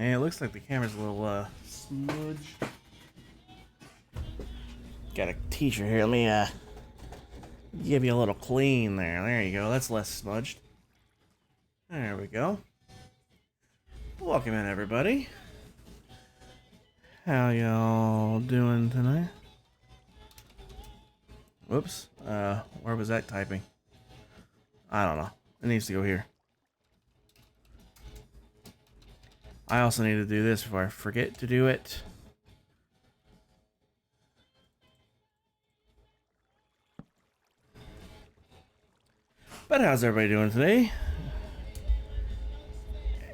And it looks like the camera's a little smudged. Got a t-shirt here. Let me give you a little clean there. There you go. That's less smudged. There we go. Welcome in, everybody. How y'all doing tonight? Whoops. Where was that typing? I don't know. It needs to go here. I also need to do this before I forget to do it. But how's everybody doing today?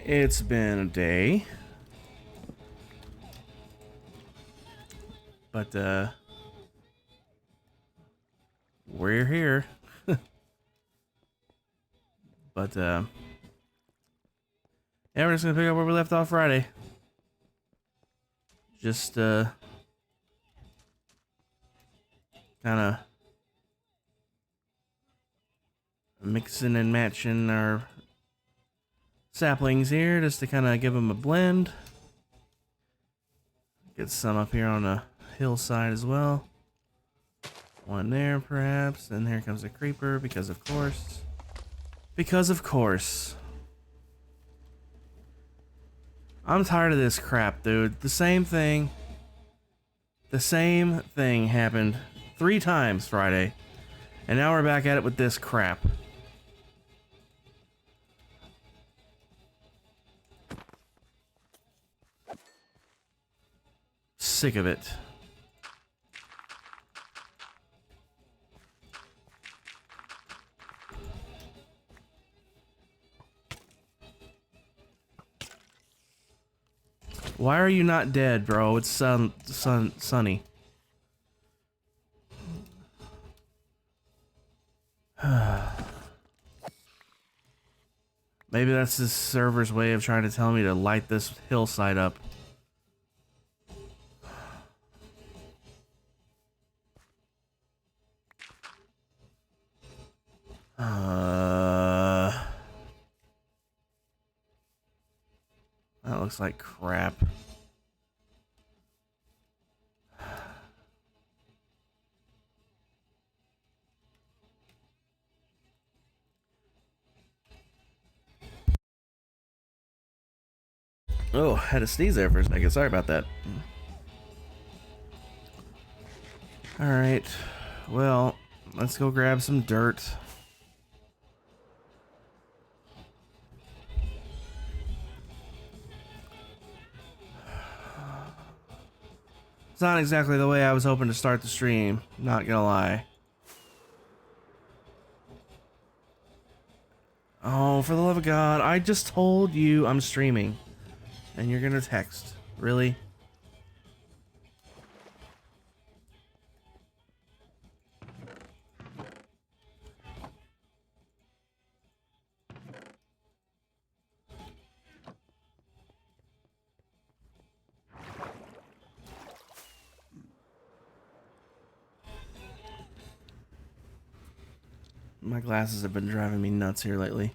It's been a day. But, we're here. But, yeah, we're just gonna pick up where we left off Friday. Just, kind of mixing and matching our saplings here just to kind of give them a blend. Get some up here on the hillside as well. One there, perhaps. And here comes a creeper, because of course. Because of course. I'm tired of this crap, dude. The same thing happened 3 times Friday. And now we're back at it with this crap. Sick of it. Why are you not dead, bro? It's sunny. Maybe that's this server's way of trying to tell me to light this hillside up. That looks like crap. Oh, had to sneeze there for a second. Sorry about that. Alright. Well, let's go grab some dirt. It's not exactly the way I was hoping to start the stream, not gonna lie. Oh, for the love of God, I just told you I'm streaming. And you're gonna text. Really? My glasses have been driving me nuts here lately.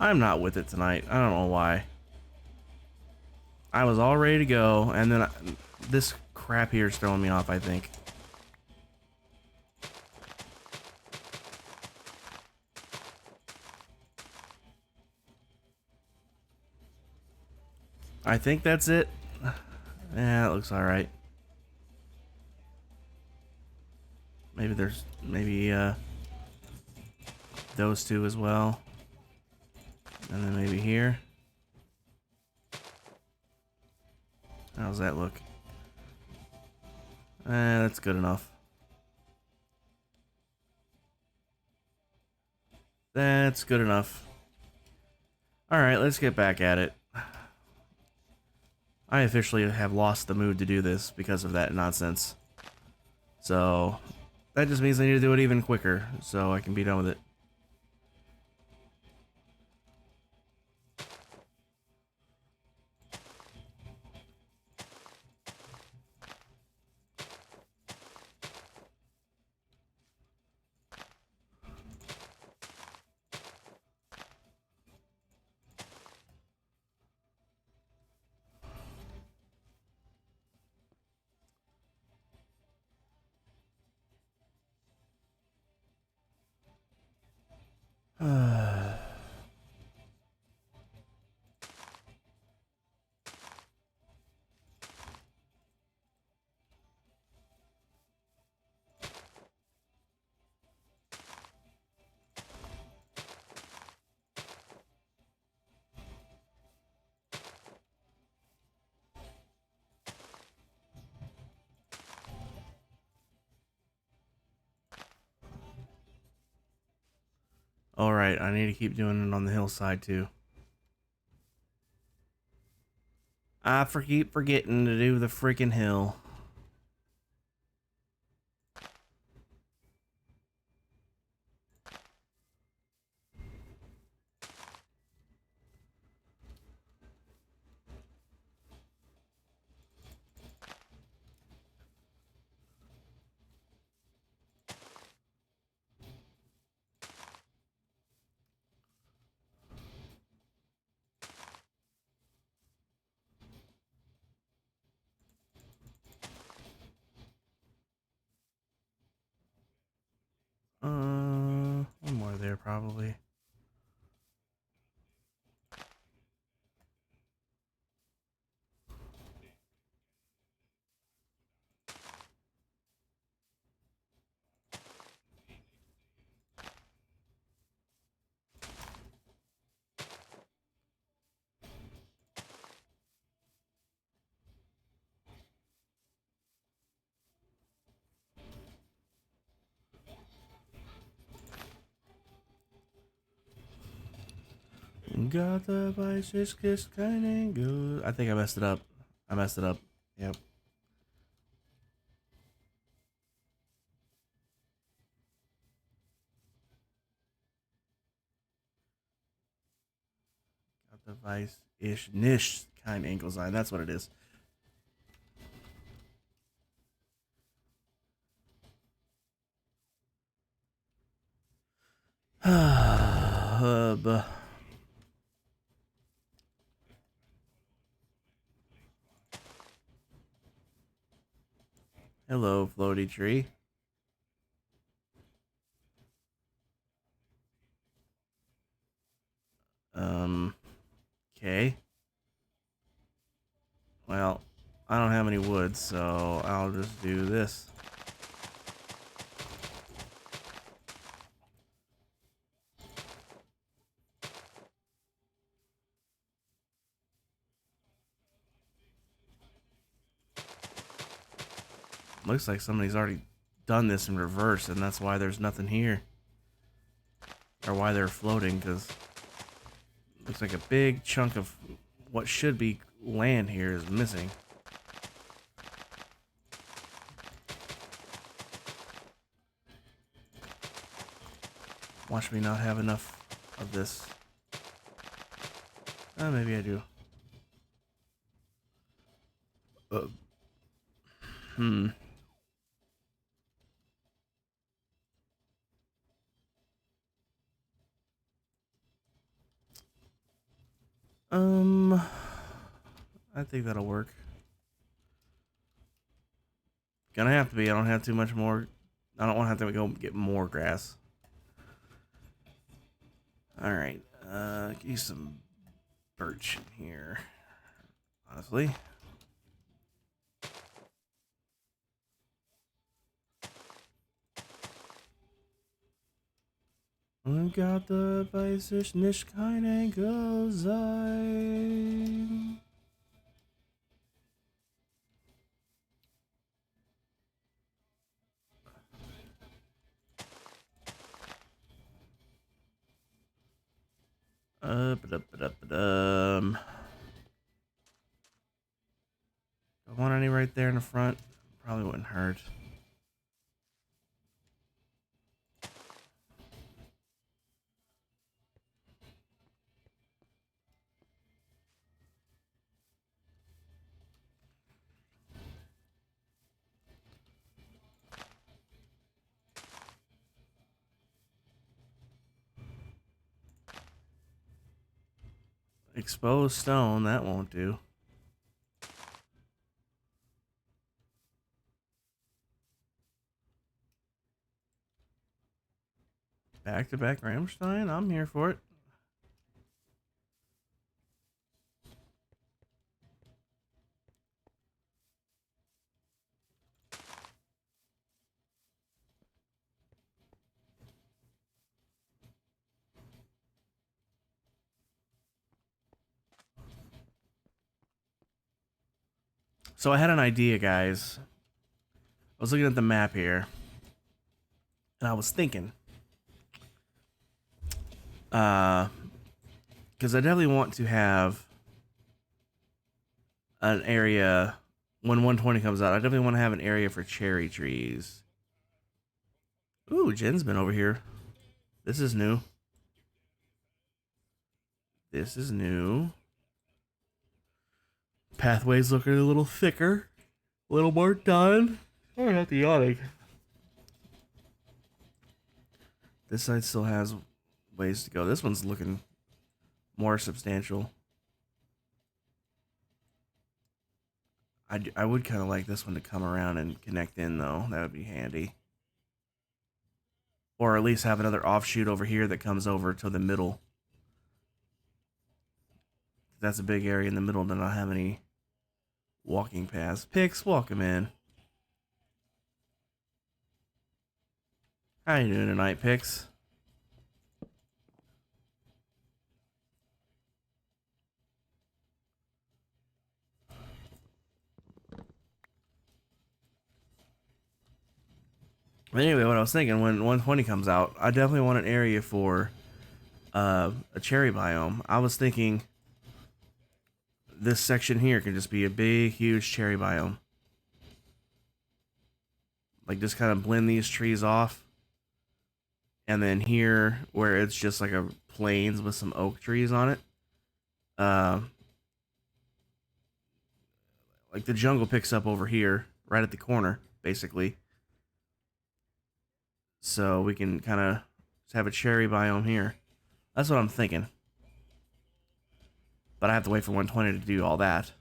I'm not with it tonight. I don't know why. I was all ready to go, and then this crap here is throwing me off, I think. I think that's it. Yeah, it looks alright. Maybe there's, those two as well. And then maybe here. How's that look? That's good enough. That's good enough. Alright, let's get back at it. I officially have lost the mood to do this because of that nonsense. So, that just means I need to do it even quicker so I can be done with it. Alright, I need to keep doing it on the hillside too. I keep forgetting to do the freaking hill. One more there probably. Got the vice, just kinda good. I think I messed it up. I messed it up. Yep. Got the vice-ish niche kind angle design. That's what it is. Hub. Hello, floaty tree. Okay. Well, I don't have any wood, so I'll just do this. Looks like somebody's already done this in reverse, and that's why there's nothing here. Or why they're floating, because looks like a big chunk of what should be land here is missing. Watch me not have enough of this. Maybe I do. Uh, hmm. I think that'll work. Gonna have to be. I don't have too much more. I don't want to have to go get more grass. All right. Use some birch in here. Honestly. I got the vice niche kind of goes I. Ba-da-ba-da-ba-dum. Want any right there in the front? Probably wouldn't hurt. Exposed stone, that won't do. Back-to-back Rammstein? I'm here for it. So I had an idea, guys. I was looking at the map here, and I was thinking, because I definitely want to have an area when 120 comes out. I definitely want to have an area for cherry trees. Ooh, Jen's been over here. This is new. This is new. Pathways looking a little thicker, a little more done. Oh, not the yawning. This side still has ways to go. This one's looking more substantial. I would kind of like this one to come around and connect in, though. That would be handy. Or at least have another offshoot over here that comes over to the middle. That's a big area in the middle that I don't have any walking paths. Pix, welcome in. How you doing tonight, Pix? But anyway, what I was thinking, when 120 comes out, I definitely want an area for a cherry biome. I was thinking this section here can just be a big, huge cherry biome. Like, just kind of blend these trees off. And then here, where it's just like a plains with some oak trees on it, like the jungle picks up over here, right at the corner, basically. So we can kind of have a cherry biome here. That's what I'm thinking. But I have to wait for 120 to do all that.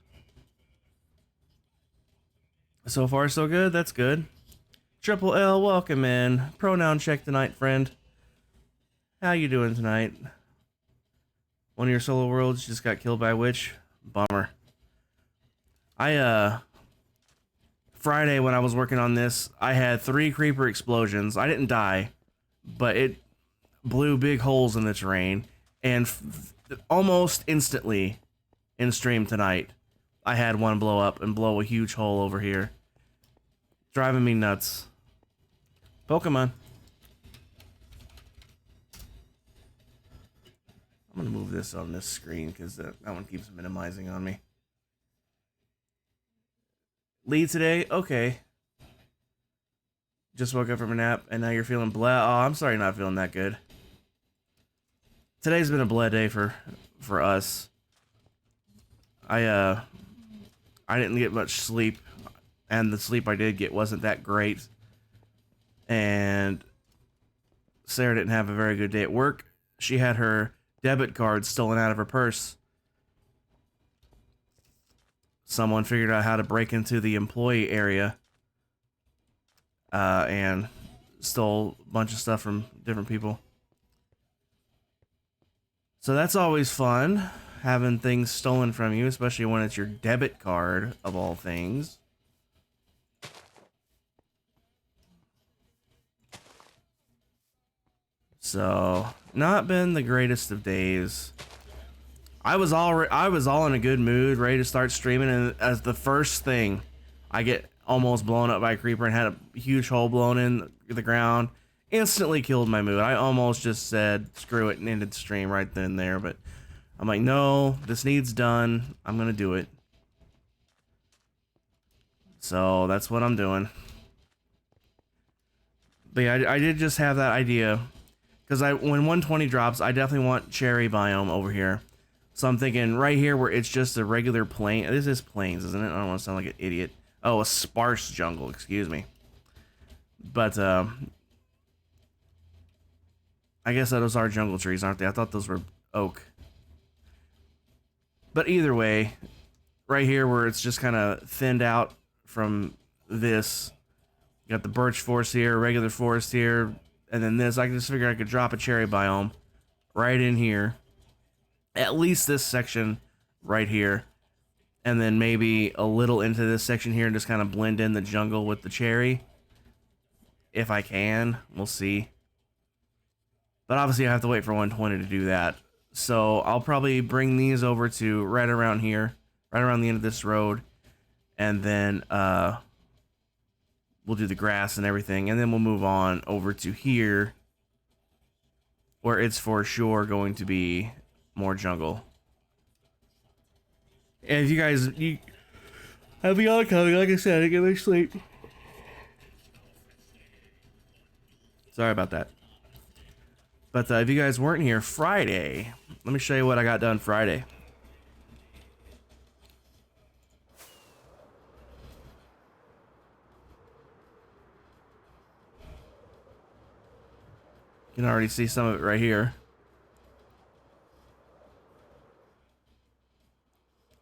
So far, so good. That's good. Triple L, welcome in. Pronoun check tonight, friend. How you doing tonight? One of your solo worlds just got killed by a witch. Bummer. Friday when I was working on this, I had 3 creeper explosions. I didn't die, but it blew big holes in the terrain. And almost instantly in stream tonight, I had one blow up and blow a huge hole over here. Driving me nuts. Pokemon. I'm gonna move this on this screen because that one keeps minimizing on me. Lead today? Okay. Just woke up from a nap and now you're feeling blah. Oh, I'm sorry you're not feeling that good. Today's been a blah day for us. I didn't get much sleep, and the sleep I did get wasn't that great. And Sarah didn't have a very good day at work. She had her debit card stolen out of her purse. Someone figured out how to break into the employee area and stole a bunch of stuff from different people. So that's always fun, having things stolen from you, especially when it's your debit card, of all things. So, not been the greatest of days. I was all in a good mood, ready to start streaming, and as the first thing, I get almost blown up by a creeper and had a huge hole blown in the ground. Instantly killed my mood. I almost just said screw it and ended the stream right then and there, but I'm like, no, this needs done. I'm gonna do it. So that's what I'm doing. But yeah, I did just have that idea. Because when 120 drops, I definitely want cherry biome over here. So I'm thinking right here where it's just a regular plain. This is plains, isn't it? I don't want to sound like an idiot. Oh, a sparse jungle, excuse me. But I guess those are jungle trees, aren't they? I thought those were oak. But either way, right here where it's just kind of thinned out from this, you got the birch forest here, regular forest here, and then this. I just figured I could drop a cherry biome right in here. At least this section right here. And then maybe a little into this section here and just kind of blend in the jungle with the cherry. If I can, we'll see. But obviously I have to wait for 120 to do that. So I'll probably bring these over to right around here, right around the end of this road. And then we'll do the grass and everything. And then we'll move on over to here, where it's for sure going to be more jungle. And if you guys, I'll be on coming, like I said, I didn't get much sleep. Sorry about that. But if you guys weren't here Friday, let me show you what I got done Friday. You can already see some of it right here.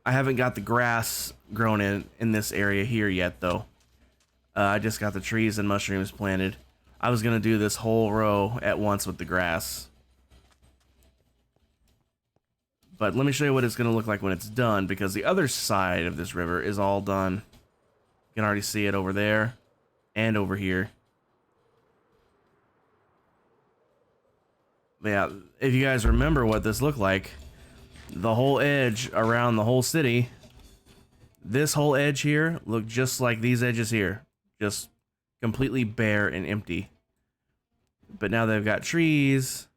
I haven't got the grass grown in this area here yet, though. I just got the trees and mushrooms planted. I was going to do this whole row at once with the grass. But let me show you what it's going to look like when it's done, because the other side of this river is all done. You can already see it over there and over here. But yeah, if you guys remember what this looked like, the whole edge around the whole city, this whole edge here looked just like these edges here. Just completely bare and empty. But now they've got trees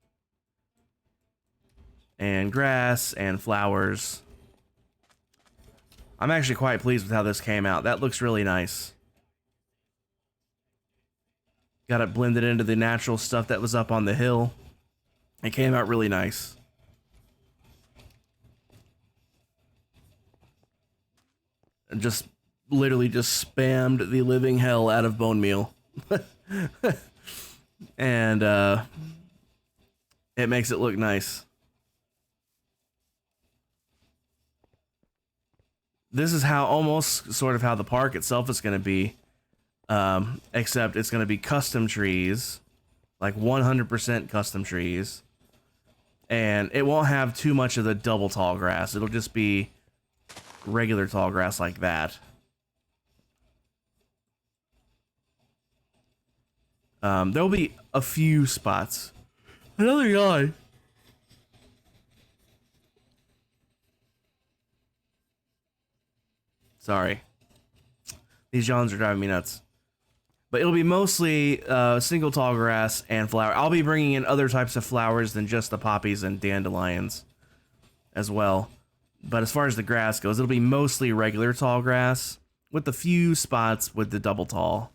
and grass and flowers. I'm actually quite pleased with how this came out. That looks really nice. Got it blended into the natural stuff that was up on the hill. It came out really nice. And just literally just spammed the living hell out of bone meal. And it makes it look nice. This is how almost sort of how the park itself is going to be, except it's going to be custom trees, like 100% custom trees, and it won't have too much of the double tall grass. It'll just be regular tall grass like that. There'll be a few spots. Another yawn. Sorry. These yawns are driving me nuts. But it'll be mostly single tall grass and flower. I'll be bringing in other types of flowers than just the poppies and dandelions as well. But as far as the grass goes, it'll be mostly regular tall grass with a few spots with the double tall.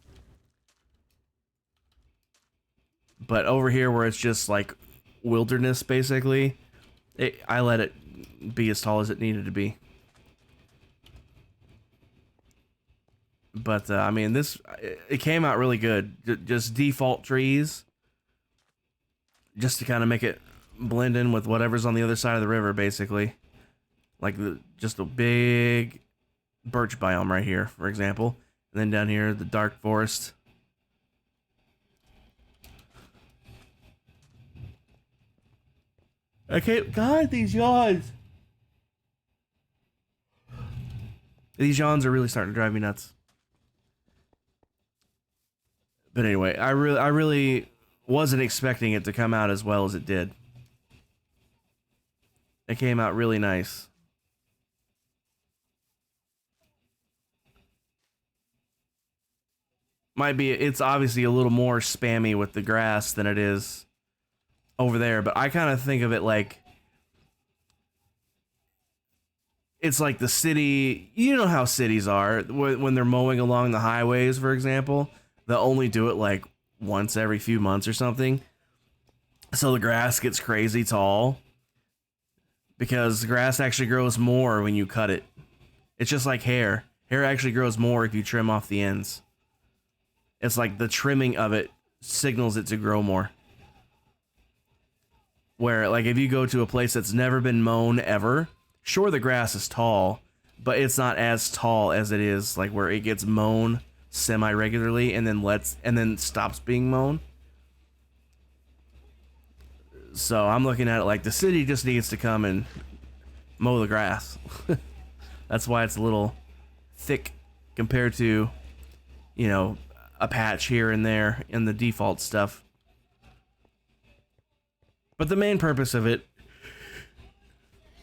But over here where it's just like wilderness, basically, I let it be as tall as it needed to be. But, I mean, it came out really good. Just default trees. Just to kind of make it blend in with whatever's on the other side of the river, basically. Like, just a big birch biome right here, for example. And then down here, the dark forest. I can't... God, these yawns! These yawns are really starting to drive me nuts. But anyway, I really wasn't expecting it to come out as well as it did. It came out really nice. It's obviously a little more spammy with the grass than it is over there, but I kind of think of it like it's like the city, you know how cities are when they're mowing along the highways, for example, they'll only do it like once every few months or something. So the grass gets crazy tall because the grass actually grows more when you cut it. It's just like hair. Hair actually grows more if you trim off the ends. It's like the trimming of it signals it to grow more. Where, like, if you go to a place that's never been mown ever, sure, the grass is tall, but it's not as tall as it is, like, where it gets mown semi-regularly and then stops being mown. So I'm looking at it like the city just needs to come and mow the grass. That's why it's a little thick compared to, you know, a patch here and there in the default stuff. But the main purpose of it,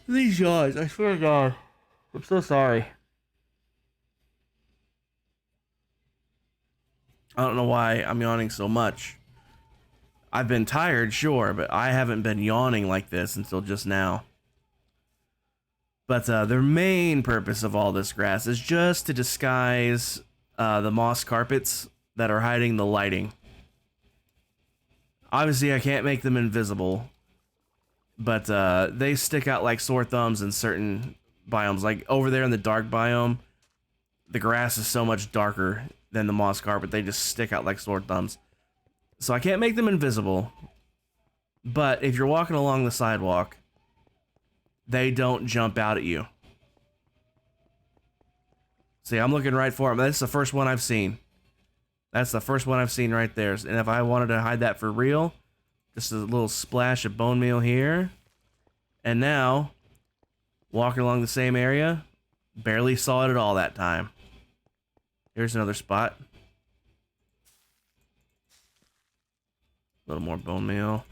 these yawns, I swear to God, I'm so sorry. I don't know why I'm yawning so much. I've been tired, sure, but I haven't been yawning like this until just now. But the main purpose of all this grass is just to disguise the moss carpets that are hiding the lighting. Obviously, I can't make them invisible, but they stick out like sore thumbs in certain biomes. Like over there in the dark biome, the grass is so much darker than the moss carpet, they just stick out like sore thumbs. So I can't make them invisible, but if you're walking along the sidewalk, they don't jump out at you. See, I'm looking right for them. That's the first one I've seen. That's the first one I've seen right there. And if I wanted to hide that for real, just a little splash of bone meal here. And now, walking along the same area, barely saw it at all that time. Here's another spot. A little more bone meal.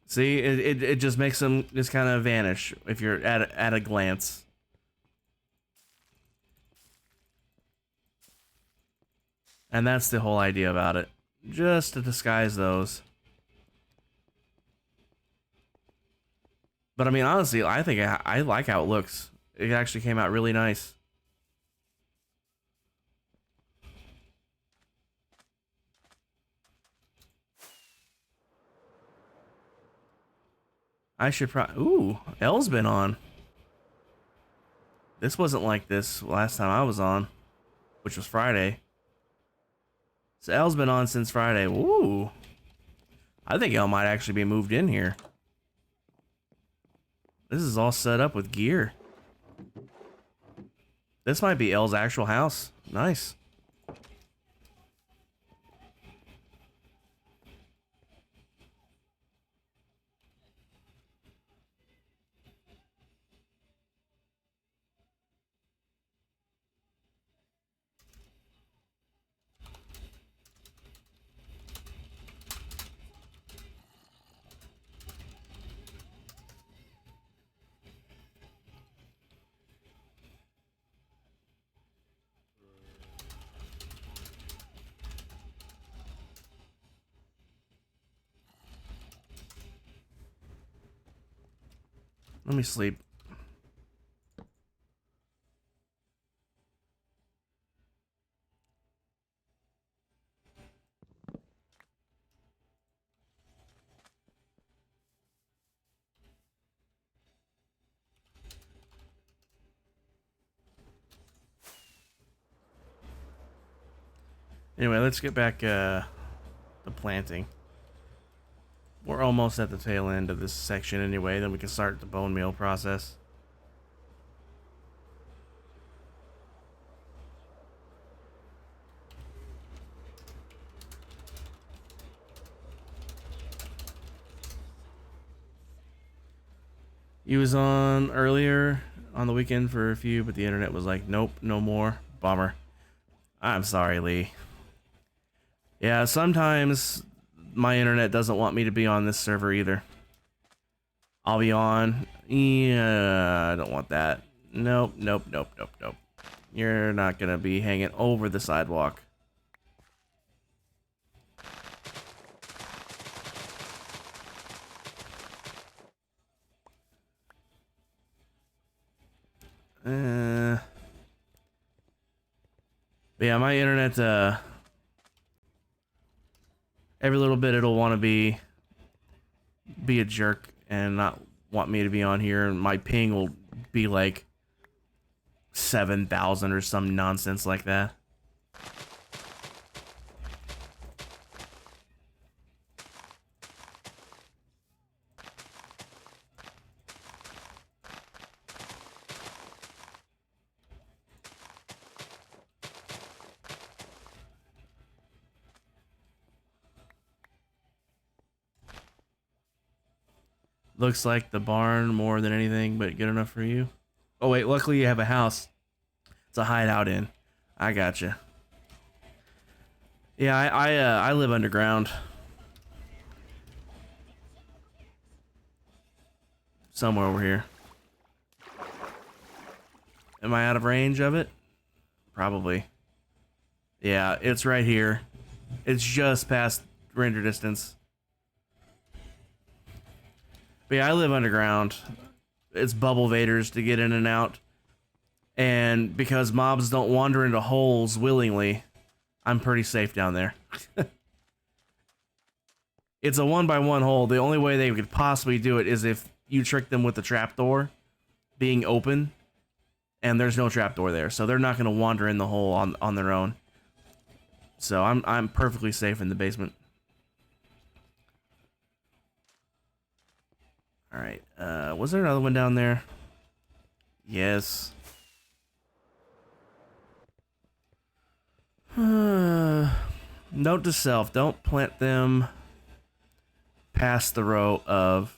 See, it just makes them just kind of vanish if you're at a glance. And that's the whole idea about it. Just to disguise those. But I mean, honestly, I think I like how it looks. It actually came out really nice. I should probably... Ooh, L's been on. This wasn't like this last time I was on, which was Friday. So L's been on since Friday. Ooh. I think L might actually be moved in here. This is all set up with gear. This might be L's actual house. Nice. Let me sleep. Anyway, let's get back to planting. We're almost at the tail end of this section anyway, then we can start the bone meal process. He was on earlier on the weekend for a few, but the internet was like, nope, no more. Bummer. I'm sorry, Lee. Yeah, sometimes my internet doesn't want me to be on this server either. I'll be on. Yeah, I don't want that. Nope, nope, nope, nope, nope. You're not gonna be hanging over the sidewalk. But yeah, my internet, every little bit it'll want to be a jerk and not want me to be on here, and my ping will be like 7,000 or some nonsense like that. Looks like the barn more than anything, but good enough for you. Oh wait, luckily you have a house. It's a hideout in. I gotcha. Yeah, I live underground. Somewhere over here. Am I out of range of it? Probably. Yeah, it's right here. It's just past render distance. But yeah, I live underground. It's bubble vaders to get in and out. And because mobs don't wander into holes willingly, I'm pretty safe down there. It's a 1x1 hole. The only way they could possibly do it is if you trick them with the trapdoor being open, and there's no trapdoor there, so they're not going to wander in the hole on their own. So I'm perfectly safe in the basement. All right. Was there another one down there? Yes. Note to self: don't plant them past the row of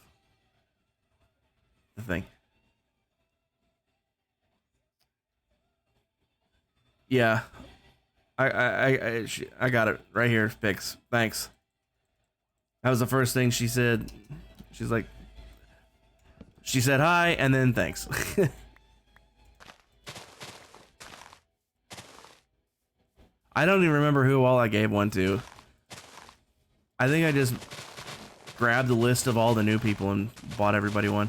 the thing. Yeah, I got it right here. Fix. Thanks. That was the first thing she said. She's like, she said hi and then thanks. I don't even remember who all I gave one to. I think I just grabbed the list of all the new people and bought everybody one.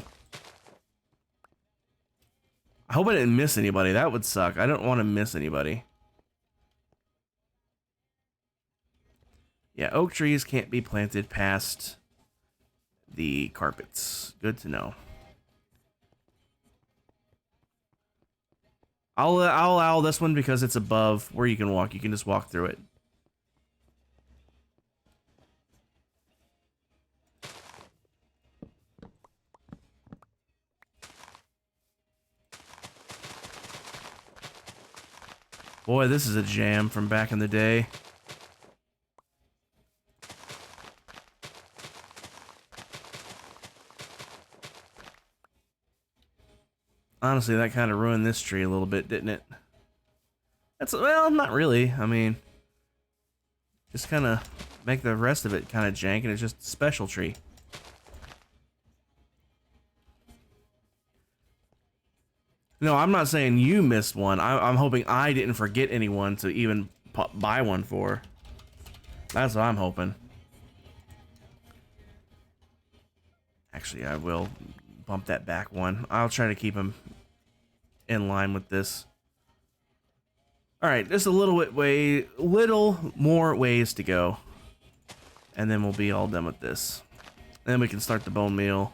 I hope I didn't miss anybody. That would suck. I don't want to miss anybody. Yeah, oak trees can't be planted past the carpets. Good to know. I'll allow this one because it's above where you can walk. You can just walk through it. Boy, this is a jam from back in the day. Honestly, that kind of ruined this tree a little bit, didn't it? That's, well, not really. I mean, just kind of make the rest of it kind of jank, and it's just a special tree. No, I'm not saying you missed one. I'm hoping I didn't forget anyone to even buy one for. That's what I'm hoping. Actually, I will bump that back one. I'll try to keep them in line with this. All right, just a little more ways to go, and then we'll be all done with this. Then we can start the bone meal.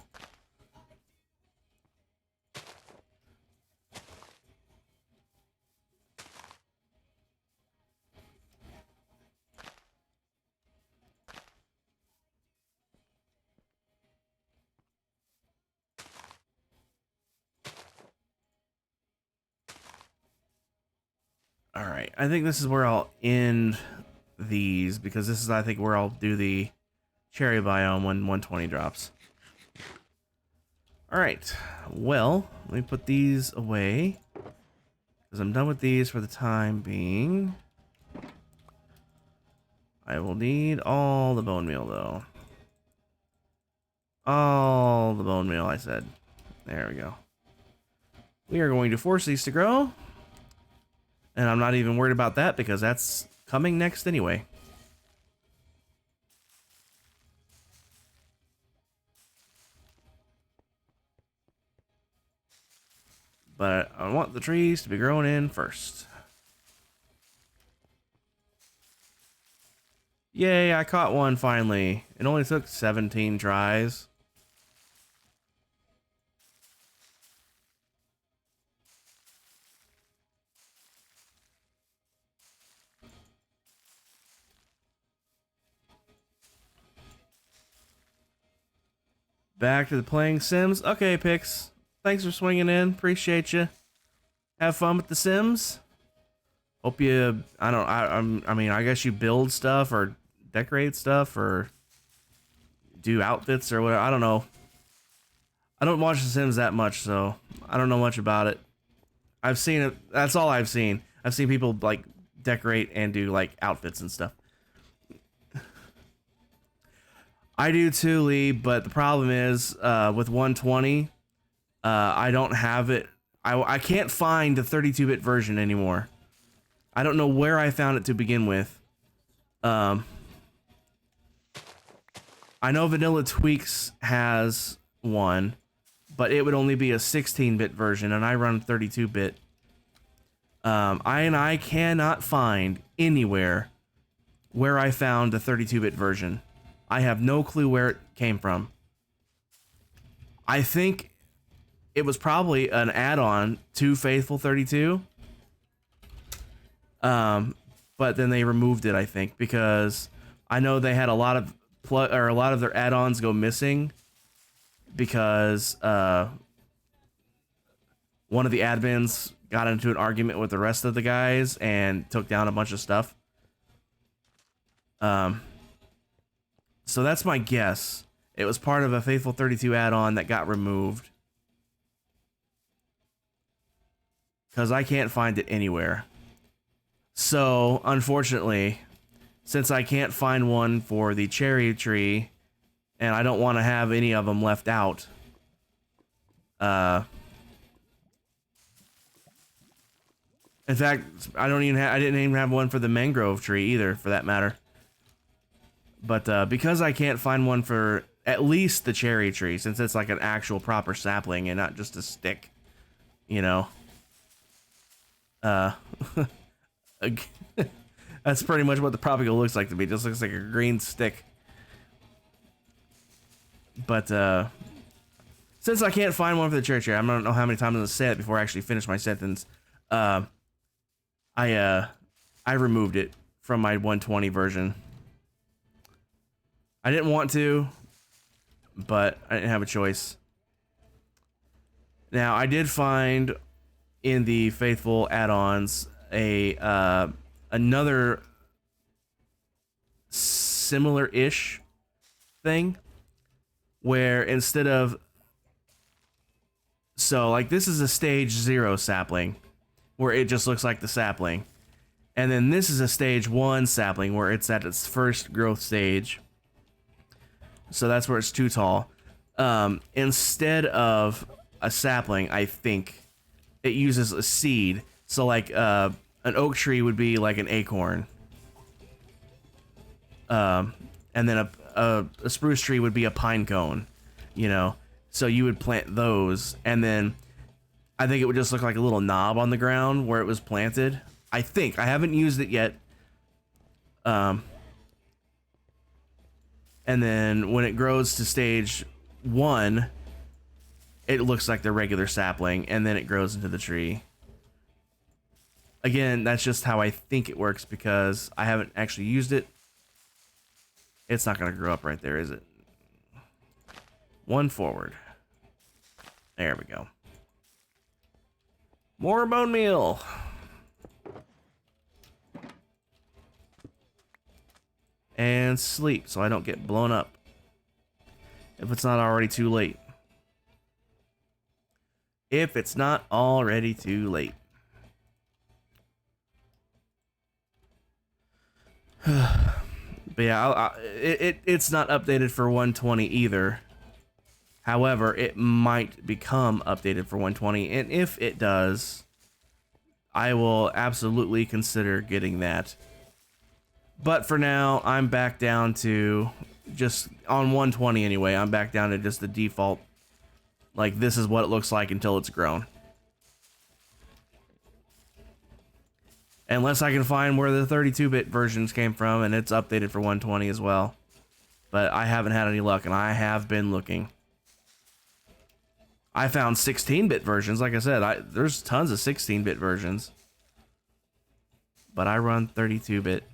All right, I think this is where I'll end these, because this is, I think, where I'll do the cherry biome when 120 drops. All right, well, let me put these away, because I'm done with these for the time being. I will need all the bone meal, though. All the bone meal, I said. There we go. We are going to force these to grow. And I'm not even worried about that, because that's coming next anyway. But I want the trees to be growing in first. Yay, I caught one finally. It only took 17 tries. Back to the playing Sims. Okay, Pix. Thanks for swinging in. Appreciate you. Have fun with the Sims. Hope you, I mean, I guess you build stuff or decorate stuff or do outfits or whatever. I don't know. I don't watch The Sims that much, so I don't know much about it. I've seen it. That's all I've seen. I've seen people like decorate and do like outfits and stuff. I do too, Lee, but the problem is with 120, I don't have it. I can't find the 32-bit version anymore. I don't know where I found it to begin with. I know Vanilla Tweaks has one, but it would only be a 16-bit version, and I run 32-bit. I cannot find anywhere where I found the 32-bit version. I have no clue where it came from. I think it was probably an add-on to Faithful 32. But then they removed it, I think, because I know they had a lot of a lot of their add-ons go missing because one of the admins got into an argument with the rest of the guys and took down a bunch of stuff. So that's my guess. It was part of a Faithful 32 add-on that got removed. Because I can't find it anywhere. So, unfortunately, since I can't find one for the cherry tree, and I don't want to have any of them left out, in fact, I didn't even have one for the mangrove tree either, for that matter. But because I can't find one for at least the cherry tree, since it's like an actual proper sapling and not just a stick, you know. That's pretty much what the propago looks like to me. It just looks like a green stick. But since I can't find one for the cherry tree, I don't know how many times I'm gonna say it before I actually finish my sentence. I removed it from my 120 version. I didn't want to, but I didn't have a choice. Now, I did find in the Faithful add-ons another similar-ish thing where instead of, so like this is a stage 0 sapling where it just looks like the sapling, and then this is a stage 1 sapling where it's at its first growth stage, so that's where it's too tall. Instead of a sapling, I think it uses a seed. So like an oak tree would be like an acorn, and then a spruce tree would be a pine cone, you know. So you would plant those, and then I think it would just look like a little knob on the ground where it was planted. I think. I haven't used it yet. And then when it grows to stage 1, it looks like the regular sapling, and then it grows into the tree. Again, that's just how I think it works because I haven't actually used it. It's not going to grow up right there, is it? One forward. There we go. More bone meal. And sleep so I don't get blown up if it's not already too late. If it's not already too late. But yeah, it's not updated for 120 either. However, it might become updated for 120, and if it does, I will absolutely consider getting that. But for now, I'm back down to just on 120 anyway. I'm back down to just the default. Like, this is what it looks like until it's grown. Unless I can find where the 32-bit versions came from and it's updated for 120 as well. But I haven't had any luck, and I have been looking. I found 16-bit versions. Like I said, there's tons of 16-bit versions. But I run 32-bit.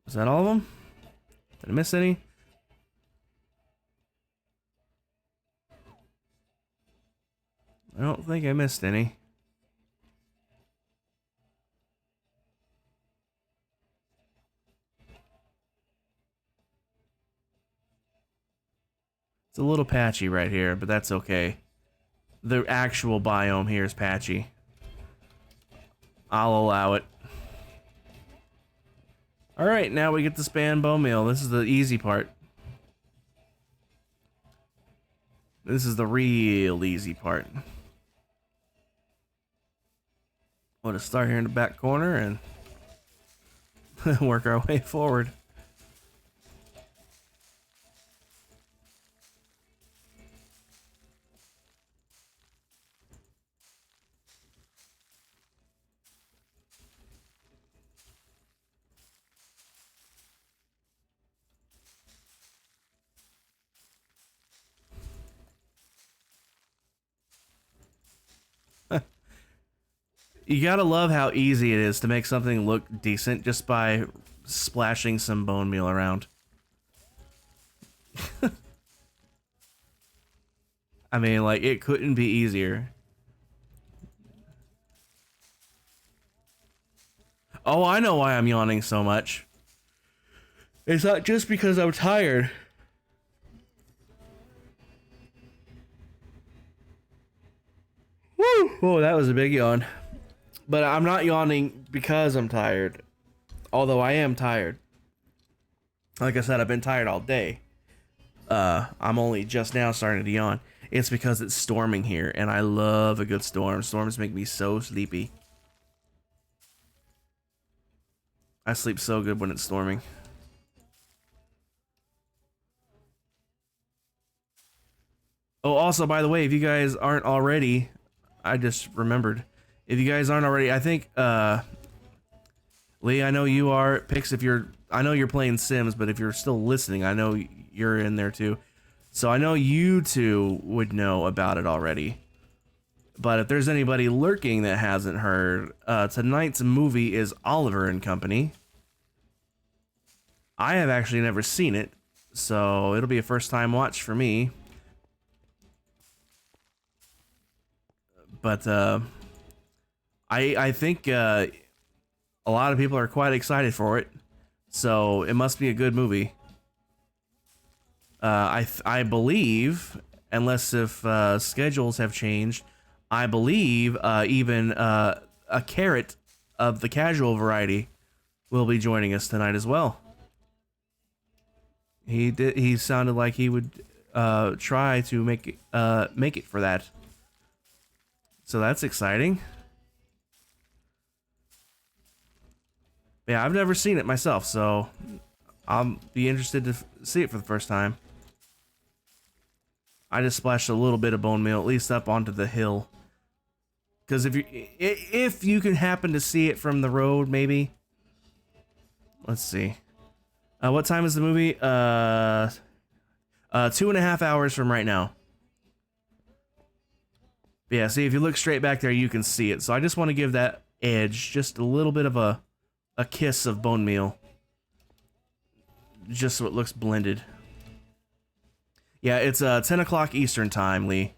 Is that all of them? Did I miss any? I don't think I missed any. It's a little patchy right here, but that's okay. The actual biome here is patchy. I'll allow it. Alright, now we get to span bone meal. This is the easy part. This is the real easy part. We'll just start here in the back corner and work our way forward. You gotta love how easy it is to make something look decent just by splashing some bone meal around. I mean, like, it couldn't be easier. Oh, I know why I'm yawning so much. It's not just because I'm tired. Woo! Oh, that was a big yawn. But I'm not yawning because I'm tired. Although I am tired. Like I said, I've been tired all day. I'm only just now starting to yawn. It's because it's storming here, and I love a good storm. Storms make me so sleepy. I sleep so good when it's storming. Oh, also, by the way, if you guys aren't already, I just remembered. If you guys aren't already, I think, Lee, I know you are. Pix, I know you're playing Sims, but if you're still listening, I know you're in there too. So I know you two would know about it already. But if there's anybody lurking that hasn't heard, tonight's movie is Oliver and Company. I have actually never seen it, so it'll be a first time watch for me. But I think a lot of people are quite excited for it, so it must be a good movie. I believe, unless if schedules have changed, I believe even a carrot of the casual variety will be joining us tonight as well. He sounded like he would try to make it for that. So that's exciting. Yeah, I've never seen it myself, so I'll be interested to see it for the first time. I just splashed a little bit of bone meal, at least up onto the hill. Because if you can happen to see it from the road, maybe. Let's see. What time is the movie? 2.5 hours from right now. But yeah, see, if you look straight back there, you can see it. So I just want to give that edge just a little bit of a kiss of bone meal. Just so it looks blended. Yeah, it's 10 o'clock Eastern time, Lee.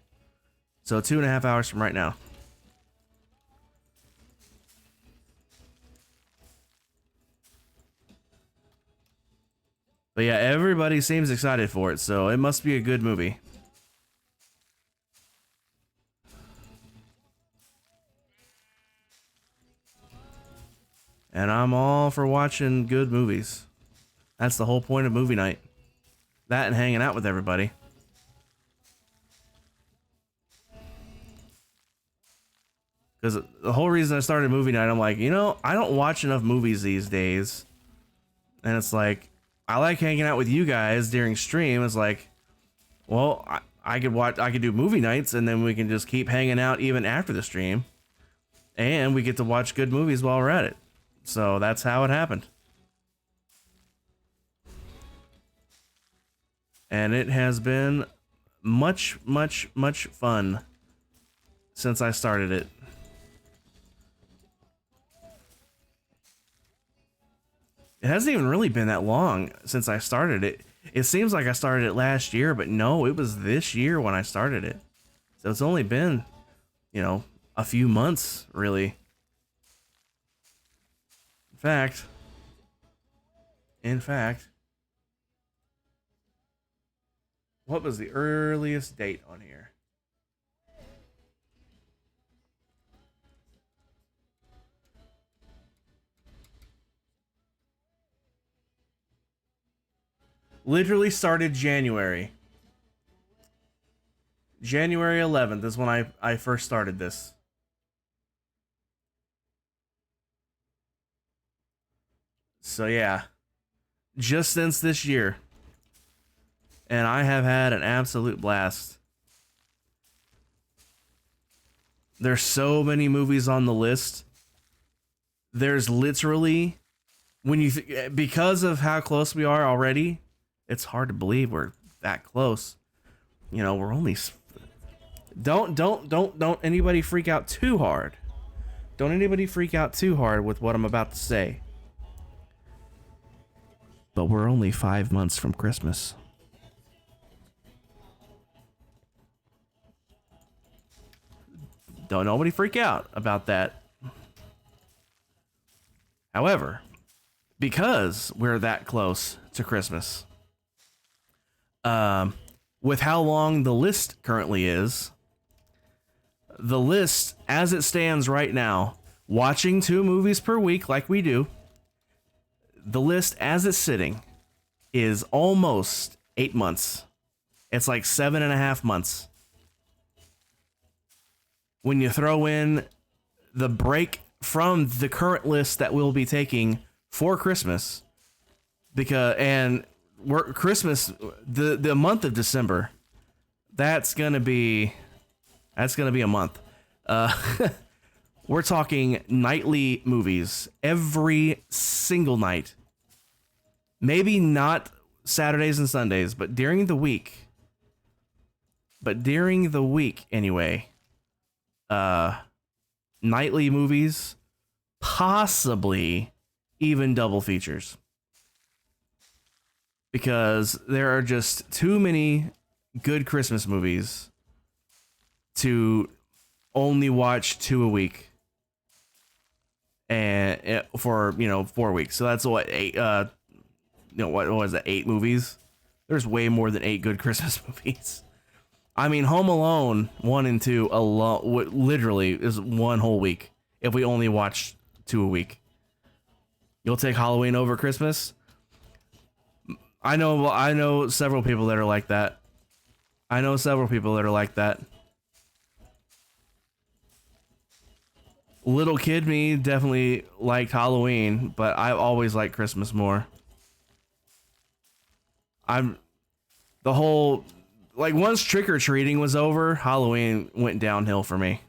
So 2.5 hours from right now. But yeah, everybody seems excited for it, so it must be a good movie. And I'm all for watching good movies. That's the whole point of movie night. That and hanging out with everybody. Because the whole reason I started movie night, I'm like, you know, I don't watch enough movies these days. And it's like, I like hanging out with you guys during stream. It's like, Well, I could do movie nights, and then we can just keep hanging out even after the stream, and we get to watch good movies while we're at it. So that's how it happened. And it has been much, much, much fun since I started it. It hasn't even really been that long since I started it. It seems like I started it last year, but no, it was this year when I started it. So it's only been, you know, a few months, really. In fact, what was the earliest date on here? Literally started January. January 11th is when I first started this. So yeah, just since this year. And I have had an absolute blast. There's so many movies on the list. There's literally, when you because of how close we are already, it's hard to believe we're that close. You know, we're only don't anybody freak out too hard. Don't anybody freak out too hard with what I'm about to say. But we're only 5 months from Christmas. Don't nobody freak out about that. However, because we're that close to Christmas, with how long the list currently is, the list as it stands right now, watching 2 movies per week like we do, the list as it's sitting is almost 8 months. It's like 7.5 months. When you throw in the break from the current list that we'll be taking for Christmas, Christmas, the month of December, that's gonna be a month. We're talking nightly movies every single night. Maybe not Saturdays and Sundays, but during the week. Anyway. Nightly movies, possibly even double features. Because there are just too many good Christmas movies to only watch 2 a week. And for 4 weeks. So that's what 8 what was that, 8 movies? There's way more than 8 good Christmas movies. I mean, Home Alone 1 and 2 alone literally is 1 whole week if we only watch 2 a week. You'll take Halloween over Christmas? I know several people that are like that. Little kid me definitely liked Halloween, but I always liked Christmas more. Once trick-or-treating was over, Halloween went downhill for me.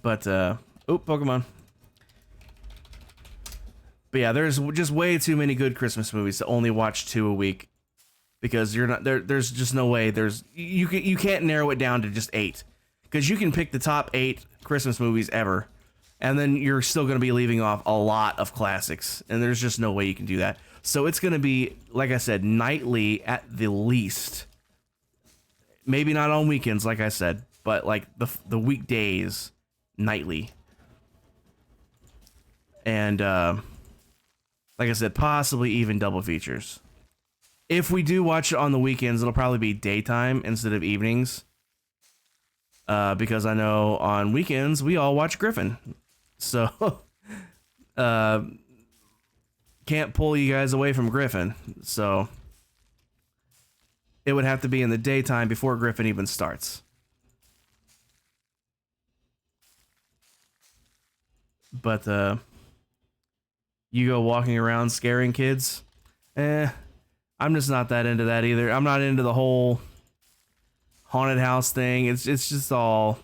But, Pokemon. But yeah, there's just way too many good Christmas movies to only watch 2 a week. Because you're not there. There's just no way. You can't narrow it down to just 8. Because you can pick the top 8 Christmas movies ever, and then you're still going to be leaving off a lot of classics, and there's just no way you can do that. So it's going to be, like I said, nightly at the least. Maybe not on weekends, like I said, but like the weekdays, nightly. And like I said, possibly even double features. If we do watch it on the weekends, it'll probably be daytime instead of evenings. Because I know on weekends we all watch Griffin. So can't pull you guys away from Griffin. So it would have to be in the daytime before Griffin even starts. But you go walking around scaring kids, I'm just not that into that either. I'm not into the whole haunted house thing. It's just all,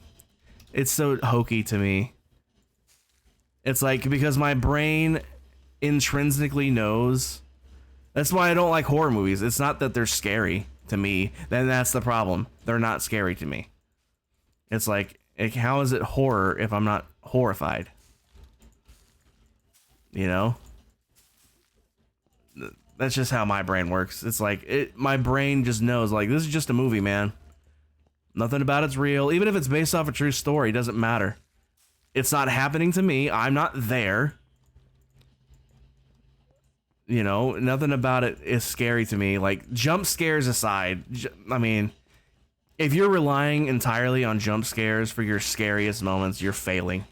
it's so hokey to me. It's like, because my brain intrinsically knows. That's why I don't like horror movies. It's not that they're scary to me. Then that's the problem. They're not scary to me. It's like, how is it horror if I'm not horrified? You know? That's just how my brain works. It's like, my brain just knows, like, this is just a movie, man. Nothing about it's real. Even if it's based off a true story, it doesn't matter. It's not happening to me. I'm not there. You know, nothing about it is scary to me. Like, jump scares aside, I mean, if you're relying entirely on jump scares for your scariest moments, you're failing.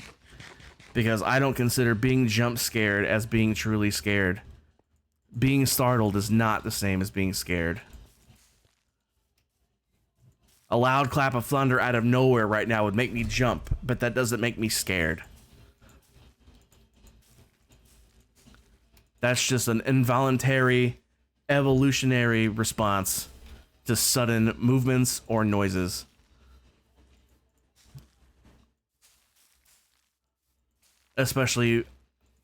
Because I don't consider being jump scared as being truly scared. Being startled is not the same as being scared. A loud clap of thunder out of nowhere right now would make me jump, but that doesn't make me scared. That's just an involuntary, evolutionary response to sudden movements or noises. Especially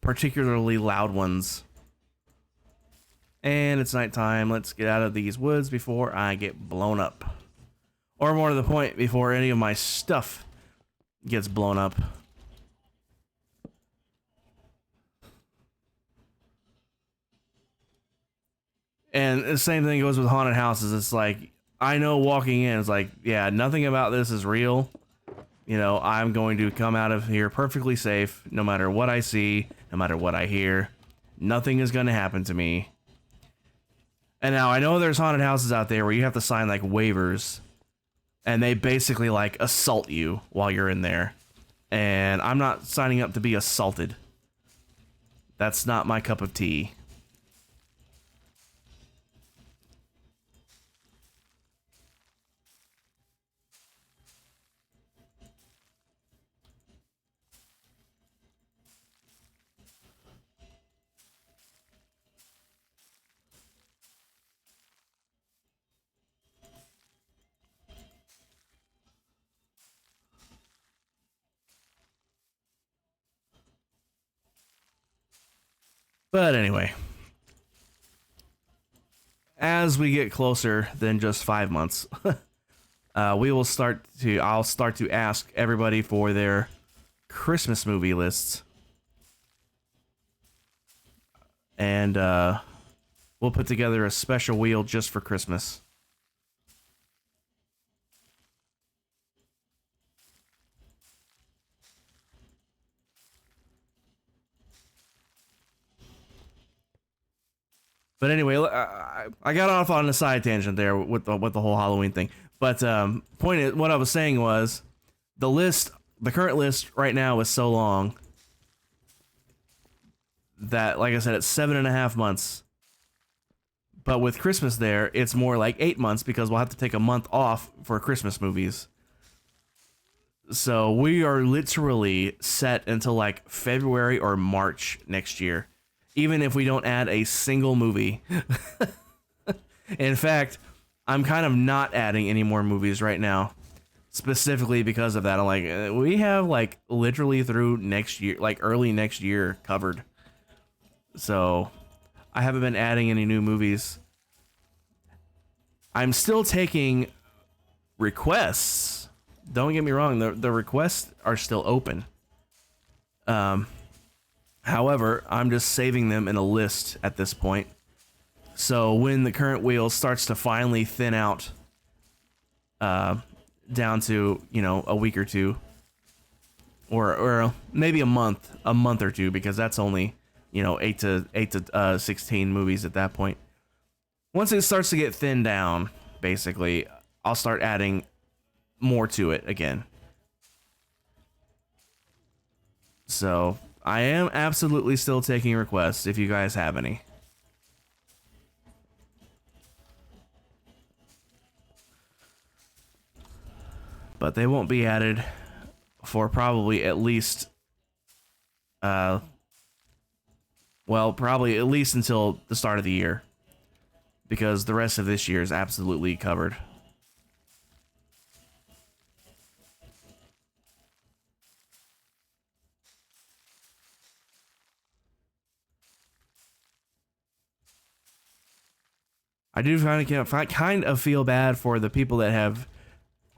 particularly loud ones. And it's nighttime. Let's get out of these woods before I get blown up. Or more to the point, before any of my stuff gets blown up. And the same thing goes with haunted houses. It's like, I know walking in, it's like, yeah, nothing about this is real. You know, I'm going to come out of here perfectly safe, no matter what I see, no matter what I hear. Nothing is going to happen to me. And now I know there's haunted houses out there where you have to sign like waivers, and they basically like assault you while you're in there. And I'm not signing up to be assaulted. That's not my cup of tea. But anyway, as we get closer than just 5 months, I'll start to ask everybody for their Christmas movie lists. And we'll put together a special wheel just for Christmas. But anyway, I got off on a side tangent there with the whole Halloween thing. But point is, what I was saying was, the current list right now is so long that, like I said, it's 7.5 months. But with Christmas there, it's more like 8 months because we'll have to take a month off for Christmas movies. So we are literally set until like February or March next year, even if we don't add a single movie. In fact, I'm kind of not adding any more movies right now, specifically because of that. I'm like, we have like literally through next year, like early next year covered. So I haven't been adding any new movies. I'm still taking requests. Don't get me wrong, the requests are still open. However, I'm just saving them in a list at this point. So when the current wheel starts to finally thin out down to, you know, a week or two, or maybe a month or two, because that's only, you know, 8 to 16 movies at that point. Once it starts to get thinned down, basically, I'll start adding more to it again. So I am absolutely still taking requests if you guys have any. But they won't be added for probably at least Uh, well, probably at least until the start of the year, because the rest of this year is absolutely covered. I do kind of feel bad for the people that have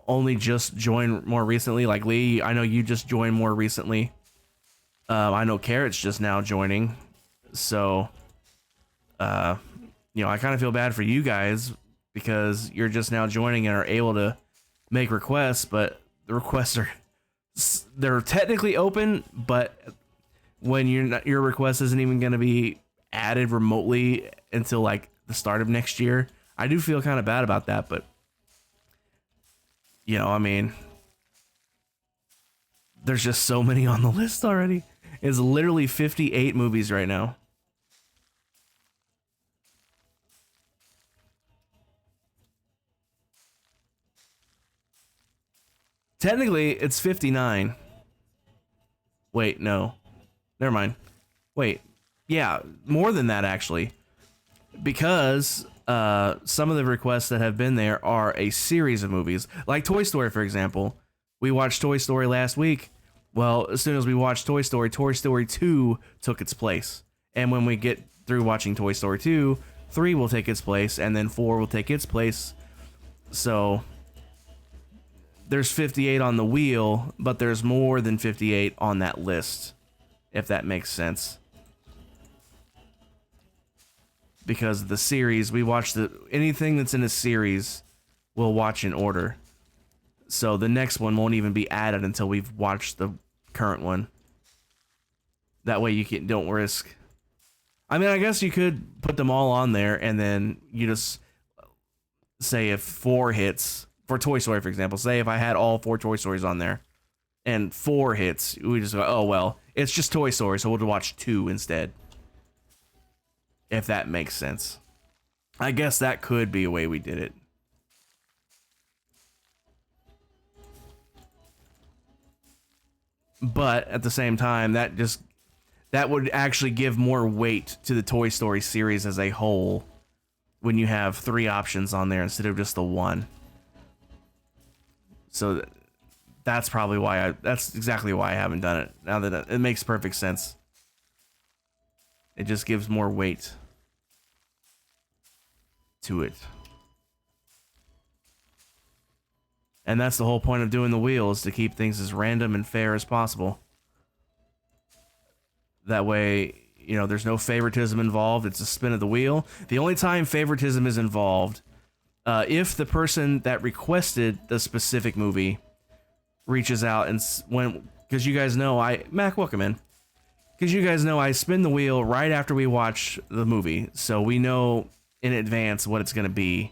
only just joined more recently. Like Lee, I know you just joined more recently. I know Carrot's just now joining, so I kind of feel bad for you guys because you're just now joining and are able to make requests, but the requests they're technically open, but when your request isn't even going to be added remotely until like the start of next year. I do feel kind of bad about that, but I mean, there's just so many on the list already. It's literally 58 movies right now. Technically, it's 59. Wait, no. Never mind. Wait. Yeah, more than that, actually. Because some of the requests that have been there are a series of movies. Like Toy Story, for example. We watched Toy Story last week. Well, as soon as we watched Toy Story 2 took its place. And when we get through watching Toy Story 2, 3 will take its place, and then 4 will take its place. So there's 58 on the wheel, but there's more than 58 on that list, if that makes sense. Because the series, we watch anything that's in a series, we'll watch in order. So the next one won't even be added until we've watched the current one. That way you don't risk. I mean, I guess you could put them all on there and then you just say if 4 hits, for Toy Story, for example, say if I had all 4 Toy Stories on there and 4 hits, we just go, oh, well, it's just Toy Story, so we'll watch 2 instead. If that makes sense. I guess that could be a way we did it. But at the same time, that would actually give more weight to the Toy Story series as a whole when you have 3 options on there instead of just the 1. So that's probably why that's exactly why I haven't done it. Now that it makes perfect sense. It just gives more weight to it. And that's the whole point of doing the wheel, is to keep things as random and fair as possible. That way, there's no favoritism involved. It's a spin of the wheel. The only time favoritism is involved, if the person that requested the specific movie reaches out and because you guys know Mac, welcome in. Because you guys know I spin the wheel right after we watch the movie, so we know in advance what it's going to be.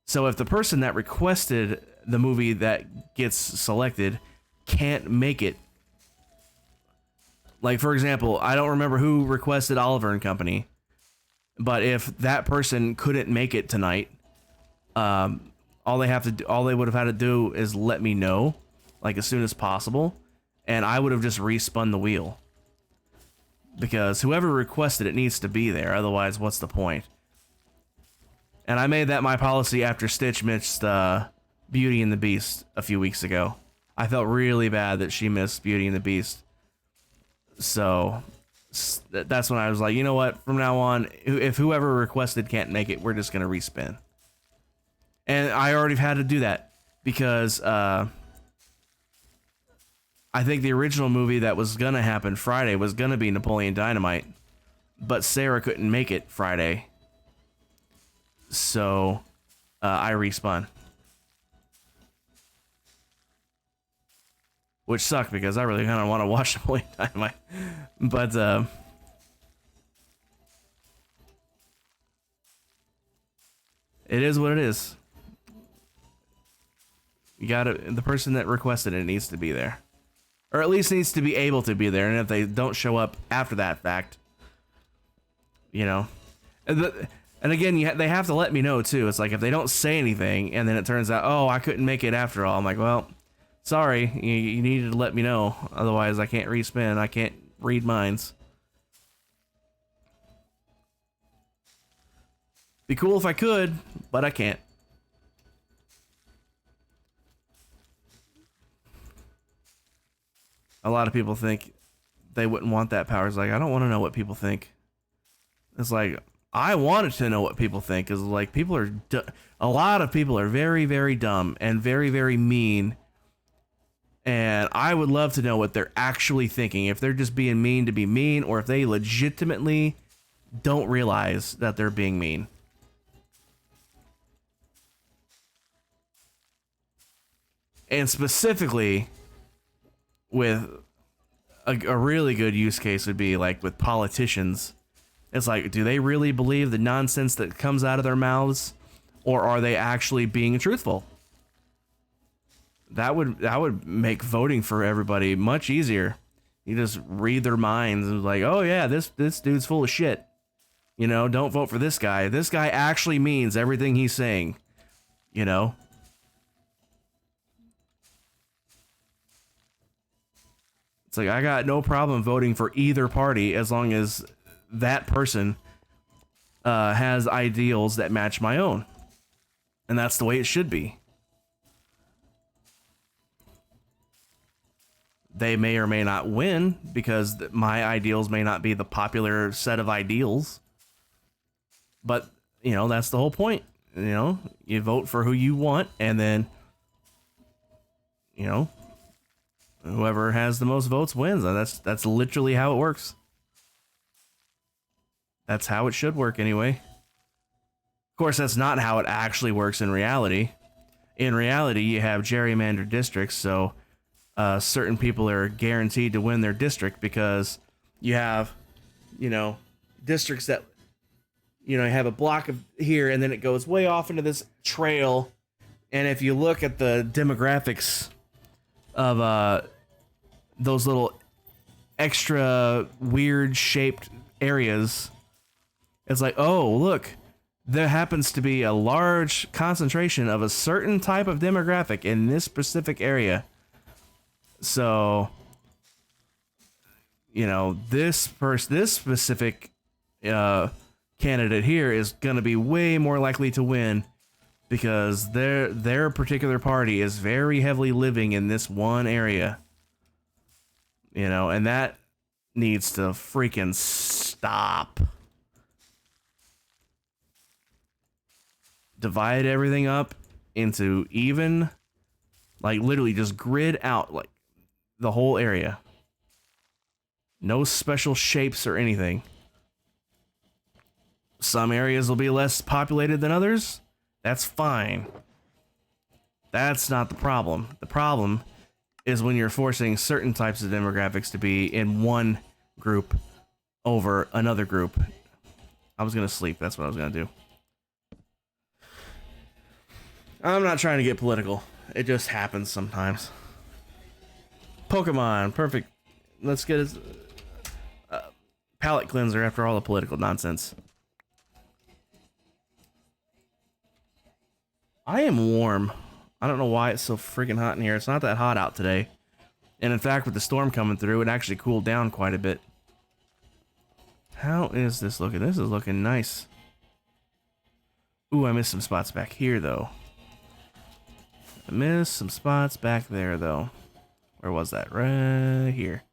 So if the person that requested the movie that gets selected can't make it, like for example, I don't remember who requested Oliver and Company, but if that person couldn't make it tonight, all they would have had to do is let me know, like as soon as possible, and I would have just respun the wheel. Because whoever requested it needs to be there, otherwise what's the point? And I made that my policy after Stitch missed Beauty and the Beast a few weeks ago. I felt really bad that she missed Beauty and the Beast. So that's when I was like, you know what? From now on, if whoever requested can't make it, we're just going to respin. And I already had to do that because I think the original movie that was going to happen Friday was going to be Napoleon Dynamite, but Sarah couldn't make it Friday. So I respun. Which sucked because I really kind of want to watch Napoleon Dynamite. But it is what it is. The person that requested it needs to be there. Or at least needs to be able to be there. And if they don't show up after that fact, And again, they have to let me know too. It's like if they don't say anything and then it turns out, oh, I couldn't make it after all. I'm like, well, sorry, you needed to let me know. Otherwise, I can't respin. I can't read minds. Be cool if I could, but I can't. A lot of people think they wouldn't want that power. It's like, I don't want to know what people think. It's like, I wanted to know what people think. Because, like, people are... a lot of people are very, very dumb and very, very mean. And I would love to know what they're actually thinking. If they're just being mean to be mean, or if they legitimately don't realize that they're being mean. And specifically, with a really good use case would be like with politicians. It's like, do they really believe the nonsense that comes out of their mouths, or are they actually being truthful? That would make voting for everybody much easier. You just read their minds and like, oh yeah, this dude's full of shit. You know, don't vote for this guy. This guy actually means everything he's saying. You know? It's like, I got no problem voting for either party as long as that person has ideals that match my own. And that's the way it should be. They may or may not win because my ideals may not be the popular set of ideals. But, you know, that's the whole point. You know, you vote for who you want, and then, you know, whoever has the most votes wins. That's literally how it works. That's how it should work anyway. Of course, that's not how it actually works in reality. In reality, you have gerrymandered districts, so certain people are guaranteed to win their district because you have, you know, districts that, you know, you have a block of here and then it goes way off into this trail. And if you look at the demographics of those little extra weird shaped areas, it's like, oh, look, there happens to be a large concentration of a certain type of demographic in this specific area. So, you know, this specific candidate here is going to be way more likely to win because their particular party is very heavily living in this one area. You know, and that needs to freaking stop. Divide everything up into even, like, literally just grid out, like, the whole area. No special shapes or anything. Some areas will be less populated than others. That's fine. That's not the problem. The problem is when you're forcing certain types of demographics to be in one group over another group. I was gonna sleep. That's what I was gonna do. I'm not trying to get political. It just happens sometimes. Pokemon, perfect. Let's get a palate cleanser after all the political nonsense. I am warm. I don't know why it's so freaking hot in here. It's not that hot out today. And in fact, with the storm coming through, it actually cooled down quite a bit. How is this looking? This is looking nice. Ooh, I missed some spots back here, though. I missed some spots back there, though. Where was that? Right here.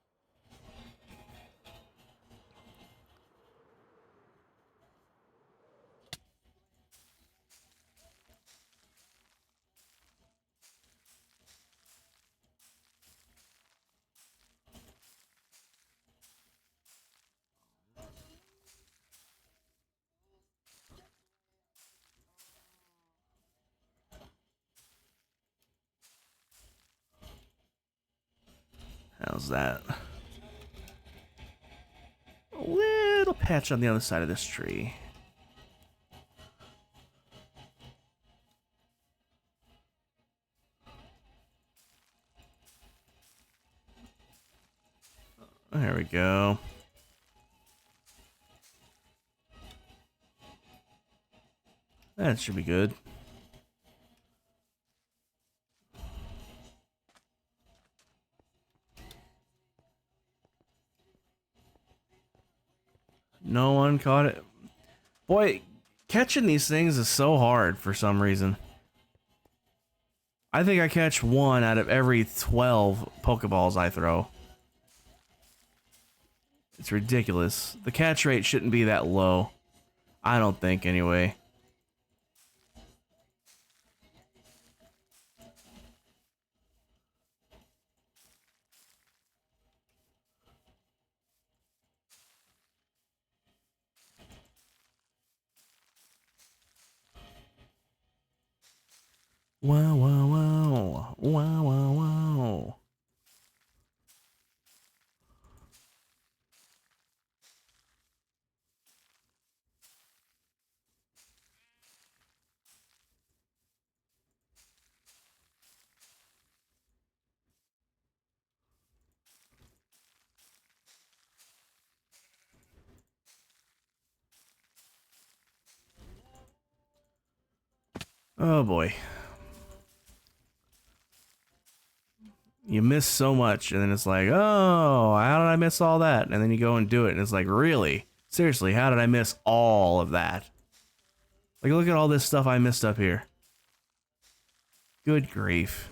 How's that? A little patch on the other side of this tree. There we go. That should be good. No one caught it. Boy, catching these things is so hard for some reason. I think I catch one out of every 12 Pokeballs I throw. It's ridiculous. The catch rate shouldn't be that low. I don't think, anyway. Wow, wow, wow. Wow, wow, wow. Oh boy. You miss so much, and then it's like, oh, how did I miss all that? And then you go and do it, and it's like, really? Seriously, how did I miss all of that? Like, look at all this stuff I missed up here. Good grief.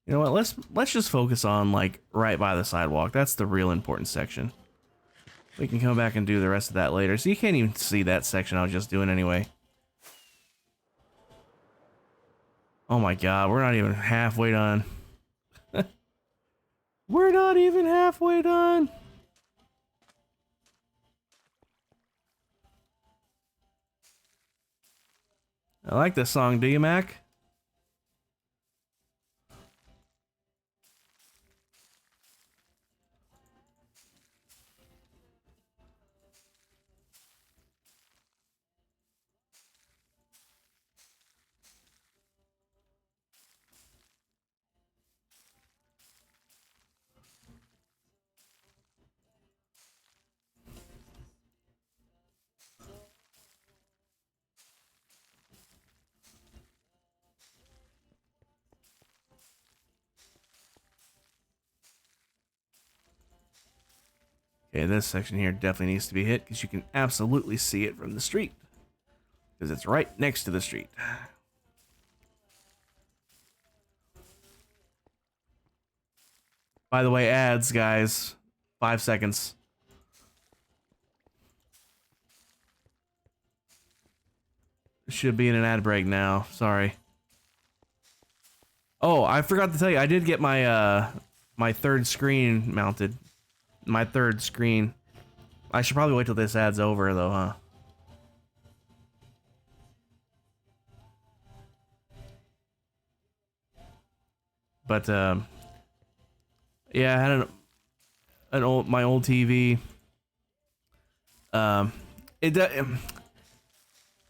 You know what? Let's just focus on like right by the sidewalk. That's the real important section. We can come back and do the rest of that later. So you can't even see that section I was just doing anyway. Oh my god, we're not even halfway done. We're not even halfway done. I like this song, do you, Mac? Okay, this section here definitely needs to be hit because you can absolutely see it from the street. Because it's right next to the street. By the way, ads, guys. 5 seconds. Should be in an ad break now. Sorry. Oh, I forgot to tell you. I did get my my third screen mounted. My third screen. I should probably wait till this ad's over, though, huh? But yeah, I had my old TV. It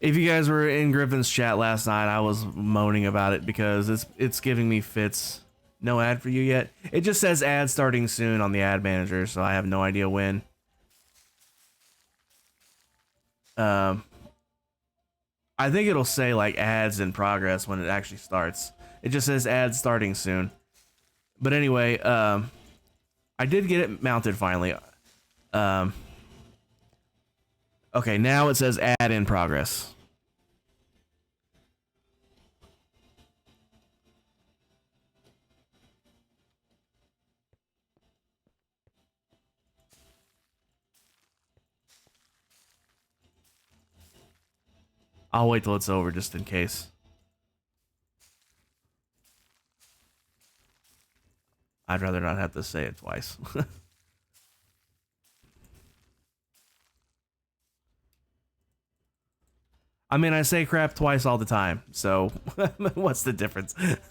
if you guys were in Griffin's chat last night, I was moaning about it because it's giving me fits. No ad for you yet. It just says ad starting soon on the ad manager, so I have no idea when. I think it'll say like ads in progress when it actually starts. It just says ads starting soon. But anyway, I did get it mounted finally. Okay, now it says ad in progress. I'll wait till it's over just in case. I'd rather not have to say it twice. I mean, I say crap twice all the time, so what's the difference? The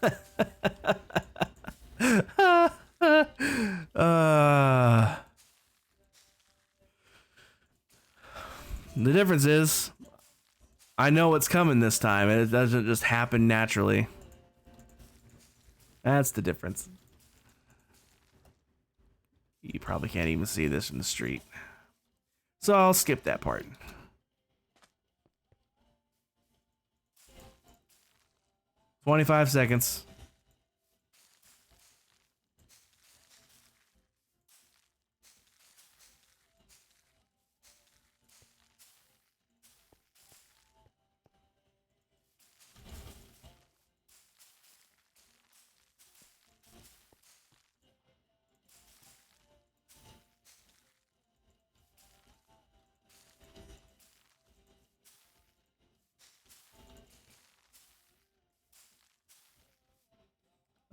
difference is I know what's coming this time, and it doesn't just happen naturally. That's the difference. You probably can't even see this from the street. So I'll skip that part. "25 seconds.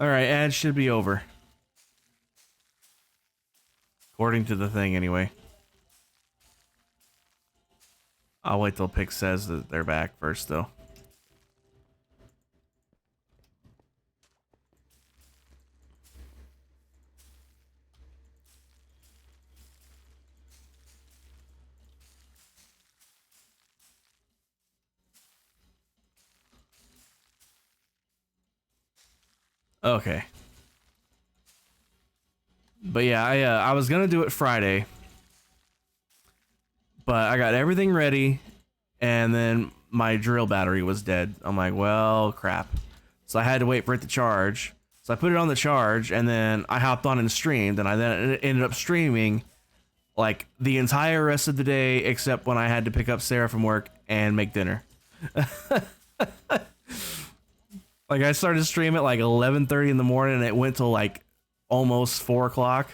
Alright, ad should be over. According to the thing, anyway. I'll wait till Pick says that they're back first, though. Okay. But yeah, I was gonna do it Friday, but I got everything ready, and then my drill battery was dead. I'm like, well, crap. So I had to wait for it to charge. So I put it on the charge, and then I hopped on and streamed, and I then ended up streaming like the entire rest of the day, except when I had to pick up Sarah from work and make dinner. Like I started streaming at like 11:30 in the morning, and it went till like almost 4 o'clock.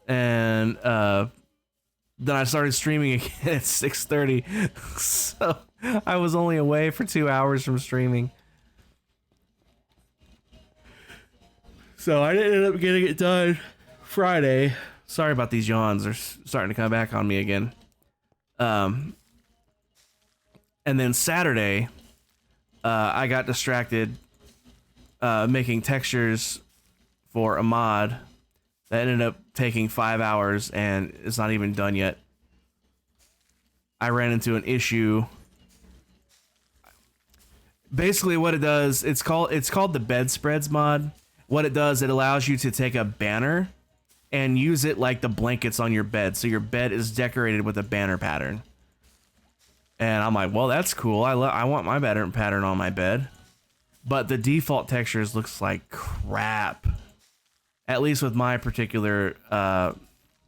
And then I started streaming again at 6:30. So I was only away for 2 hours from streaming. So I ended up getting it done Friday. Sorry about these yawns. They're starting to come back on me again. And then Saturday, I got distracted making textures for a mod that ended up taking 5 hours, and it's not even done yet. I ran into an issue. Basically what it does, it's called the bedspreads mod. What it does, it allows you to take a banner and use it like the blankets on your bed. So your bed is decorated with a banner pattern. And I'm like, well, that's cool. I want my banner pattern on my bed. But the default textures looks like crap. At least with my particular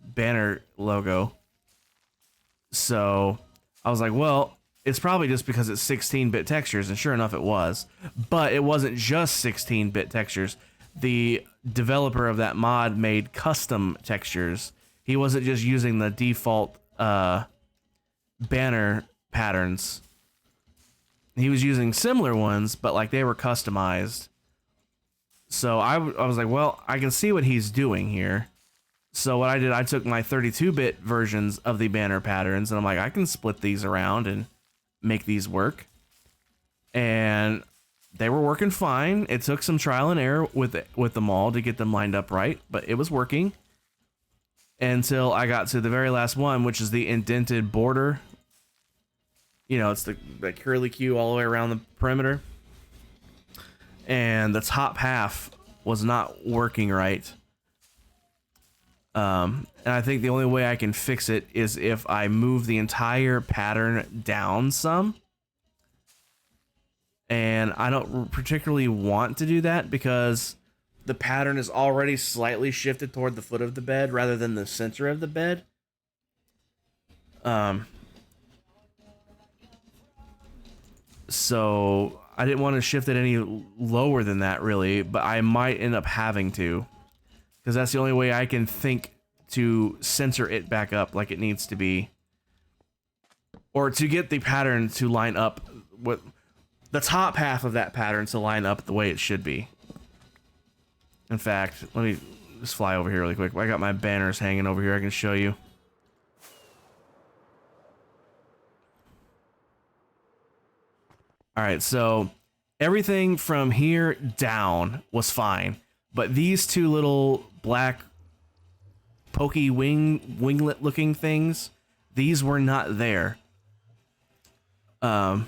banner logo. So I was like, well, it's probably just because it's 16-bit textures, and sure enough it was. But it wasn't just 16-bit textures. The developer of that mod made custom textures. He wasn't just using the default banner patterns. He was using similar ones, but like they were customized. So I was like, well, I can see what he's doing here. So what I did, I took my 32-bit versions of the banner patterns, and I'm like, I can split these around and make these work. And they were working fine. It took some trial and error with them all to get them lined up right, but it was working. Until I got to the very last one, which is the indented border. You know, it's the curly Q all the way around the perimeter. And the top half was not working right. And I think the only way I can fix it is if I move the entire pattern down some. And I don't particularly want to do that because the pattern is already slightly shifted toward the foot of the bed rather than the center of the bed. So I didn't want to shift it any lower than that, really, but I might end up having to, because that's the only way I can think to center it back up like it needs to be, or to get the pattern to line up with the top half of that pattern to line up the way it should be. In fact, let me just fly over here really quick. I got my banners hanging over here. I can show you. All right, so everything from here down was fine, but these two little black pokey winglet looking things, these were not there. Um,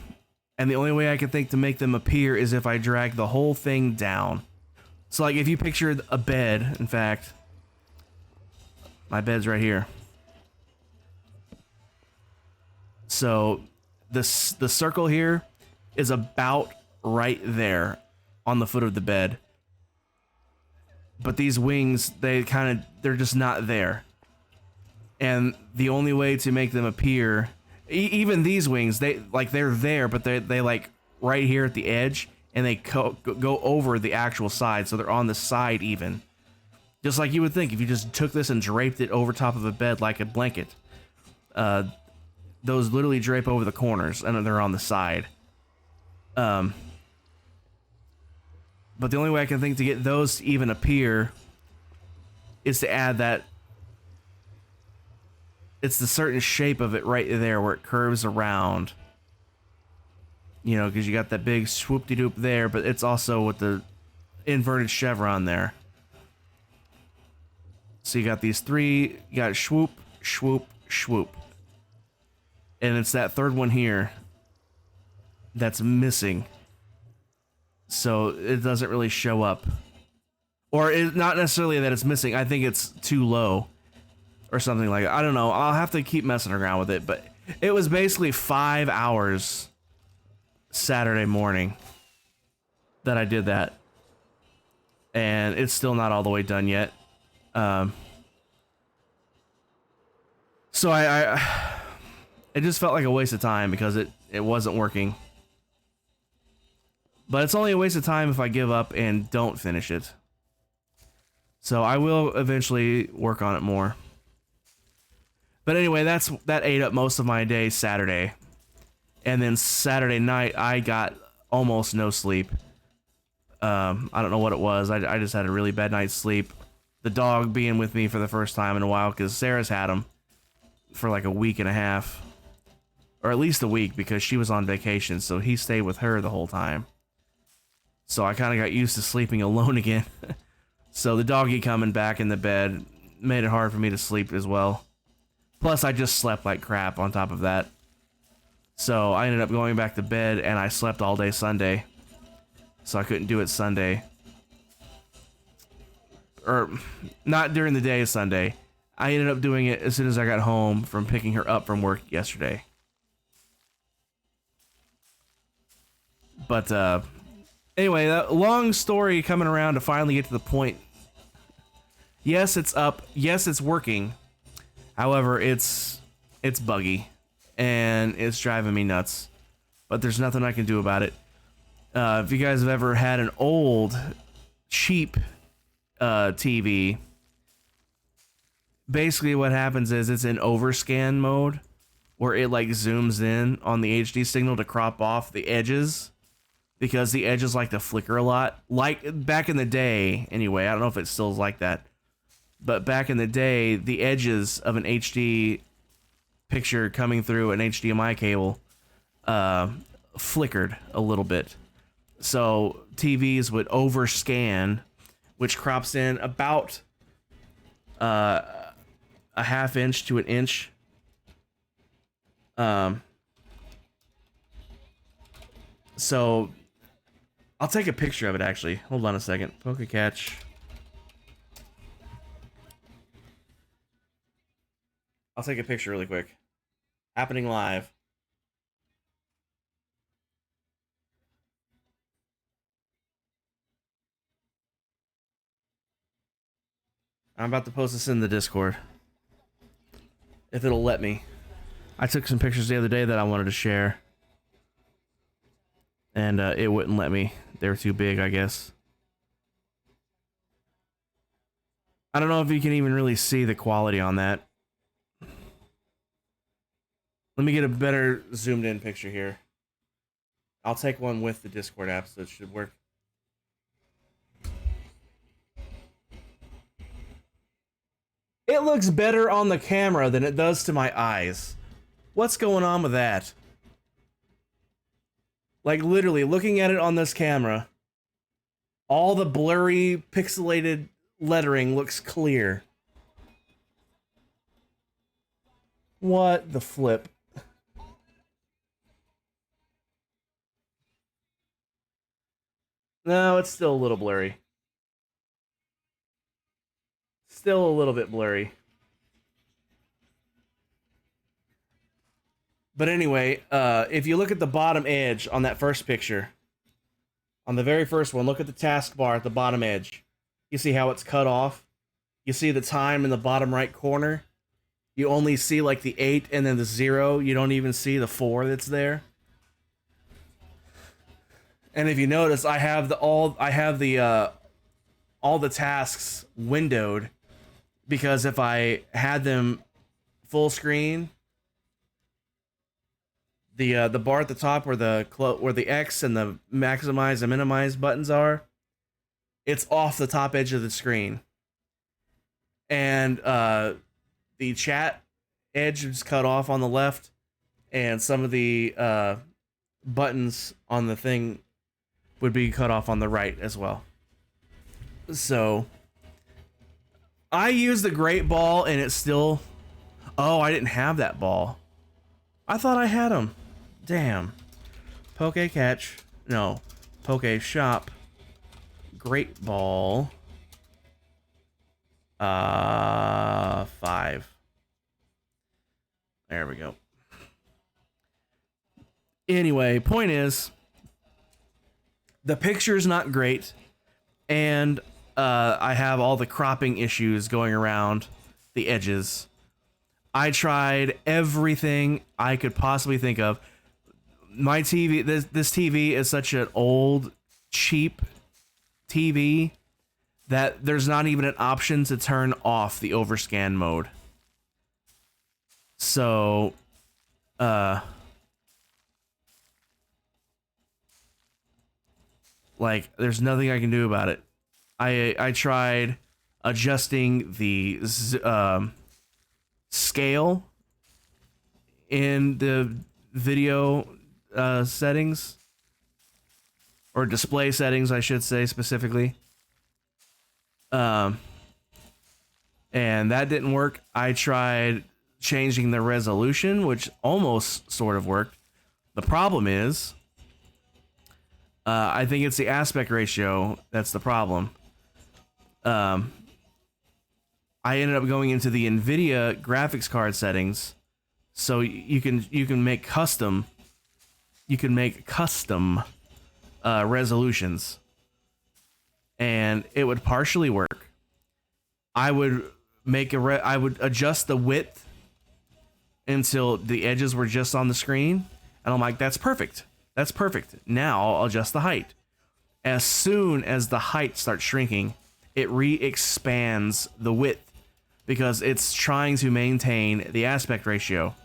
and the only way I can think to make them appear is if I drag the whole thing down. So like if you picture a bed, in fact, my bed's right here. So the circle here is about right there on the foot of the bed. But these wings, they're just not there. And the only way to make them appear, even these wings, they're there, but they like right here at the edge, and they go over the actual side, so they're on the side even. Just like you would think if you just took this and draped it over top of a bed like a blanket. Those literally drape over the corners, and they're on the side. But the only way I can think to get those to even appear is to add that. It's the certain shape of it right there where it curves around. You know, because you got that big swoop-de-doop there, but it's also with the inverted chevron there. So you got these three, you got swoop, swoop, swoop. And it's that third one here that's missing. So it doesn't really show up. Or it's not necessarily that it's missing, I think it's too low. Or something like that. I don't know, I'll have to keep messing around with it, but it was basically 5 hours Saturday morning that I did that. And it's still not all the way done yet. So it just felt like a waste of time because it wasn't working. But it's only a waste of time if I give up and don't finish it. So I will eventually work on it more. But anyway, that ate up most of my day Saturday. And then Saturday night, I got almost no sleep. I don't know what it was. I just had a really bad night's sleep. The dog being with me for the first time in a while, because Sarah's had him for like a week and a half. Or at least a week, because she was on vacation, so he stayed with her the whole time. So I kind of got used to sleeping alone again. So the doggy coming back in the bed made it hard for me to sleep as well. Plus, I just slept like crap on top of that. So I ended up going back to bed, and I slept all day Sunday. So I couldn't do it Sunday. Or, not during the day of Sunday. I ended up doing it as soon as I got home from picking her up from work yesterday. But, anyway, that long story coming around to finally get to the point. Yes, it's up. Yes, it's working. However, it's buggy, and it's driving me nuts. But there's nothing I can do about it. If you guys have ever had an old, cheap TV, basically what happens is it's in overscan mode, where it like zooms in on the HD signal to crop off the edges, because the edges like to flicker a lot. Like back in the day, anyway, I don't know if it still is like that. But back in the day, the edges of an HD picture coming through an HDMI cable flickered a little bit. So TVs would overscan, which crops in about a ½ inch to an inch. So I'll take a picture of it actually. Hold on a second. Pokecatch. I'll take a picture really quick. Happening live. I'm about to post this in the Discord. If it'll let me. I took some pictures the other day that I wanted to share. And it wouldn't let me. They were too big, I guess. I don't know if you can even really see the quality on that. Let me get a better zoomed in picture here. I'll take one with the Discord app, so it should work. It looks better on the camera than it does to my eyes. What's going on with that? Like, literally, looking at it on this camera, all the blurry, pixelated lettering looks clear. What the flip? No, it's still a little blurry. Still a little bit blurry. But anyway, if you look at the bottom edge on that first picture, on the very first one, look at the taskbar at the bottom edge. You see how it's cut off? You see the time in the bottom right corner? You only see like the 8 and then the 0. You don't even see the 4 that's there. And if you notice, I have all the tasks windowed, because if I had them full screen, the bar at the top where the X and the maximize and minimize buttons are, it's off the top edge of the screen. And the chat edge is cut off on the left, and some of the buttons on the thing would be cut off on the right as well. So I used the great ball, and it's still... Oh, I didn't have that ball. I thought I had them. Damn. Poke catch. No. Poke shop. Great ball. 5. There we go. Anyway, point is, the picture's not great, and I have all the cropping issues going around the edges. I tried everything I could possibly think of. My TV, this TV is such an old, cheap TV that there's not even an option to turn off the overscan mode. So, like, there's nothing I can do about it. I tried adjusting the scale in the video settings, or display settings, I should say specifically. And that didn't work. I tried changing the resolution, which almost sort of worked. The problem is, I think it's the aspect ratio that's the problem. I ended up going into the NVIDIA graphics card settings, so you can make custom resolutions, and it would partially work. I would adjust the width until the edges were just on the screen, and I'm like, that's perfect. That's perfect. Now I'll adjust the height. As soon as the height starts shrinking, it re-expands the width, because it's trying to maintain the aspect ratio.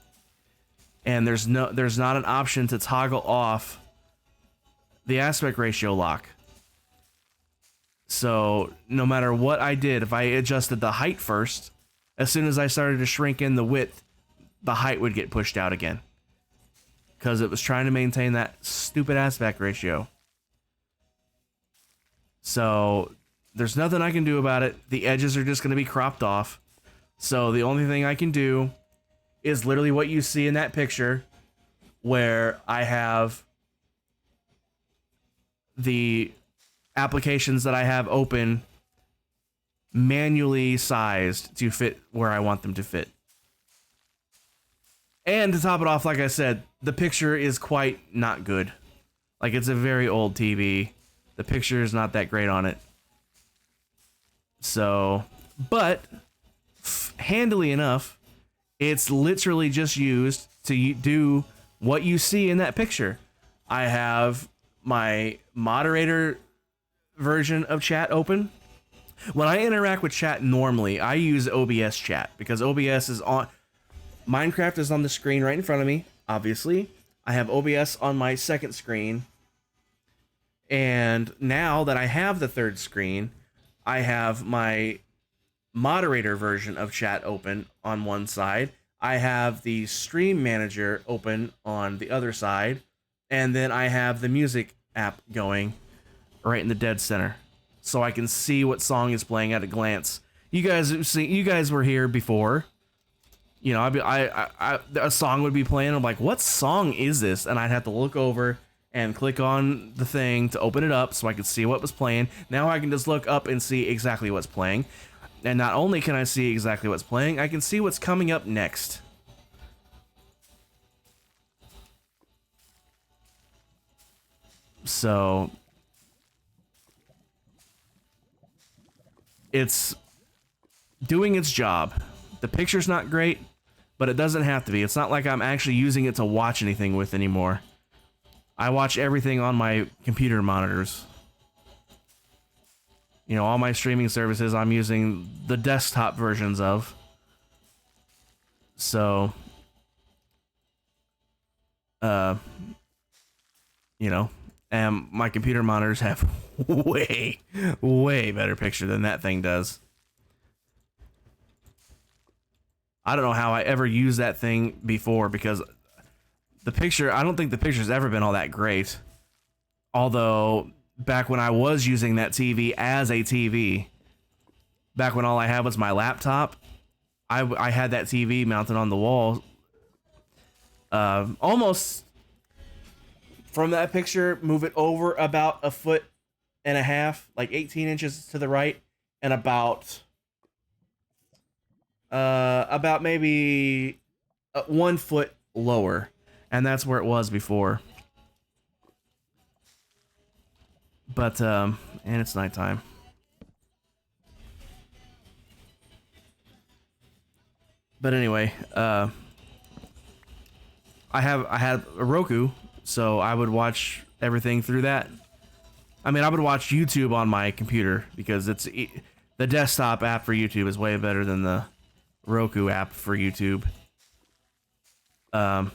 And there's not an option to toggle off the aspect ratio lock. So no matter what I did, if I adjusted the height first, as soon as I started to shrink in the width, the height would get pushed out again, because it was trying to maintain that stupid aspect ratio. So there's nothing I can do about it. The edges are just going to be cropped off. So the only thing I can do is literally what you see in that picture, where I have the applications that I have open manually sized to fit where I want them to fit. And to top it off, like I said, the picture is quite not good. Like, it's a very old TV. The picture is not that great on it. So, but handily enough, it's literally just used to do what you see in that picture. I have my moderator version of chat open. When I interact with chat normally, I use OBS chat, because OBS is on... Minecraft is on the screen right in front of me, obviously. I have OBS on my second screen. And now that I have the third screen, I have my moderator version of chat open on one side. I have the stream manager open on the other side. And then I have the music app going right in the dead center, so I can see what song is playing at a glance. You guys were here before. You know, a song would be playing. I'm like, what song is this? And I'd have to look over and click on the thing to open it up so I could see what was playing. Now I can just look up and see exactly what's playing. And not only can I see exactly what's playing, I can see what's coming up next. So it's doing its job. The picture's not great, but it doesn't have to be. It's not like I'm actually using it to watch anything with anymore. I watch everything on my computer monitors. You know, all my streaming services I'm using the desktop versions of. So, you know, and my computer monitors have way better picture than that thing does. I don't know how I ever used that thing before, because the picture, I don't think the picture's ever been all that great. Although, back when I was using that TV as a TV, back when all I had was my laptop, I had that TV mounted on the wall. Almost from that picture, move it over about 1.5 feet, like 18 inches to the right, and about maybe 1 foot lower, and that's where it was before. But and it's nighttime. But anyway, I had a Roku, so I would watch everything through that. I mean, I would watch YouTube on my computer because the desktop app for YouTube is way better than the Roku app for YouTube. And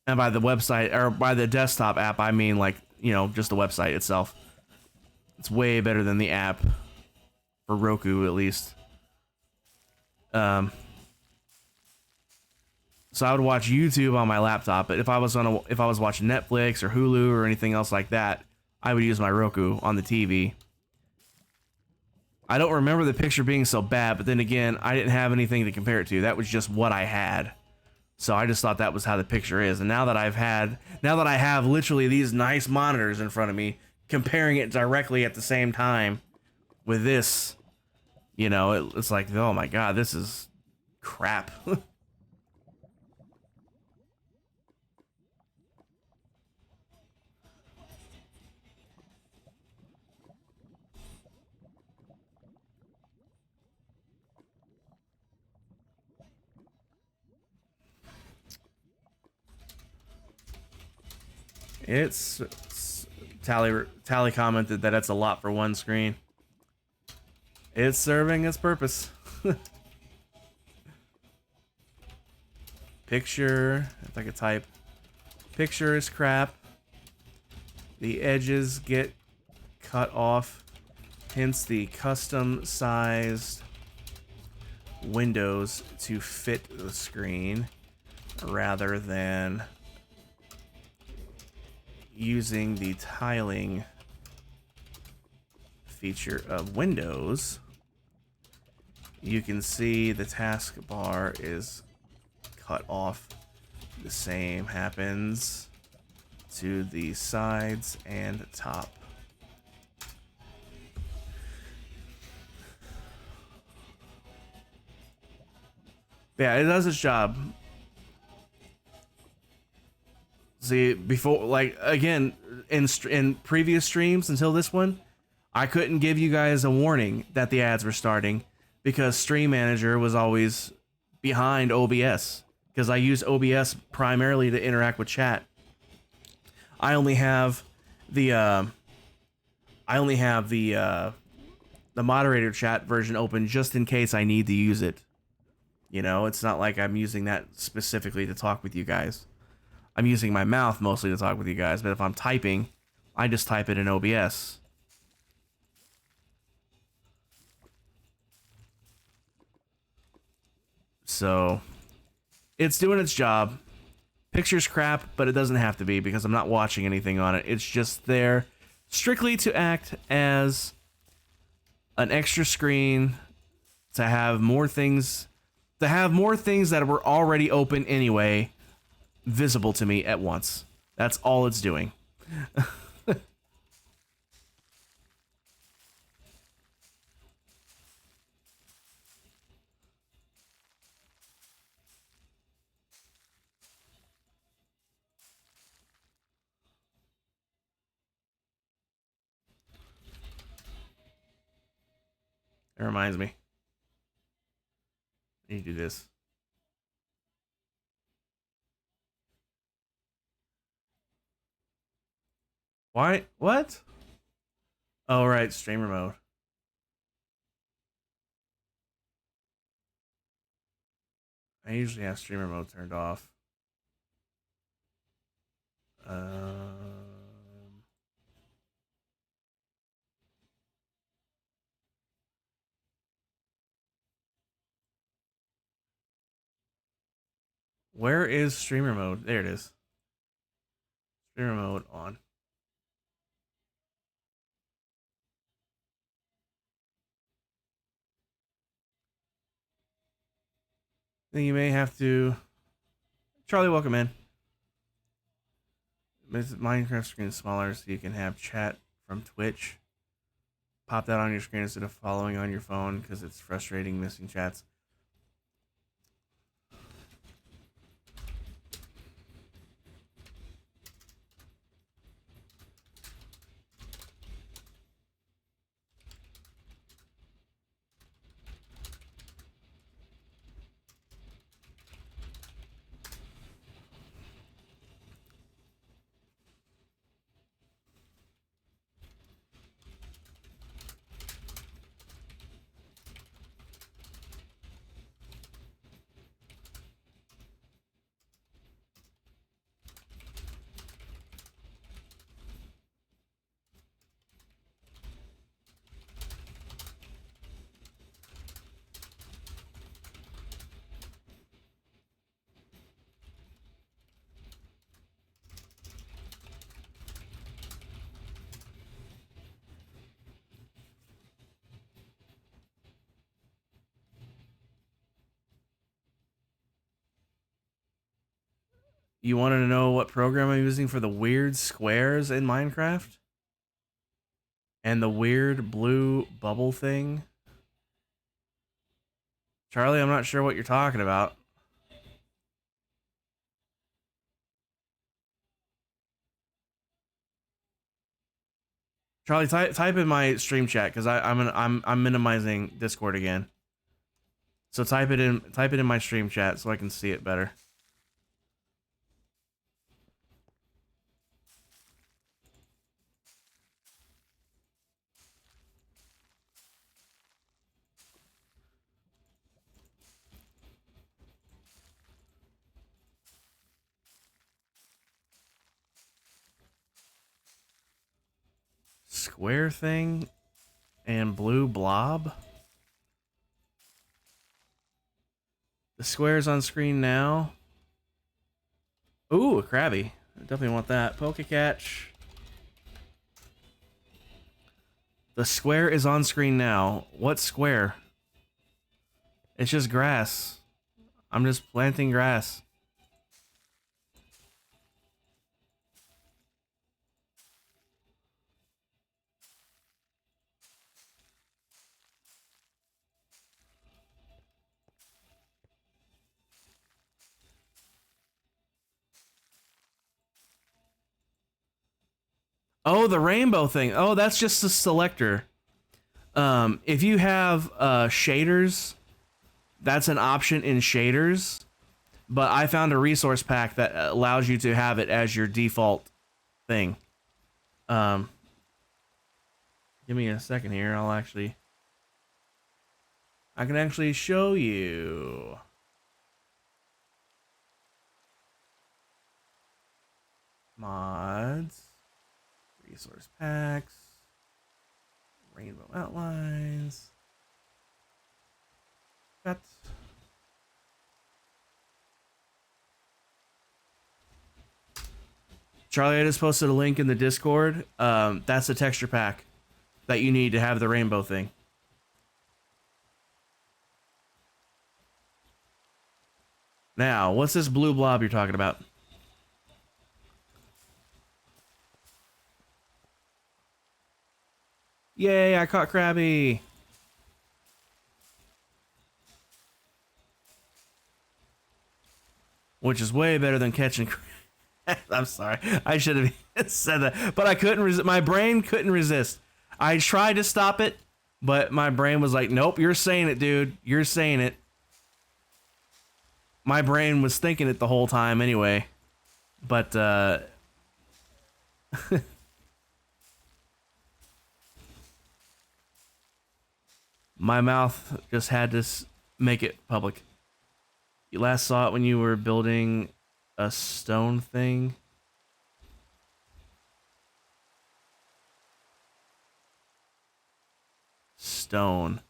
by the website, or by the desktop app, I mean, like, you know, just the website itself. It's way better than the app for Roku, at least. So I would watch YouTube on my laptop, but if I was watching Netflix or Hulu or anything else like that, I would use my Roku on the TV. I don't remember the picture being so bad, but then again, I didn't have anything to compare it to. That was just what I had. So I just thought that was how the picture is. And now that I have literally these nice monitors in front of me, comparing it directly at the same time with this, you know, it's like, oh my God, this is crap. It's Tally commented that that's a lot for one screen. It's serving its purpose. Picture, if I could type, picture is crap. The edges get cut off, hence the custom sized windows to fit the screen rather than using the tiling feature of Windows. You can see the taskbar is cut off. The same happens to the sides and top. Yeah, it does its job. See, before, like, again, in previous streams until this one, I couldn't give you guys a warning that the ads were starting because Stream Manager was always behind OBS, because I use OBS primarily to interact with chat. I only have the moderator chat version open just in case I need to use it. You know, it's not like I'm using that specifically to talk with you guys. I'm using my mouth mostly to talk with you guys, but if I'm typing, I just type it in OBS. So, it's doing its job. Picture's crap, but it doesn't have to be because I'm not watching anything on it. It's just there strictly to act as an extra screen, to have more things that were already open anyway visible to me at once. That's all it's doing. It reminds me. I need to do this. Why? What? Oh, right. Streamer mode. I usually have streamer mode turned off. Where is streamer mode? There it is. Streamer mode on. Then you may have to. Charlie, welcome in. Minecraft screen smaller so you can have chat from Twitch. Pop that on your screen instead of following on your phone because it's frustrating missing chats. You wanted to know what program I'm using for the weird squares in Minecraft? And the weird blue bubble thing? Charlie, I'm not sure what you're talking about. Charlie, type in my stream chat because I'm minimizing Discord again. So type it in my stream chat so I can see it better. Square thing and blue blob. The square's on screen now. Ooh, a Krabby. I definitely want that. Pokecatch. The square is on screen now. What square? It's just grass. I'm just planting grass. Oh, the rainbow thing. Oh, that's just the selector. If you have shaders, that's an option in shaders. But I found a resource pack that allows you to have it as your default thing. Give me a second here. I can actually show you. Mods, resource packs, rainbow outlines. Got Charlie, I just posted a link in the Discord. That's the texture pack that you need to have the rainbow thing. Now, what's this blue blob you're talking about? Yay, I caught Krabby. Which is way better than catching Krabby. I'm sorry. I should have said that. But I couldn't resist. My brain couldn't resist. I tried to stop it, but my brain was like, nope, you're saying it, dude. You're saying it. My brain was thinking it the whole time anyway. But, my mouth just had to make it public. You last saw it when you were building a stone thing. Stone.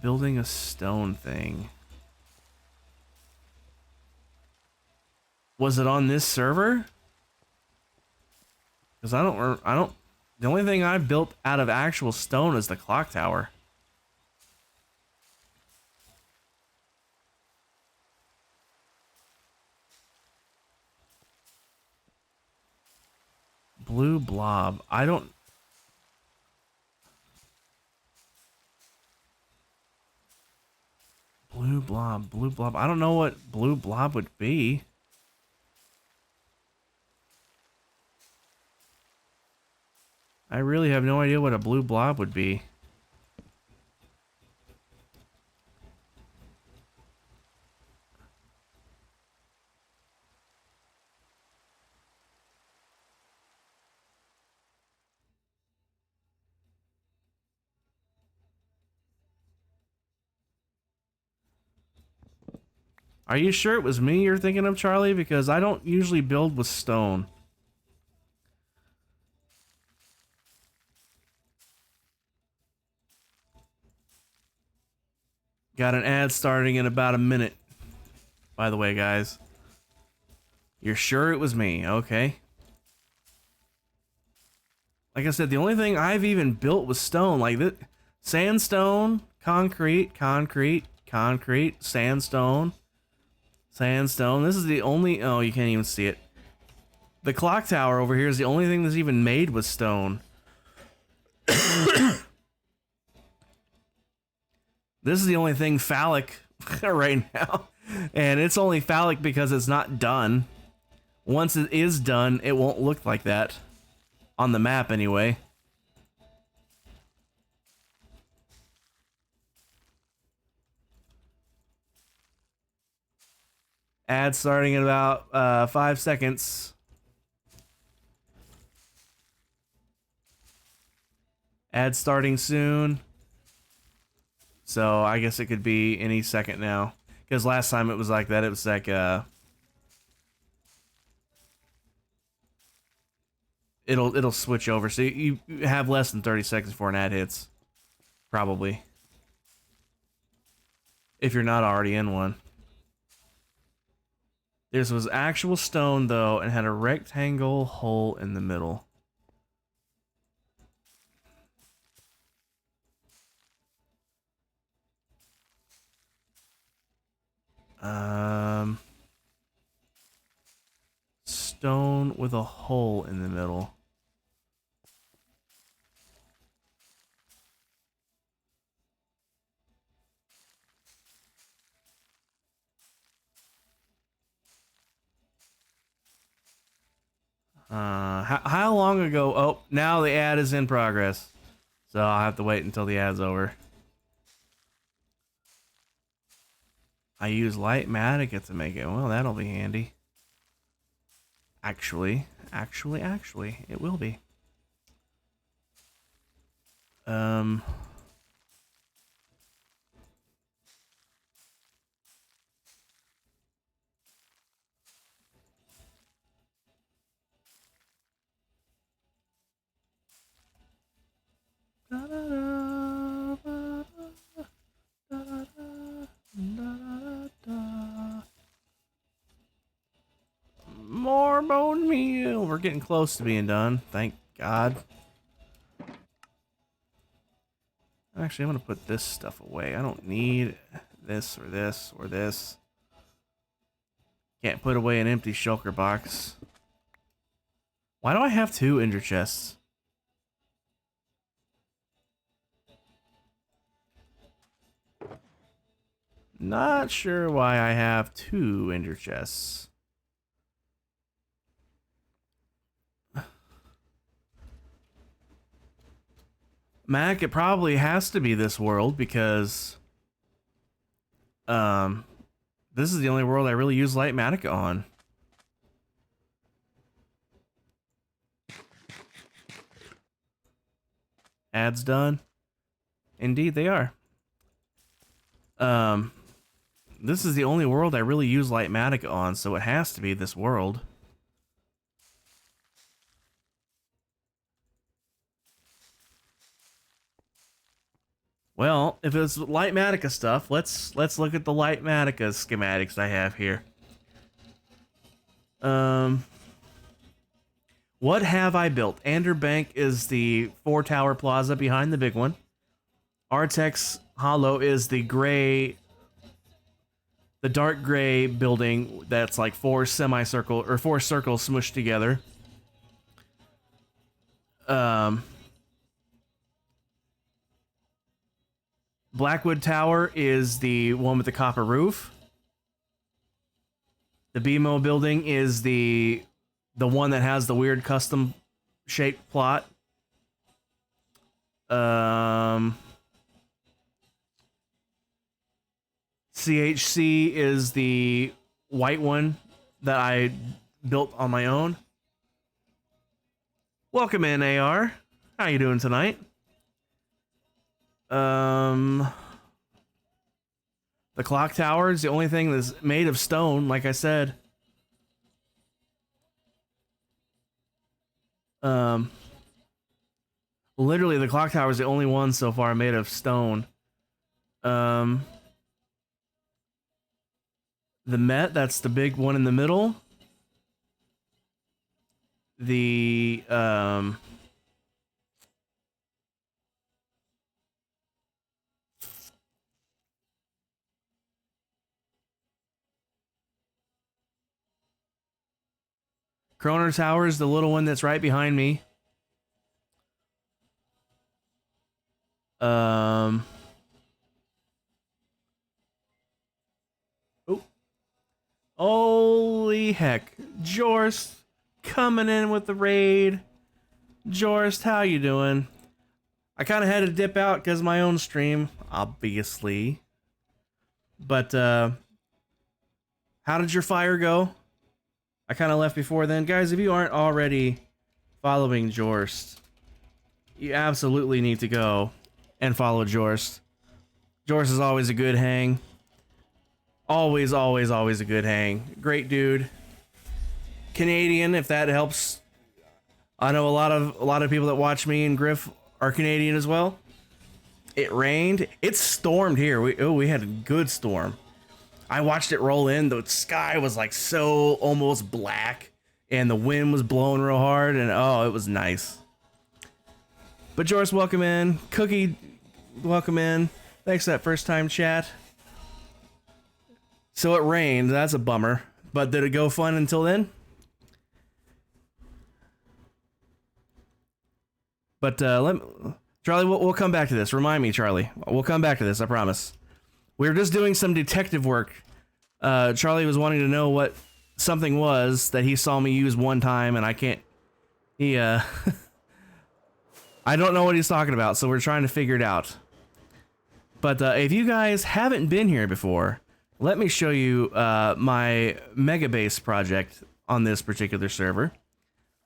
Building a stone thing. Was it on this server? Because I don't. The only thing I built out of actual stone is the clock tower. Blue blob. I don't. Blue blob. Blue blob. I don't know what blue blob would be. I really have no idea what a blue blob would be. Are you sure it was me you're thinking of, Charlie? Because I don't usually build with stone. Got an ad starting in about a minute. By the way, guys. You're sure it was me? Okay. Like I said, the only thing I've even built was stone. Like this, sandstone, concrete, sandstone, sandstone. This is the only... Oh, you can't even see it. The clock tower over here is the only thing that's even made with stone. This is the only thing phallic right now. And it's only phallic because it's not done. Once it is done, it won't look like that. On the map, anyway. Ad starting in about 5 seconds. Ad starting soon. So I guess it could be any second now. Because last time it was like that. It was like it'll switch over. So you have less than 30 seconds before an ad hits. Probably. If you're not already in one. This was actual stone though and had a rectangle hole in the middle. Stone with a hole in the middle. How long ago? Oh, now the ad is in progress. So I'll have to wait until the ad's over. I use Lightmatica to make it. Well, that'll be handy. Actually, it will be. More bone meal. We're getting close to being done. Thank God. Actually, I'm gonna put this stuff away. I don't need this or this or this. Can't put away an empty shulker box. Why do I have 2 ender chests? Not sure why I have 2 ender chests. Mac, it probably has to be this world because this is the only world I really use light matica on. Ads done? Indeed they are. This is the only world I really use light matica on, so it has to be this world. Well, if it's light matica stuff, let's look at the light matica schematics I have here. What have I built? Anderbank is the 4-tower plaza behind the big one. Artex Hollow is the gray, the dark gray building that's like 4 semicircle or 4 circles smushed together. Blackwood Tower is the one with the copper roof. The BMO building is the one that has the weird custom shaped plot. CHC is the white one that I built on my own. Welcome in, AR. How you doing tonight? The clock tower is the only thing that's made of stone, like I said. Literally the clock tower is the only one so far made of stone. The Met, that's the big one in the middle. The Kroner Tower is the little one that's right behind me. Oh. Holy heck. Jorst coming in with the raid. Jorst, how you doing? I kind of had to dip out because of my own stream, obviously. But, how did your fire go? I kind of left before then. Guys, if you aren't already following Jorst, you absolutely need to go and follow Jorst. Jorst is always a good hang. Always, always, always a good hang. Great dude. Canadian, if that helps. I know a lot of people that watch me and Griff are Canadian as well. It rained. It stormed here. We had a good storm. I watched it roll in. The sky was like so almost black, and the wind was blowing real hard, and oh, it was nice. But Joris, welcome in. Cookie, welcome in. Thanks for that first time chat. So it rained. That's a bummer. But did it go fun until then? But Charlie, we'll come back to this. Remind me, Charlie. We'll come back to this. I promise. We were just doing some detective work. Charlie was wanting to know what something was that he saw me use one time, and I can't. I don't know what he's talking about, so we're trying to figure it out. But if you guys haven't been here before, let me show you my mega base project on this particular server.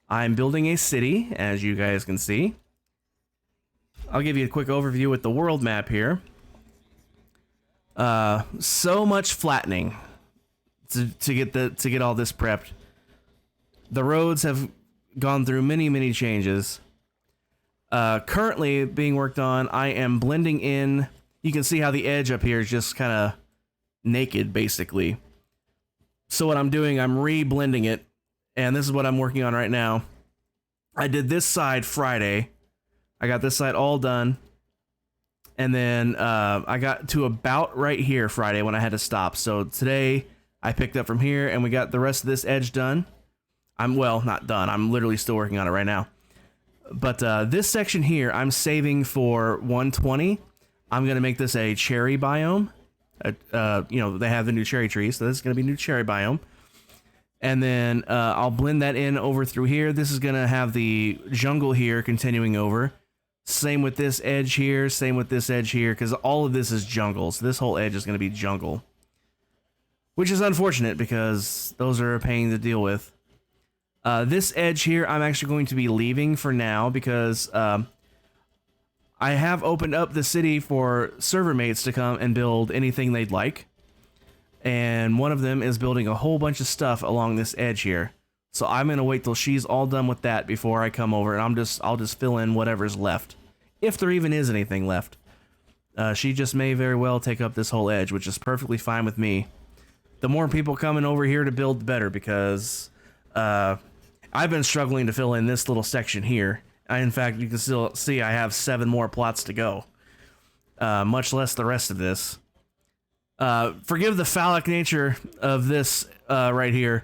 I'm building a city, as you guys can see. I'll give you a quick overview with the world map here. So much flattening to get all this prepped. The roads have gone through many changes. Currently being worked on, I am blending in. You can see how the edge up here is just kind of naked, basically. So what I'm doing, I'm re-blending it, and this is what I'm working on right now. I did this side Friday. I got this side all done. And then I got to about right here Friday when I had to stop. So today I picked up from here, and we got the rest of this edge done. Well, not done. I'm literally still working on it right now. But this section here, I'm saving for 120. I'm going to make this a cherry biome. You know, they have the new cherry trees, so this is going to be new cherry biome. And then I'll blend that in over through here. This is going to have the jungle here continuing over. Same with this edge here, same with this edge here, because all of this is jungle. So this whole edge is going to be jungle. Which is unfortunate, because those are a pain to deal with. This edge here, I'm actually going to be leaving for now, because I have opened up the city for server mates to come and build anything they'd like. And one of them is building a whole bunch of stuff along this edge here. So I'm going to wait till she's all done with that before I come over, and I'll just fill in whatever's left. If there even is anything left. She just may very well take up this whole edge, which is perfectly fine with me. The more people coming over here to build, the better, because I've been struggling to fill in this little section here. In fact, you can still see I have 7 more plots to go. Much less the rest of this. Forgive the phallic nature of this right here.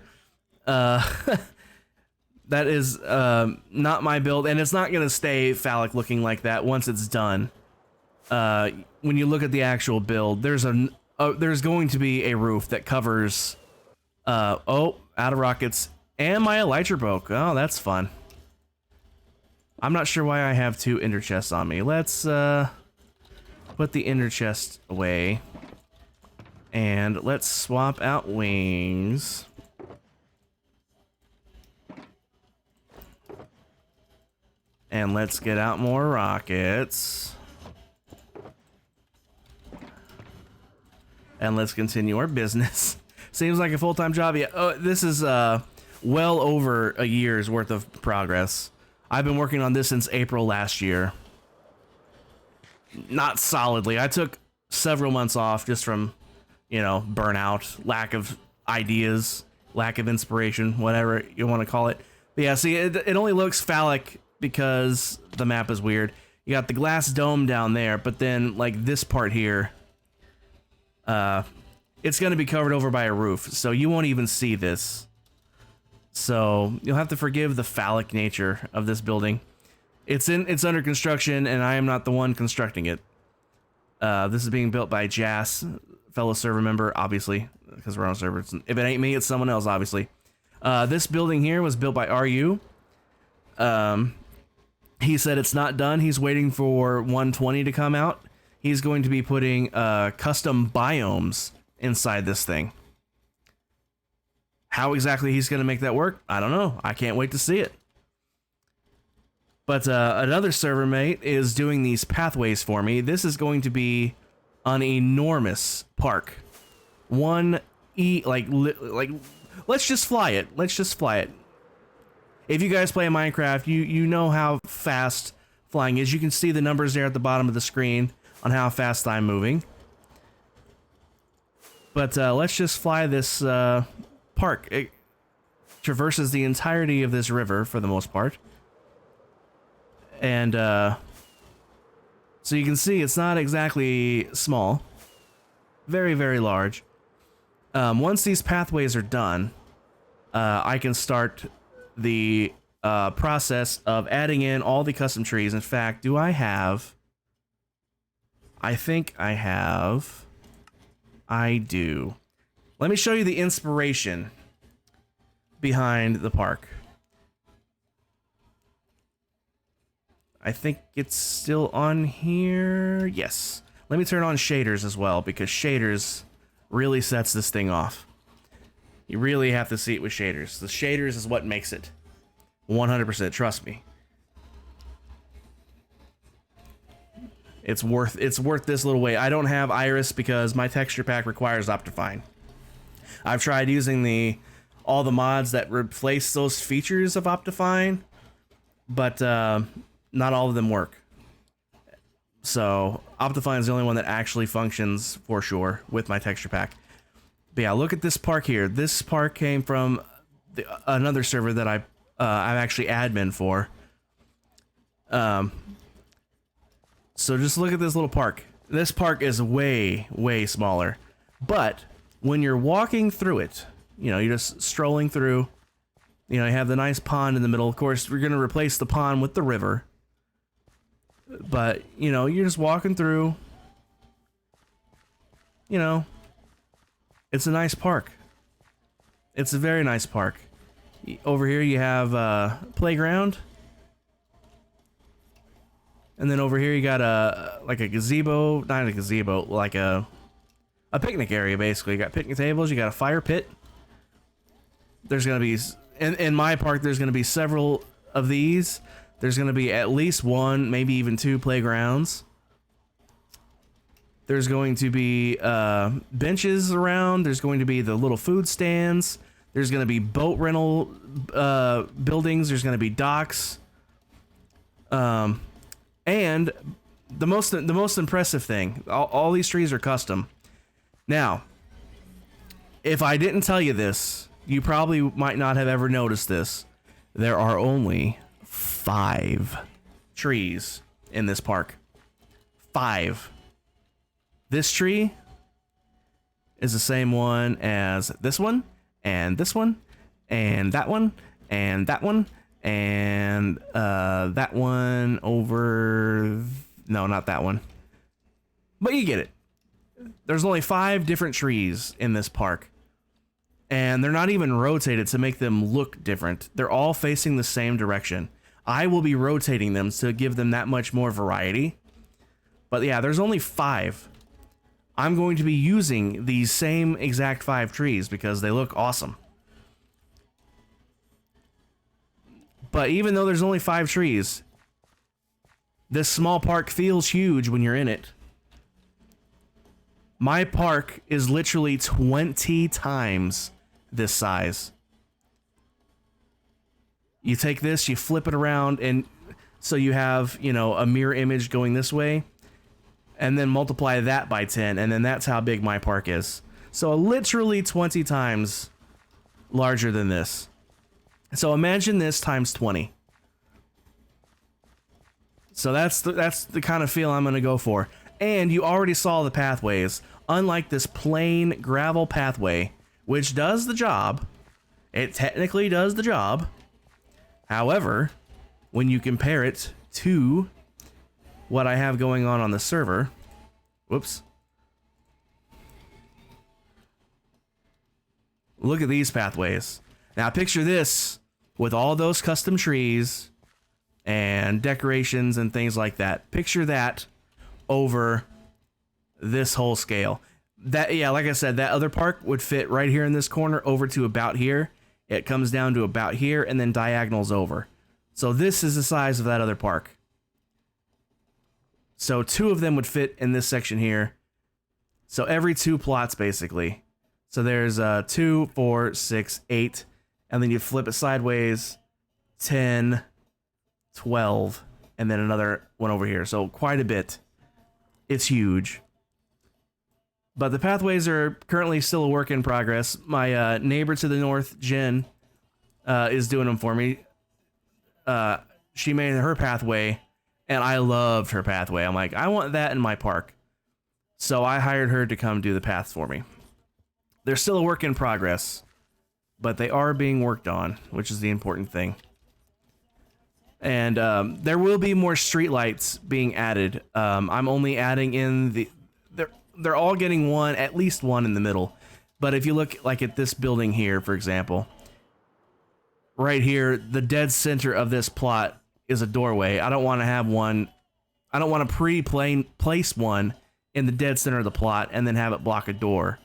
That is not my build, and it's not going to stay phallic looking like that once it's done. When you look at the actual build, there's going to be a roof that covers... oh, out of rockets. And my elytra broke. Oh, that's fun. I'm not sure why I have 2 ender chests on me. Let's put the ender chest away. And let's swap out wings. And let's get out more rockets. And let's continue our business. Seems like a full-time job. Yeah, oh, this is well over a year's worth of progress. I've been working on this since April last year. Not solidly. I took several months off just from, you know, burnout, lack of ideas, lack of inspiration, whatever you want to call it. But yeah, see, it only looks phallic because the map is weird. You got the glass dome down there, but then, like, this part here, it's going to be covered over by a roof, so you won't even see this. So you'll have to forgive the phallic nature of this building. It's under construction, and I am not the one constructing it. This is being built by Jas, fellow server member, obviously, because we're on a server. If it ain't me, it's someone else, obviously. This building here was built by RU. He said it's not done. He's waiting for 120 to come out. He's going to be putting custom biomes inside this thing. How exactly he's going to make that work, I don't know. I can't wait to see it. But another server mate is doing these pathways for me. This is going to be an enormous park. Let's just fly it. Let's just fly it. If you guys play Minecraft, you know how fast flying is. You can see the numbers there at the bottom of the screen on how fast I'm moving. But let's just fly this park. It traverses the entirety of this river for the most part. And so you can see it's not exactly small. Very, very large. Once these pathways are done, I can start the process of adding in all the custom trees. In fact, do I have... I think I have... I do. Let me show you the inspiration behind the park. I think it's still on here. Yes. Let me turn on shaders as well, because shaders really sets this thing off. You really have to see it with shaders. The shaders is what makes it. 100%, trust me. It's worth this little wait. I don't have Iris because my texture pack requires Optifine. I've tried using all the mods that replace those features of Optifine, but not all of them work. So Optifine is the only one that actually functions for sure with my texture pack. But yeah, look at this park here. This park came from another server that I'm actually admin for. So just look at this little park. This park is way, way smaller. But when you're walking through it, you know, you're just strolling through, you know, you have the nice pond in the middle. Of course, we're going to replace the pond with the river. But, you know, you're just walking through, you know, it's a nice park. It's a very nice park. Over here you have a playground. And then over here you got like a gazebo, not a gazebo, like a picnic area basically. You got picnic tables, you got a fire pit. There's going to be, in my park, there's going to be several of these. There's going to be at least one, maybe even two playgrounds. There's going to be benches around. There's going to be the little food stands. There's going to be boat rental buildings. There's going to be docks. And the most impressive thing, all these trees are custom. Now, if I didn't tell you this, you probably might not have ever noticed this. There are only 5 trees in this park. 5. This tree is the same one as this one, and this one, and that one, and that one, and that one over... No, not that one. But you get it. There's only 5 different trees in this park. And they're not even rotated to make them look different. They're all facing the same direction. I will be rotating them to give them that much more variety. But yeah, there's only 5. I'm going to be using these same exact 5 trees because they look awesome. But even though there's only 5 trees, this small park feels huge when you're in it. My park is literally 20 times this size. You take this, you flip it around, and so you have, you know, a mirror image going this way, and then multiply that by 10, and then that's how big my park is. So literally 20 times larger than this. So imagine this times 20. So that's the kind of feel I'm going to go for. And you already saw the pathways. Unlike this plain gravel pathway, which does the job, it technically does the job. However, when you compare it to what I have going on the server, whoops. Look at these pathways. Now picture this with all those custom trees and decorations and things like that. Picture that over this whole scale. That, yeah, like I said, that other park would fit right here in this corner over to about here. It comes down to about here and then diagonals over. So this is the size of that other park. So 2 of them would fit in this section here. So every 2 plots basically. So there's 2, 4, 6, 8, and then you flip it sideways, 10, 12, and then another one over here. So quite a bit. It's huge. But the pathways are currently still a work in progress. My neighbor to the north, Jen, is doing them for me. She made her pathway, and I loved her pathway. I'm like, I want that in my park. So I hired her to come do the paths for me. They're still a work in progress, but they are being worked on, which is the important thing. And there will be more streetlights being added. I'm only adding in they're all getting one, at least one in the middle. But if you look like at this building here, for example, right here, the dead center of this plot is a doorway. I don't want to have one. I don't want to place one in the dead center of the plot and then have it block a door.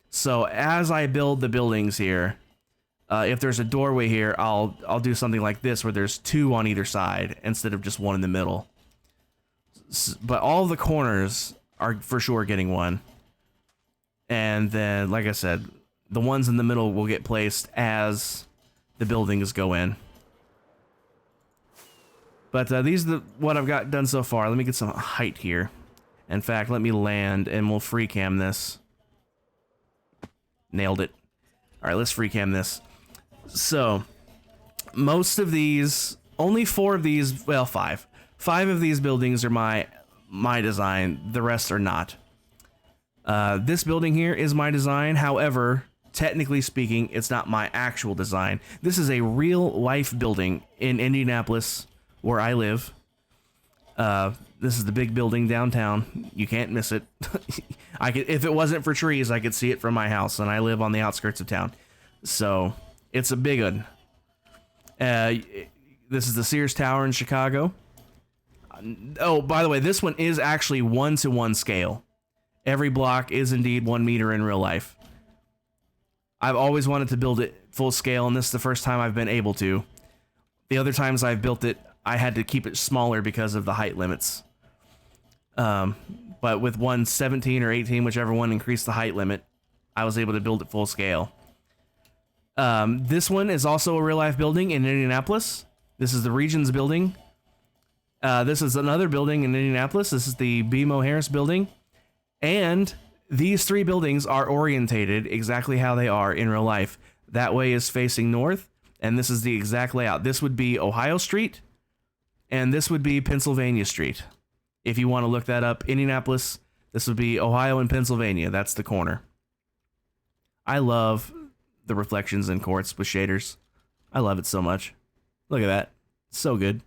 So as I build the buildings here, if there's a doorway here, I'll do something like this where there's 2 on either side instead of just 1 in the middle. But all the corners are for sure getting one. And then, like I said, the ones in the middle will get placed as the buildings go in. But these are what I've got done so far. Let me get some height here. In fact, let me land and we'll free cam this. Nailed it. Alright, let's free cam this. So, most of these, only 4 of these, well, 5. 5 of these buildings are my design. The rest are not. This building here is my design. However, technically speaking, it's not my actual design. This is a real life building in Indianapolis where I live. This is the big building downtown. You can't miss it. If it wasn't for trees, I could see it from my house, and I live on the outskirts of town. So it's a big one. This is the Sears Tower in Chicago. Oh, by the way, this one is actually 1-to-1 scale. Every block is indeed 1 meter in real life. I've always wanted to build it full scale, and this is the first time I've been able to. The other times I've built it, I had to keep it smaller because of the height limits. But with 117 or 18, whichever one increased the height limit, I was able to build it full scale. This one is also a real life building in Indianapolis. This is the Regions building. This is another building in Indianapolis. This is the BMO Harris building. And these three buildings are orientated exactly how they are in real life. That way is facing north, and this is the exact layout. This would be Ohio Street, and this would be Pennsylvania Street. If you want to look that up, Indianapolis, this would be Ohio and Pennsylvania. That's the corner. I love the reflections in quartz with shaders. I love it so much. Look at that. So good.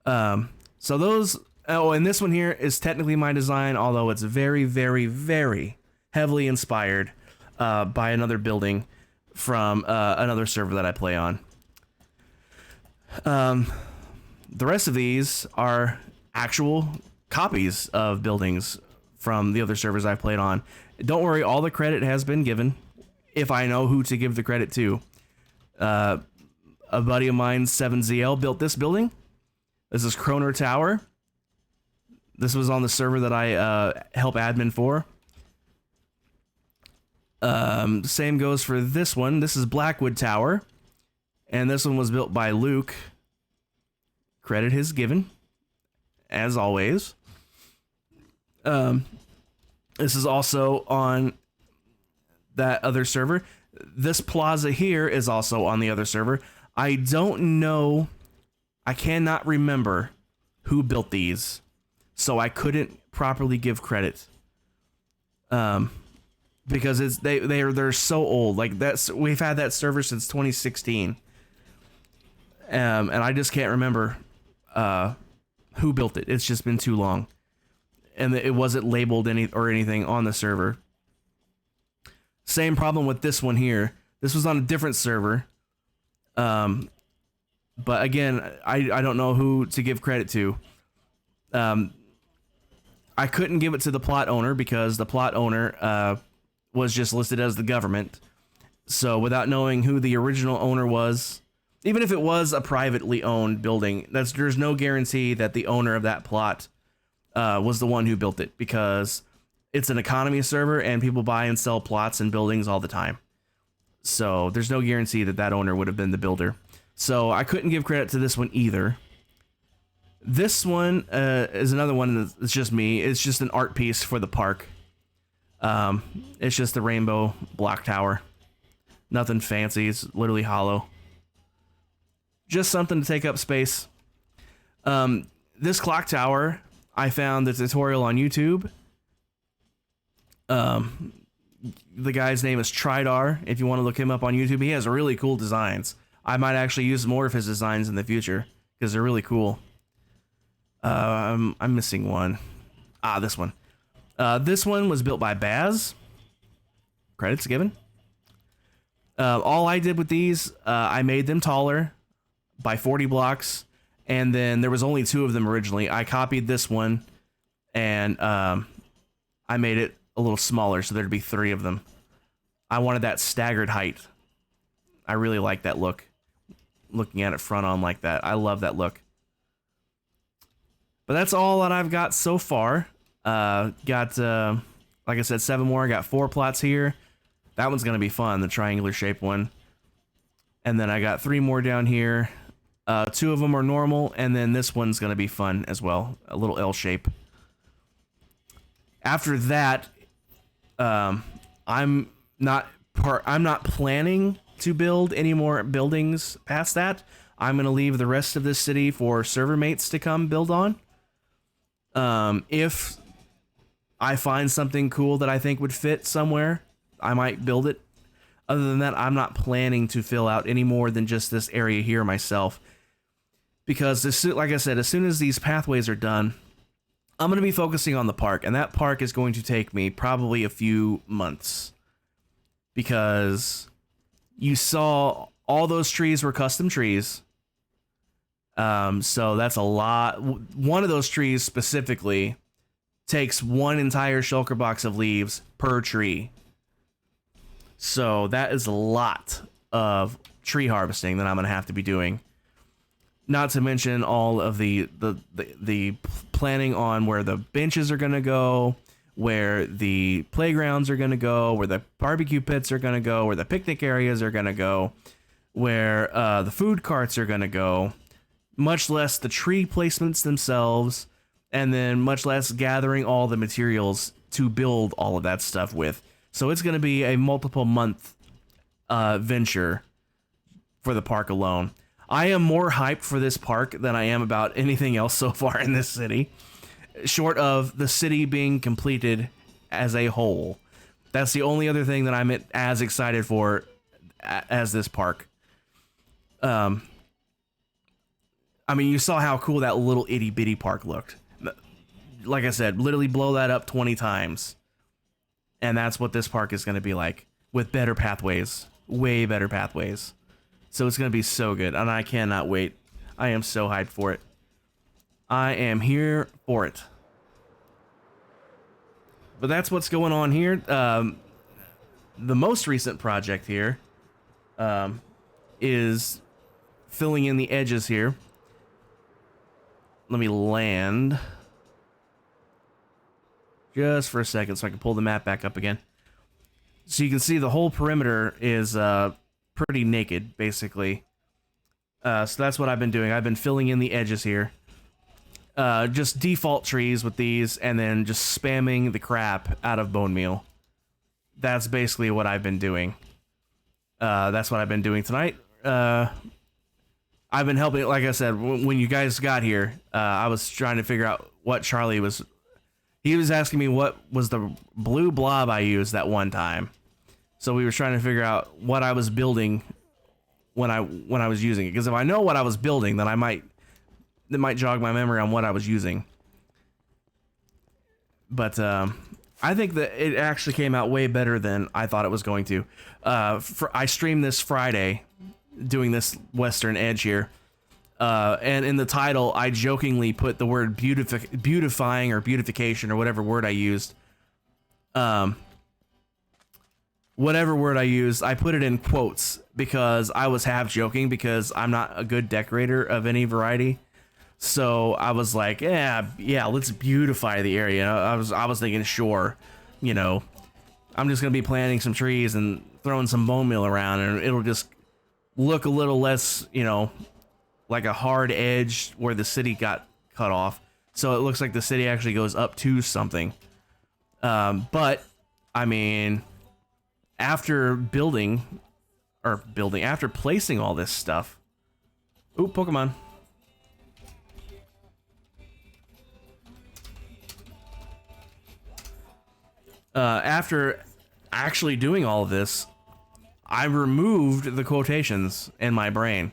So those... Oh, and this one here is technically my design, although it's very, very, very heavily inspired by another building from another server that I play on. The rest of these are actual copies of buildings from the other servers I've played on. Don't worry, all the credit has been given, if I know who to give the credit to. A buddy of mine, 7ZL, built this building. This is Kroner Tower. This was on the server that I help admin for. Same goes for this one. This is Blackwood Tower. And this one was built by Luke. Credit is given, as always. This is also on that other server. This plaza here is also on the other server. I don't know. I cannot remember who built these, so I couldn't properly give credit. Because they're so old. Like we've had that server since 2016. And I just can't remember who built it. It's just been too long. And it wasn't labeled anything on the server. Same problem with this one here. This was on a different server. But again, I don't know who to give credit to. I couldn't give it to the plot owner because the plot owner was just listed as the government. So without knowing who the original owner was, even if it was a privately owned building, there's no guarantee that the owner of that plot was the one who built it, because it's an economy server and people buy and sell plots and buildings all the time. So there's no guarantee that that owner would have been the builder. So I couldn't give credit to this one either. This one is another one that's just me. It's just an art piece for the park. It's just the rainbow block tower. Nothing fancy. It's literally hollow. Just something to take up space. This clock tower, I found the tutorial on YouTube. The guy's name is Tridar. If you want to look him up on YouTube, he has really cool designs. I might actually use more of his designs in the future because they're really cool. I'm missing one. This one. This one was built by Baz. Credits given. All I did with these, I made them taller by 40 blocks, and then there was only 2 of them originally. I copied this one, and I made it a little smaller, so there'd be 3 of them. I wanted that staggered height. I really like that look. Looking at it front on like that. I love that look. But that's all that I've got so far. Got, like I said, 7 more. I got 4 plots here. That one's going to be fun, the triangular shaped one. And then I got 3 more down here. 2 of them are normal, and then this one's going to be fun as well. A little L shape. After that, I'm not planning to build any more buildings past that. I'm going to leave the rest of this city for server mates to come build on. If I find something cool that I think would fit somewhere, I might build it. Other than that, I'm not planning to fill out any more than just this area here myself. Because, like I said, as soon as these pathways are done, I'm going to be focusing on the park. And that park is going to take me probably a few months. Because you saw all those trees were custom trees. So that's a lot. One of those trees specifically takes one entire shulker box of leaves per tree. So that is a lot of tree harvesting that I'm going to have to be doing. Not to mention all of the planning on where the benches are going to go, where the playgrounds are going to go, where the barbecue pits are going to go, where the picnic areas are going to go, where the food carts are going to go, much less the tree placements themselves, and then much less gathering all the materials to build all of that stuff with. So it's going to be a multiple month venture for the park alone. I am more hyped for this park than I am about anything else so far in this city, short of the city being completed as a whole. That's the only other thing that I'm as excited for as this park. I mean, you saw how cool that little itty bitty park looked. Like I said, literally blow that up 20 times. And that's what this park is going to be like, with better pathways, way better pathways. So it's going to be so good, and I cannot wait. I am so hyped for it. I am here for it. But that's what's going on here. The most recent project here is filling in the edges here. Let me land just for a second so I can pull the map back up again. So you can see the whole perimeter is pretty naked, basically. So that's what I've been doing. I've been filling in the edges here. Just default trees with these, and then just spamming the crap out of bone meal. That's basically what I've been doing. That's what I've been doing tonight. I've been helping, like I said, when you guys got here, I was trying to figure out what Charlie was... He was asking me what was the blue blob I used that one time. So we were trying to figure out what I was building when I was using it. Because if I know what I was building, then it might jog my memory on what I was using. But I think that it actually came out way better than I thought it was going to. I streamed this Friday, doing this Western Edge here. And in the title, I jokingly put the word beautifying or beautification or whatever word I used. Whatever word I used, I put it in quotes because I was half joking because I'm not a good decorator of any variety. So I was like, yeah, let's beautify the area. I was thinking, sure, you know, I'm just gonna be planting some trees and throwing some bone meal around, and it'll just look a little less, you know, like a hard edge where the city got cut off. So it looks like the city actually goes up to something. But I mean, after after placing all this stuff. Ooh, Pokemon. After actually doing all of this, I removed the quotations in my brain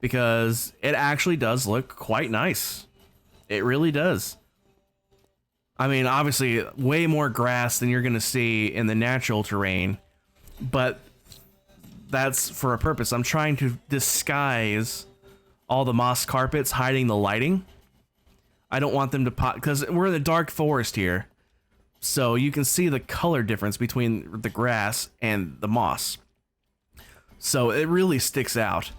because it actually does look quite nice. It really does. I mean, obviously, way more grass than you're going to see in the natural terrain, but that's for a purpose. I'm trying to disguise all the moss carpets hiding the lighting. I don't want them to pop, because we're in the dark forest here, so you can see the color difference between the grass and the moss. So it really sticks out.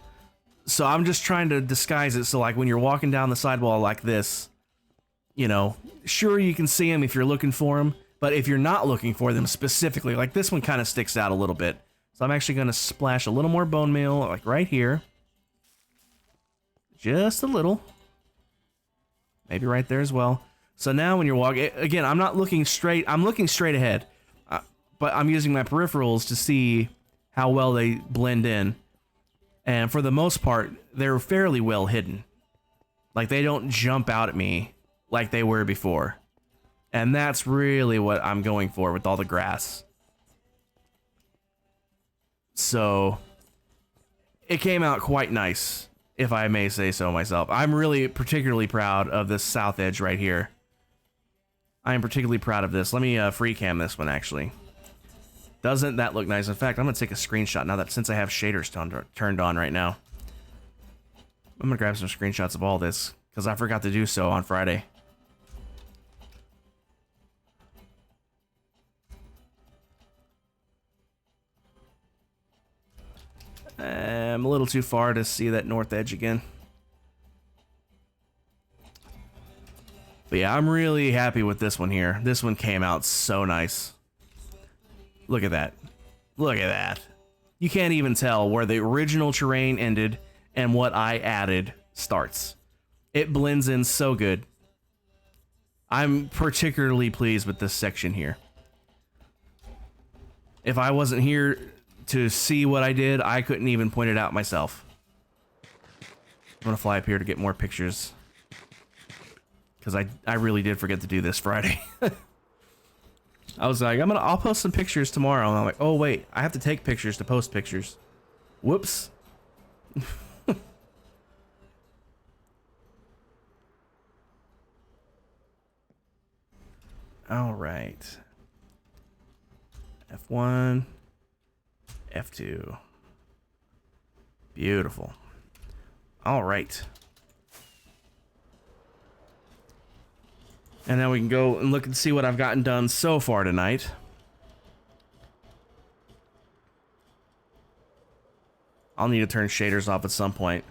So I'm just trying to disguise it so like when you're walking down the sidewall like this, you know, sure you can see them if you're looking for them, but if you're not looking for them specifically, like this one kind of sticks out a little bit. So I'm actually going to splash a little more bone meal, like right here. Just a little. Maybe right there as well. So now when you're walking, again, I'm not looking straight, I'm looking straight ahead, but I'm using my peripherals to see how well they blend in. And for the most part, they're fairly well hidden. Like they don't jump out at me like they were before. And that's really what I'm going for with all the grass. So it came out quite nice, if I may say so myself. I'm really particularly proud of this south edge right here. I am particularly proud of this. Let me free cam this one, actually. Doesn't that look nice? In fact, I'm going to take a screenshot now that since I have shaders turned on right now. I'm going to grab some screenshots of all this because I forgot to do so on Friday. I'm a little too far to see that north edge again. But yeah, I'm really happy with this one here. This one came out so nice. Look at that. Look at that. You can't even tell where the original terrain ended and what I added starts. It blends in so good. I'm particularly pleased with this section here. If I wasn't here to see what I did, I couldn't even point it out myself. I'm gonna fly up here to get more pictures. Because I really did forget to do this Friday. I was like, I'll post some pictures tomorrow. And I'm like, oh wait, I have to take pictures to post pictures. Whoops. All right. F1, F2. Beautiful. All right. And now we can go and look and see what I've gotten done so far tonight. I'll need to turn shaders off at some point.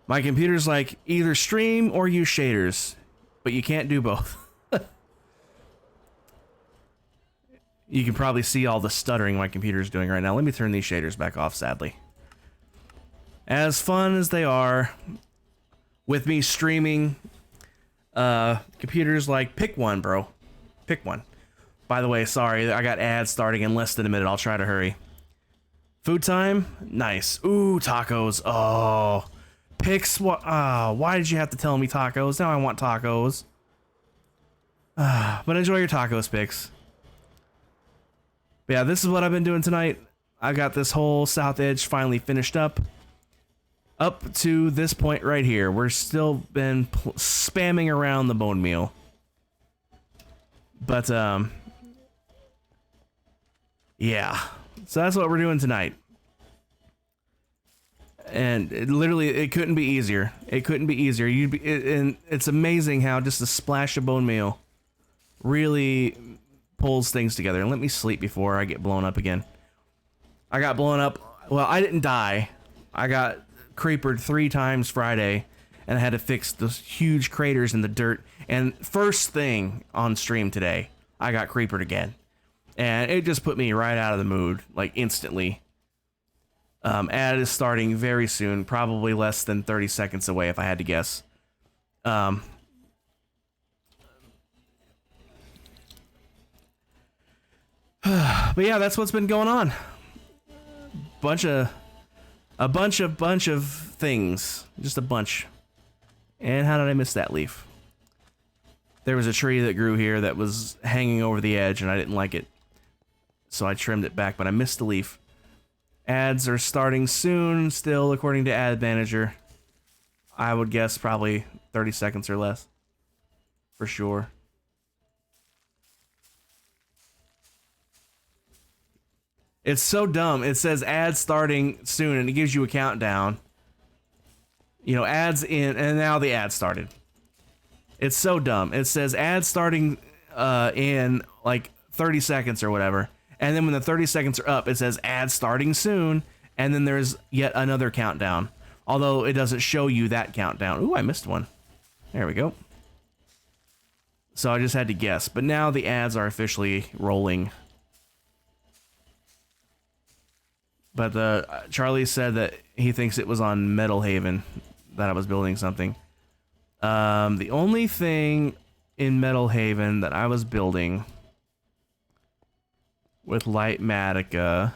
My computer's like, either stream or use shaders, but you can't do both. You can probably see all the stuttering my computer's doing right now. Let me turn these shaders back off, sadly. As fun as they are, with me streaming, computers like, pick one, bro. Pick one. By the way, sorry, I got ads starting in less than a minute. I'll try to hurry. Food time? Nice. Ooh, tacos. Oh. Picks? What? Why did you have to tell me tacos? Now I want tacos. But enjoy your tacos, Pix. But yeah, this is what I've been doing tonight. I got this whole south edge finally finished up. Up to this point right here. We're still been spamming around the bone meal. But, yeah. So that's what we're doing tonight. And it couldn't be easier. It couldn't be easier. And it's amazing how just a splash of bone meal really pulls things together. And let me sleep before I get blown up again. I got blown up. Well, I didn't die. I got creepered 3 times Friday, and I had to fix those huge craters in the dirt. And first thing on stream today, I got creepered again. And it just put me right out of the mood, like instantly. Ad is starting very soon, probably less than 30 seconds away if I had to guess. But yeah, that's what's been going on. A bunch of things. Just a bunch. And how did I miss that leaf? There was a tree that grew here that was hanging over the edge and I didn't like it. So I trimmed it back, but I missed the leaf. Ads are starting soon, still according to Ad Manager. I would guess probably 30 seconds or less. For sure. It's so dumb. It says ads starting soon and it gives you a countdown. You know, ads in, and now the ad started. It's so dumb. It says ads starting in like 30 seconds or whatever. And then when the 30 seconds are up, it says ads starting soon. And then there's yet another countdown. Although it doesn't show you that countdown. Ooh, I missed one. There we go. So I just had to guess. But now the ads are officially rolling. But Charlie said that he thinks it was on Metal Haven that I was building something. The only thing in Metal Haven that I was building with Lightmatica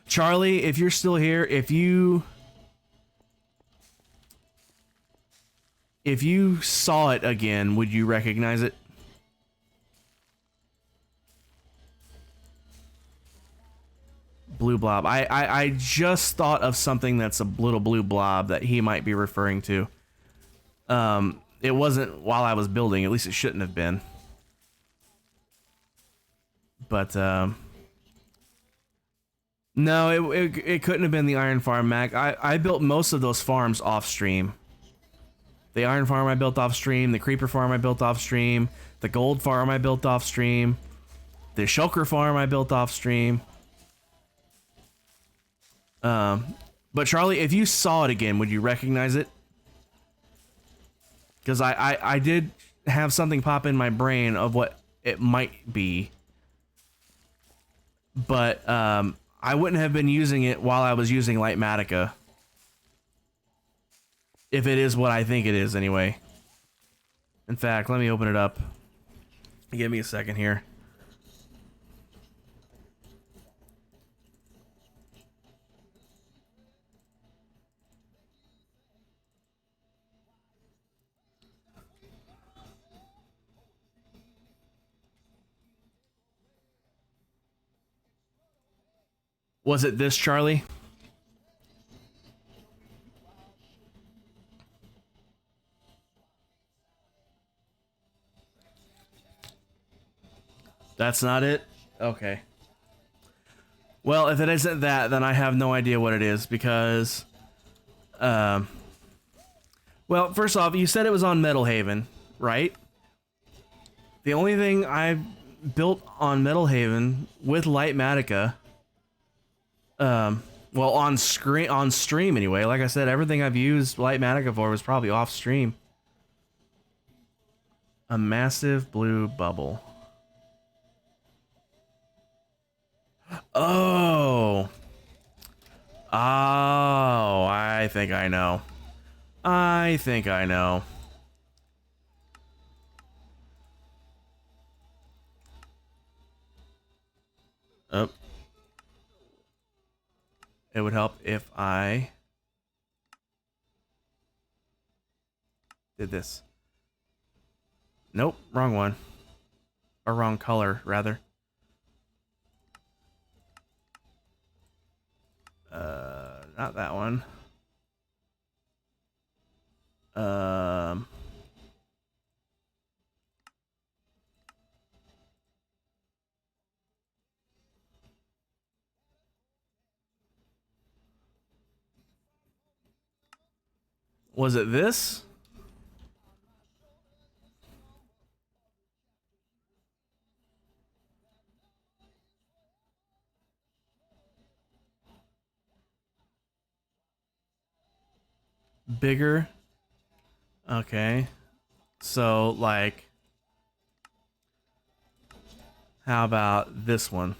Charlie, if you're still here, if you saw it again, would you recognize it? Blue blob. I just thought of something that's a little blue blob that he might be referring to. It wasn't while I was building, at least it shouldn't have been. But, no, it couldn't have been the iron farm, Mac. I built most of those farms off stream. The iron farm I built off stream, the creeper farm I built off stream, the gold farm I built off stream, the shulker farm I built off stream. But Charlie, if you saw it again, would you recognize it? Because I did have something pop in my brain of what it might be. But, I wouldn't have been using it while I was using Lightmatica. If it is what I think it is, anyway. In fact, let me open it up. Give me a second here. Was it this, Charlie? That's not it? Okay. Well, if it isn't that, then I have no idea what it is, because... well, first off, you said it was on Metal Haven, right? The only thing I built on Metal Haven with Lightmatica... well, on stream anyway. Like I said, everything I've used Lightmatica for was probably off stream. A massive blue bubble. Oh. Oh, I think I know. I think I know. Oh. It would help if I did this. Nope, wrong one. Or wrong color, rather. Not that one. Was it this? Bigger? Okay. So, like... How about this one?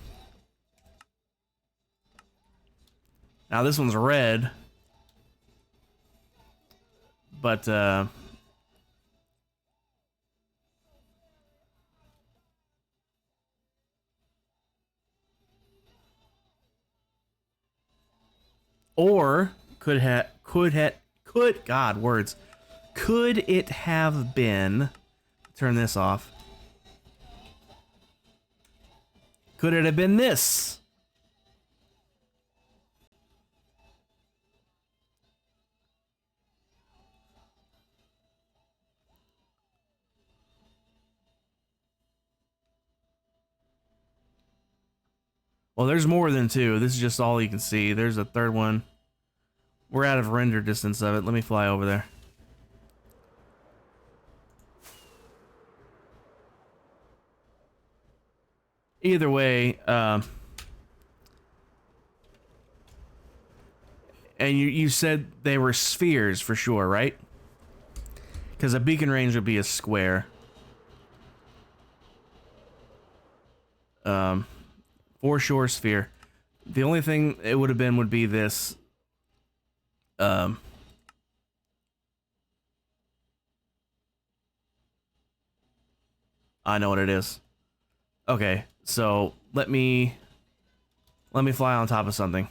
Now this one's red. But, or could God, words. Could it have been, turn this off. Could it have been this? Well, there's more than two. This is just all you can see. There's a third one. We're out of render distance of it. Let me fly over there. Either way, and you said they were spheres for sure, right? Because a beacon range would be a square. For sure sphere. The only thing it would have been would be this. I know what it is. Okay, so let me Let me fly on top of something.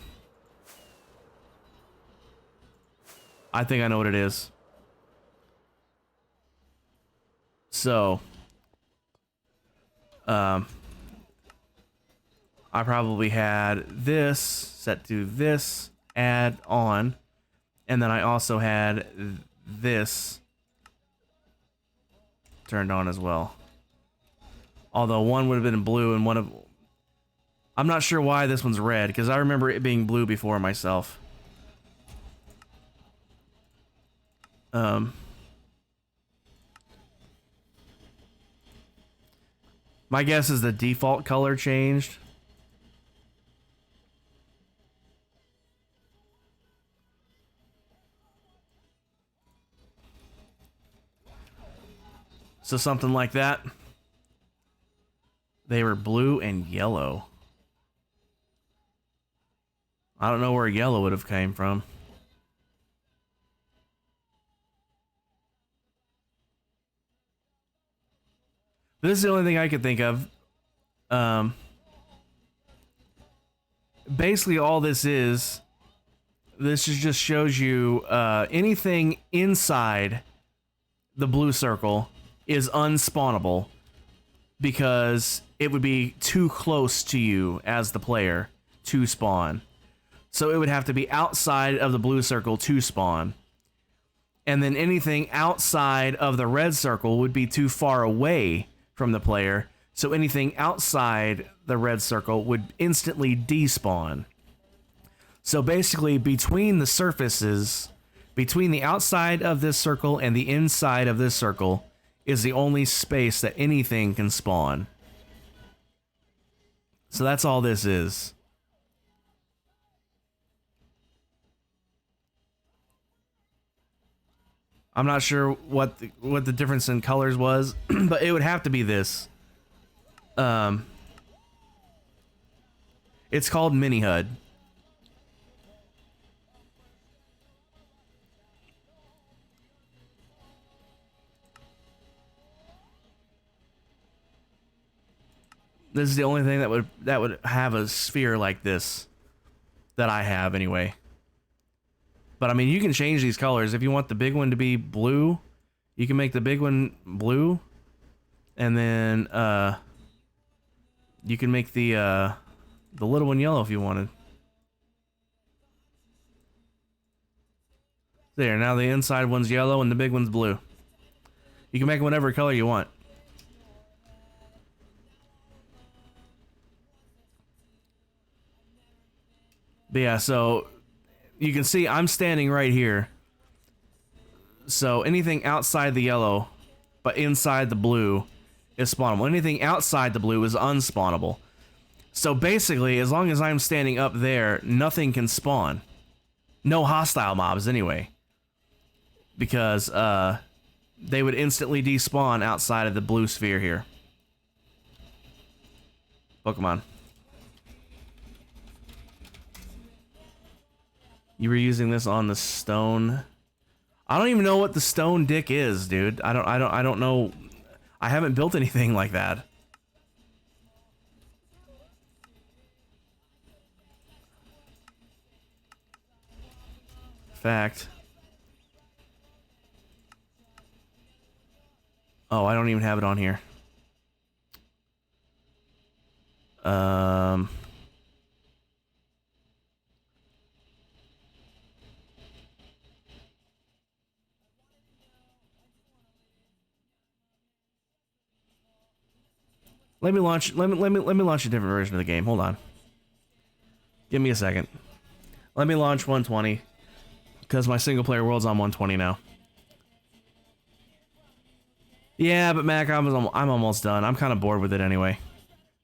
I think I know what it is. So, I probably had this set to this, add on, and then I also had this turned on as well. Although one would have been blue and one of... I'm not sure why this one's red, because I remember it being blue before myself. My guess is the default color changed. So something like that. They were blue and yellow. I don't know where yellow would have came from. This is the only thing I could think of. Basically all this just shows you anything inside the blue circle is unspawnable because it would be too close to you as the player to spawn. So it would have to be outside of the blue circle to spawn. And then anything outside of the red circle would be too far away from the player. So anything outside the red circle would instantly despawn. So basically between the surfaces, between the outside of this circle and the inside of this circle is the only space that anything can spawn. So that's all this is. I'm not sure what the difference in colors was, but it would have to be this. It's called Mini HUD. This is the only thing that would have a sphere like this that I have anyway. But I mean, you can change these colors. If you want the big one to be blue, you can make the big one blue, and then you can make the little one yellow if you wanted. There, now the inside one's yellow and the big one's blue. You can make whatever color you want. But yeah, so you can see I'm standing right here. So anything outside the yellow, but inside the blue is spawnable. Anything outside the blue is unspawnable. So basically, as long as I'm standing up there, nothing can spawn. No hostile mobs anyway. Because they would instantly despawn outside of the blue sphere here. Pokemon. You were using this on the stone. I don't even know what the stone dick is, dude. I don't know. I haven't built anything like that. Fact. Oh, I don't even have it on here. Let me launch a different version of the game. Hold on. Give me a second. Let me launch 120 because my single player world's on 120 now. Yeah, but Mac, I'm almost done. I'm kind of bored with it anyway.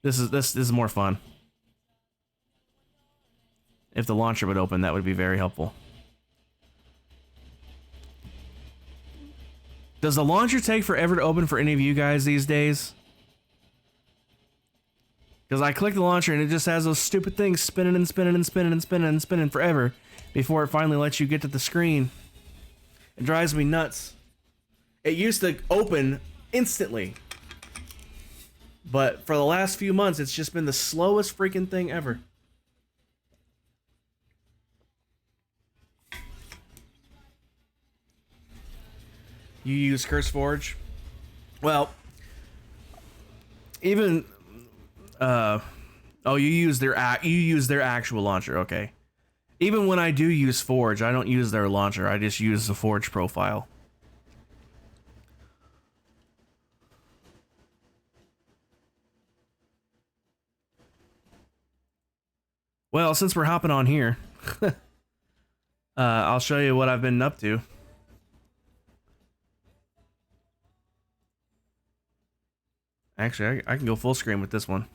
This is more fun. If the launcher would open, that would be very helpful. Does the launcher take forever to open for any of you guys these days? Because I click the launcher and it just has those stupid things spinning and spinning and spinning and spinning and spinning forever before it finally lets you get to the screen. It drives me nuts. It used to open instantly. But for the last few months, it's just been the slowest freaking thing ever. You use CurseForge? Well, even oh, you use their actual launcher. Okay. Even when I do use Forge, I don't use their launcher. I just use the Forge profile. Well, since we're hopping on here, I'll show you what I've been up to. Actually, I can go full screen with this one.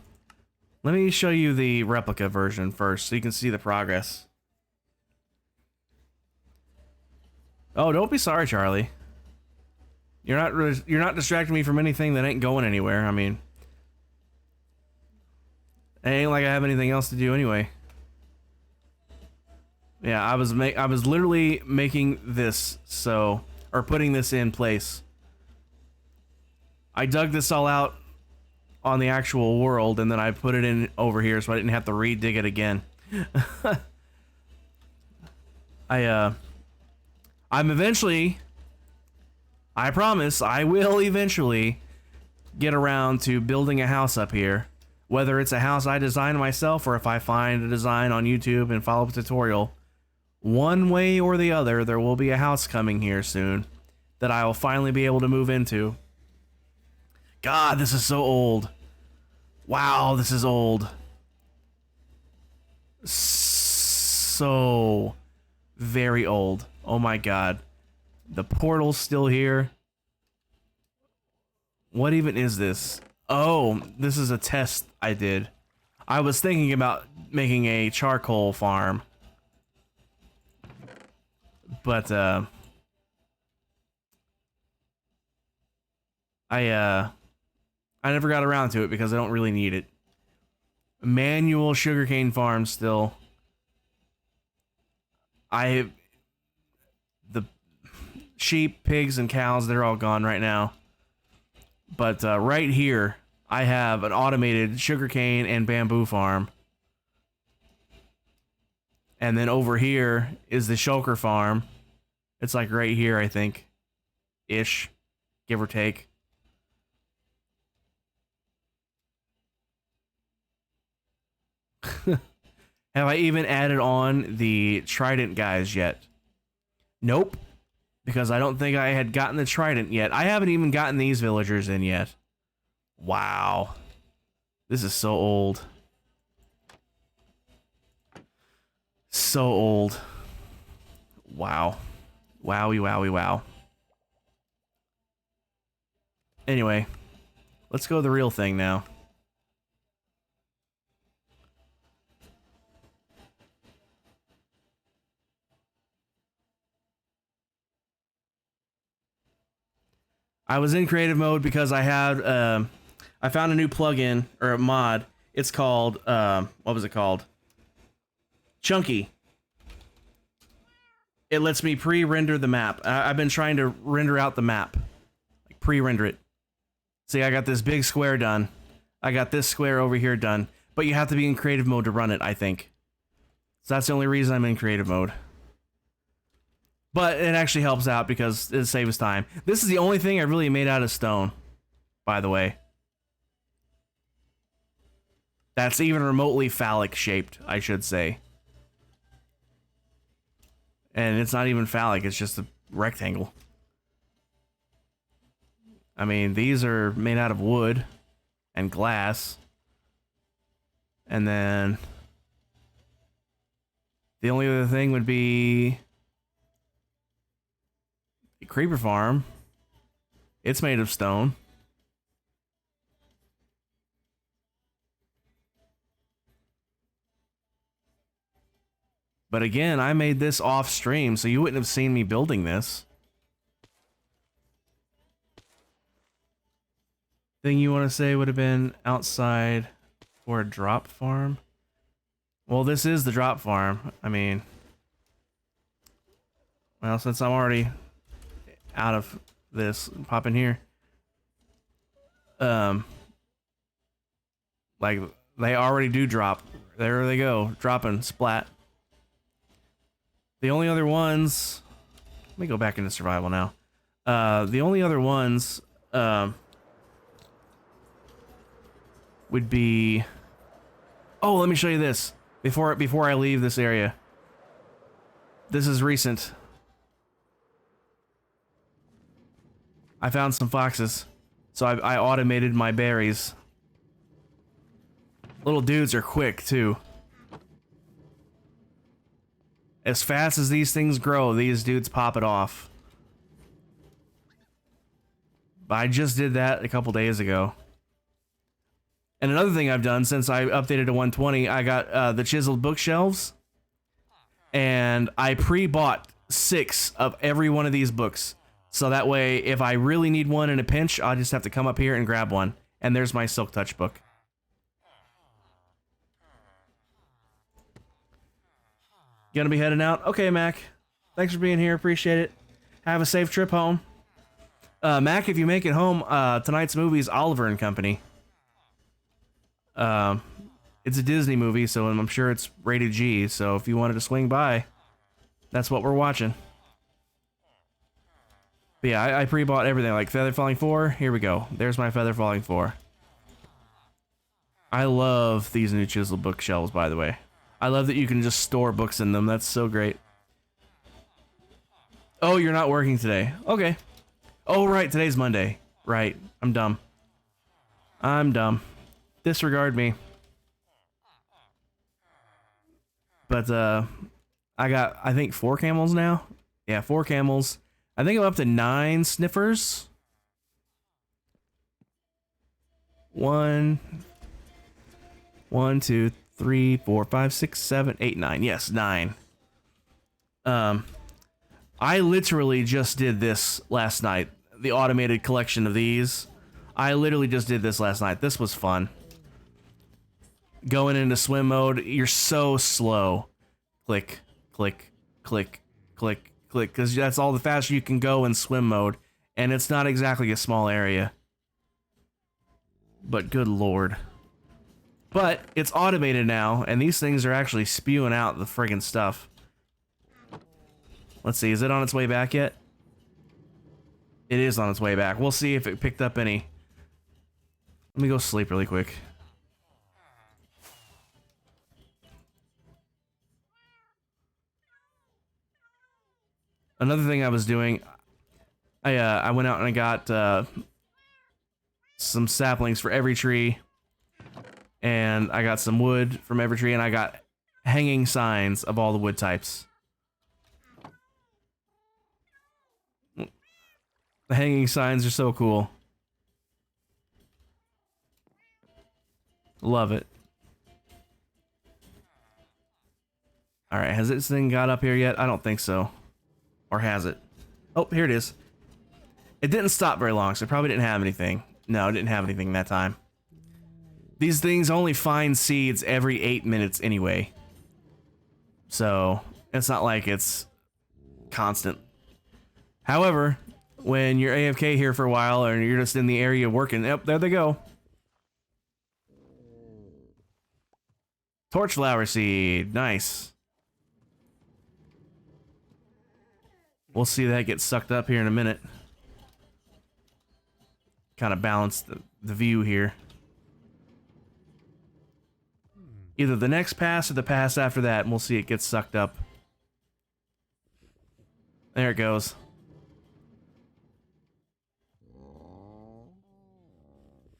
Let me show you the replica version first so you can see the progress. Oh, don't be sorry, Charlie. You're not distracting me from anything that ain't going anywhere. I mean, it ain't like I have anything else to do anyway. Yeah, I was literally making this or putting this in place. I dug this all out on the actual world, and then I put it in over here so I didn't have to re-dig it again. I'm eventually, I promise, I will eventually get around to building a house up here. Whether it's a house I designed myself or if I find a design on YouTube and follow a tutorial, one way or the other, there will be a house coming here soon that I will finally be able to move into. God, this is so old. Wow, this is old. So very old. Oh my God. The portal's still here. What even is this? Oh, this is a test I did. I was thinking about making a charcoal farm. But, I never got around to it because I don't really need it. Manual sugarcane farm still. The sheep, pigs, and cows, they're all gone right now. But right here, I have an automated sugarcane and bamboo farm. And then over here is the shulker farm. It's like right here, I think. Ish. Give or take. Have I even added on the trident guys yet? Nope. Because I don't think I had gotten the trident yet. I haven't even gotten these villagers in yet. Wow. This is so old. So old. Wow. Wowie, wowie, wow. Anyway, let's go to the real thing now. I was in creative mode because I had, I found a new plugin, or a mod. It's called, what was it called? Chunky. It lets me pre-render the map. I've been trying to render out the map. Like, pre-render it. See, I got this big square done. I got this square over here done. But you have to be in creative mode to run it, I think. So that's the only reason I'm in creative mode. But it actually helps out because it saves time. This is the only thing I really made out of stone, by the way. That's even remotely phallic shaped, I should say. And it's not even phallic, it's just a rectangle. I mean, these are made out of wood and glass. And then the only other thing would be a creeper farm. It's made of stone. But again, I made this off stream, so you wouldn't have seen me building this. Thing you want to say would have been outside for a drop farm? Well, this is the drop farm. I mean, well, since I'm already out of this, pop in here. Like, they already do drop. There they go, dropping, splat. The only other ones, let me go back into survival now. The only other ones would be. Oh, let me show you this before I leave this area. This is recent. I found some foxes, so I automated my berries. Little dudes are quick too. As fast as these things grow, these dudes pop it off. But I just did that a couple days ago. And another thing I've done since I updated to 120, I got the chiseled bookshelves. And I pre-bought 6 of every one of these books. So that way, if I really need one in a pinch, I'll just have to come up here and grab one. And there's my Silk Touch book. Gonna be heading out? Okay, Mac. Thanks for being here. Appreciate it. Have a safe trip home. Mac, if you make it home, tonight's movie is Oliver and Company. It's a Disney movie, so I'm sure it's rated G, so if you wanted to swing by, that's what we're watching. But yeah, I pre-bought everything, like Feather Falling 4, here we go. There's my Feather Falling 4. I love these new chiseled bookshelves, by the way. I love that you can just store books in them, that's so great. Oh, you're not working today. Okay. Oh, right, today's Monday. Right, I'm dumb. I'm dumb. Disregard me. But, I got, I think, 4 camels now. Yeah, 4 camels. I think I'm up to 9 sniffers. 1, 2, 3, 4, 5, 6, 7, 8, 9. Yes, 9. I literally just did this last night. The automated collection of these. I literally just did this last night. This was fun. Going into swim mode, you're so slow. Click, click, click, click, click, because that's all the faster you can go in swim mode, and it's not exactly a small area. But good lord. But it's automated now, and these things are actually spewing out the friggin' stuff. Let's see, is it on its way back yet? It is on its way back. We'll see if it picked up any. Let me go sleep really quick. Another thing I was doing, I went out and I got some saplings for every tree, and I got some wood from every tree, and I got hanging signs of all the wood types. The hanging signs are so cool. Love it. Alright, has this thing got up here yet? I don't think so. Or has it? Oh, here it is. It didn't stop very long, so it probably didn't have anything. No, it didn't have anything that time. These things only find seeds every 8 minutes anyway. So, it's not like it's constant. However, when you're AFK here for a while, or you're just in the area working, yep, there they go. Torchflower seed, nice. We'll see that get sucked up here in a minute. Kind of balance the view here. Either the next pass or the pass after that, and we'll see it get sucked up. There it goes.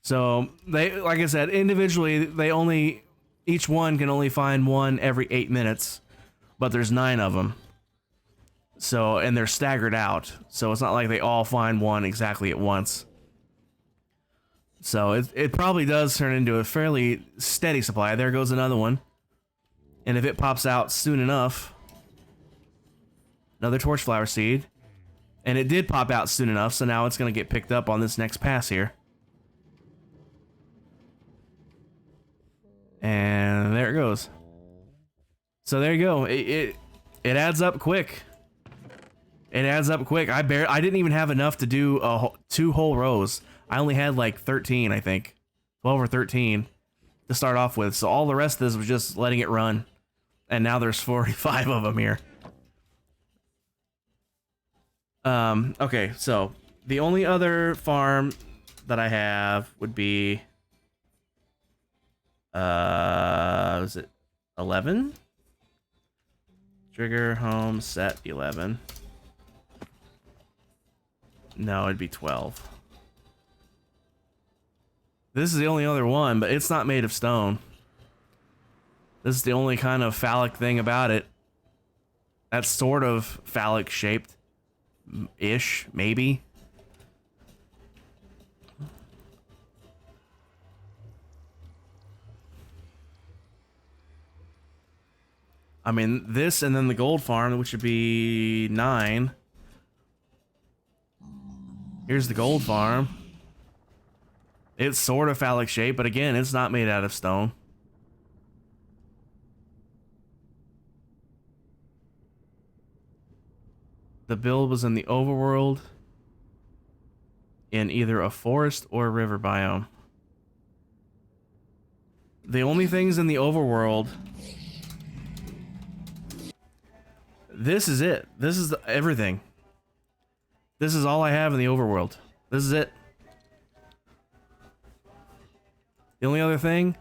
So, they, like I said, individually, they only, each one can only find one every 8 minutes, but there's 9 of them. So, and they're staggered out, so it's not like they all find one exactly at once. So, it probably does turn into a fairly steady supply. There goes another one. And if it pops out soon enough, another torchflower seed. And it did pop out soon enough, so now it's going to get picked up on this next pass here. And there it goes. So there you go. It adds up quick. It adds up quick. I didn't even have enough to do 2 whole rows. I only had like 13, I think. 12 or 13 to start off with. So all the rest of this was just letting it run. And now there's 45 of them here. Okay, so the only other farm that I have would be was it 11? Trigger home set 11. No, it'd be 12. This is the only other one, but it's not made of stone. This is the only kind of phallic thing about it. That's sort of phallic shaped ish, maybe. I mean, this and then the gold farm, which would be 9. Here's the gold farm. It's sort of phallic shaped, but again, it's not made out of stone. The build was in the overworld in either a forest or river biome. The only things in the overworld... This is it. This is everything. This is all I have in the overworld. This is it. The only other thing,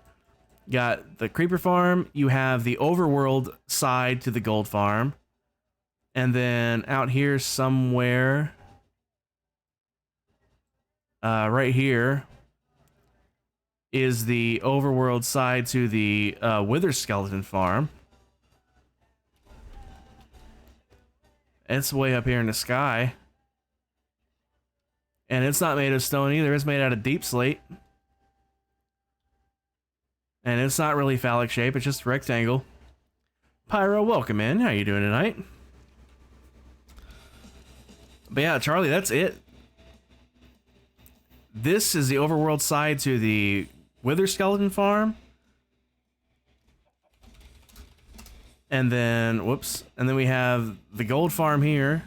got the creeper farm. You have the overworld side to the gold farm. And then out here somewhere, right here, is the overworld side to the wither skeleton farm. It's way up here in the sky. And it's not made of stone either. It's made out of deep slate. And it's not really phallic shape. It's just a rectangle. Pyro, welcome in. How you doing tonight? But yeah, Charlie, that's it. This is the overworld side to the wither skeleton farm. And then, whoops. And then we have the gold farm here.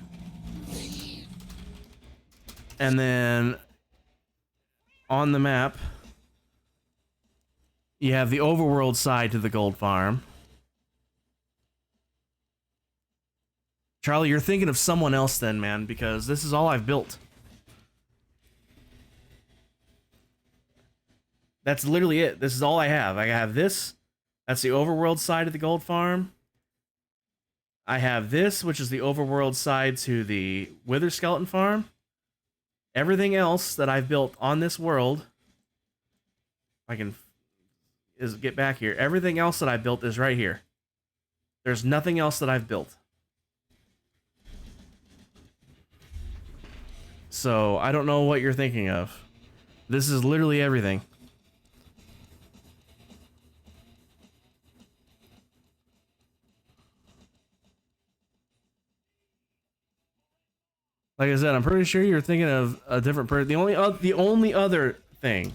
And then on the map, you have the overworld side to the gold farm. Charlie, you're thinking of someone else then, man, because this is all I've built. That's literally it. This is all I have. I have this. That's the overworld side of the gold farm. I have this, which is the overworld side to the wither skeleton farm. Everything else that I've built on this world, if I can get back here. Everything else that I built is right here. There's nothing else that I've built. So I don't know what you're thinking of. This is literally everything. Like I said, I'm pretty sure you're thinking of a different person. The only other thing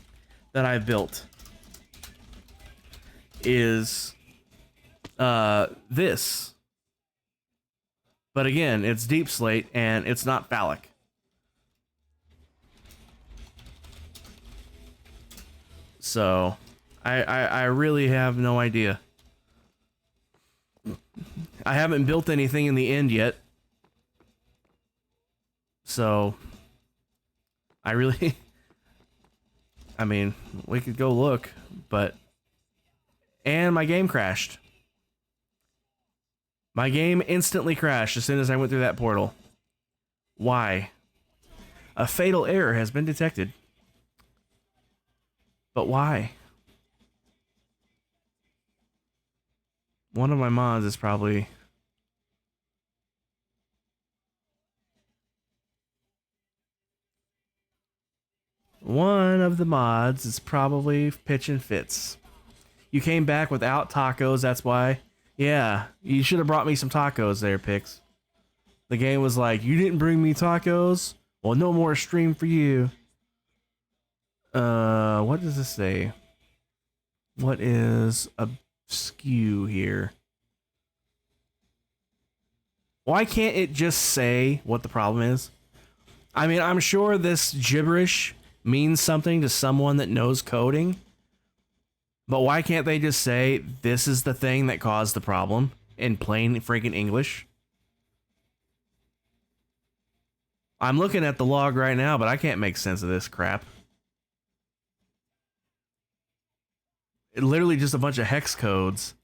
that I built is this. But again, it's deep slate and it's not phallic. So I really have no idea. I haven't built anything in the end yet. So, I really, I mean, we could go look, but, and my game crashed. My game instantly crashed as soon as I went through that portal. Why? A fatal error has been detected. But why? One of my mods is probably... One of the mods is probably pitching fits. You came back without tacos, that's why. Yeah, you should have brought me some tacos there, Pix. The game was like, you didn't bring me tacos? Well, no more stream for you. What does this say? What is a skew here? Why can't it just say what the problem is? I mean, I'm sure this gibberish means something to someone that knows coding, but why can't they just say this is the thing that caused the problem in plain freaking English? I'm looking at the log right now, but I can't make sense of this crap. It literally just a bunch of hex codes.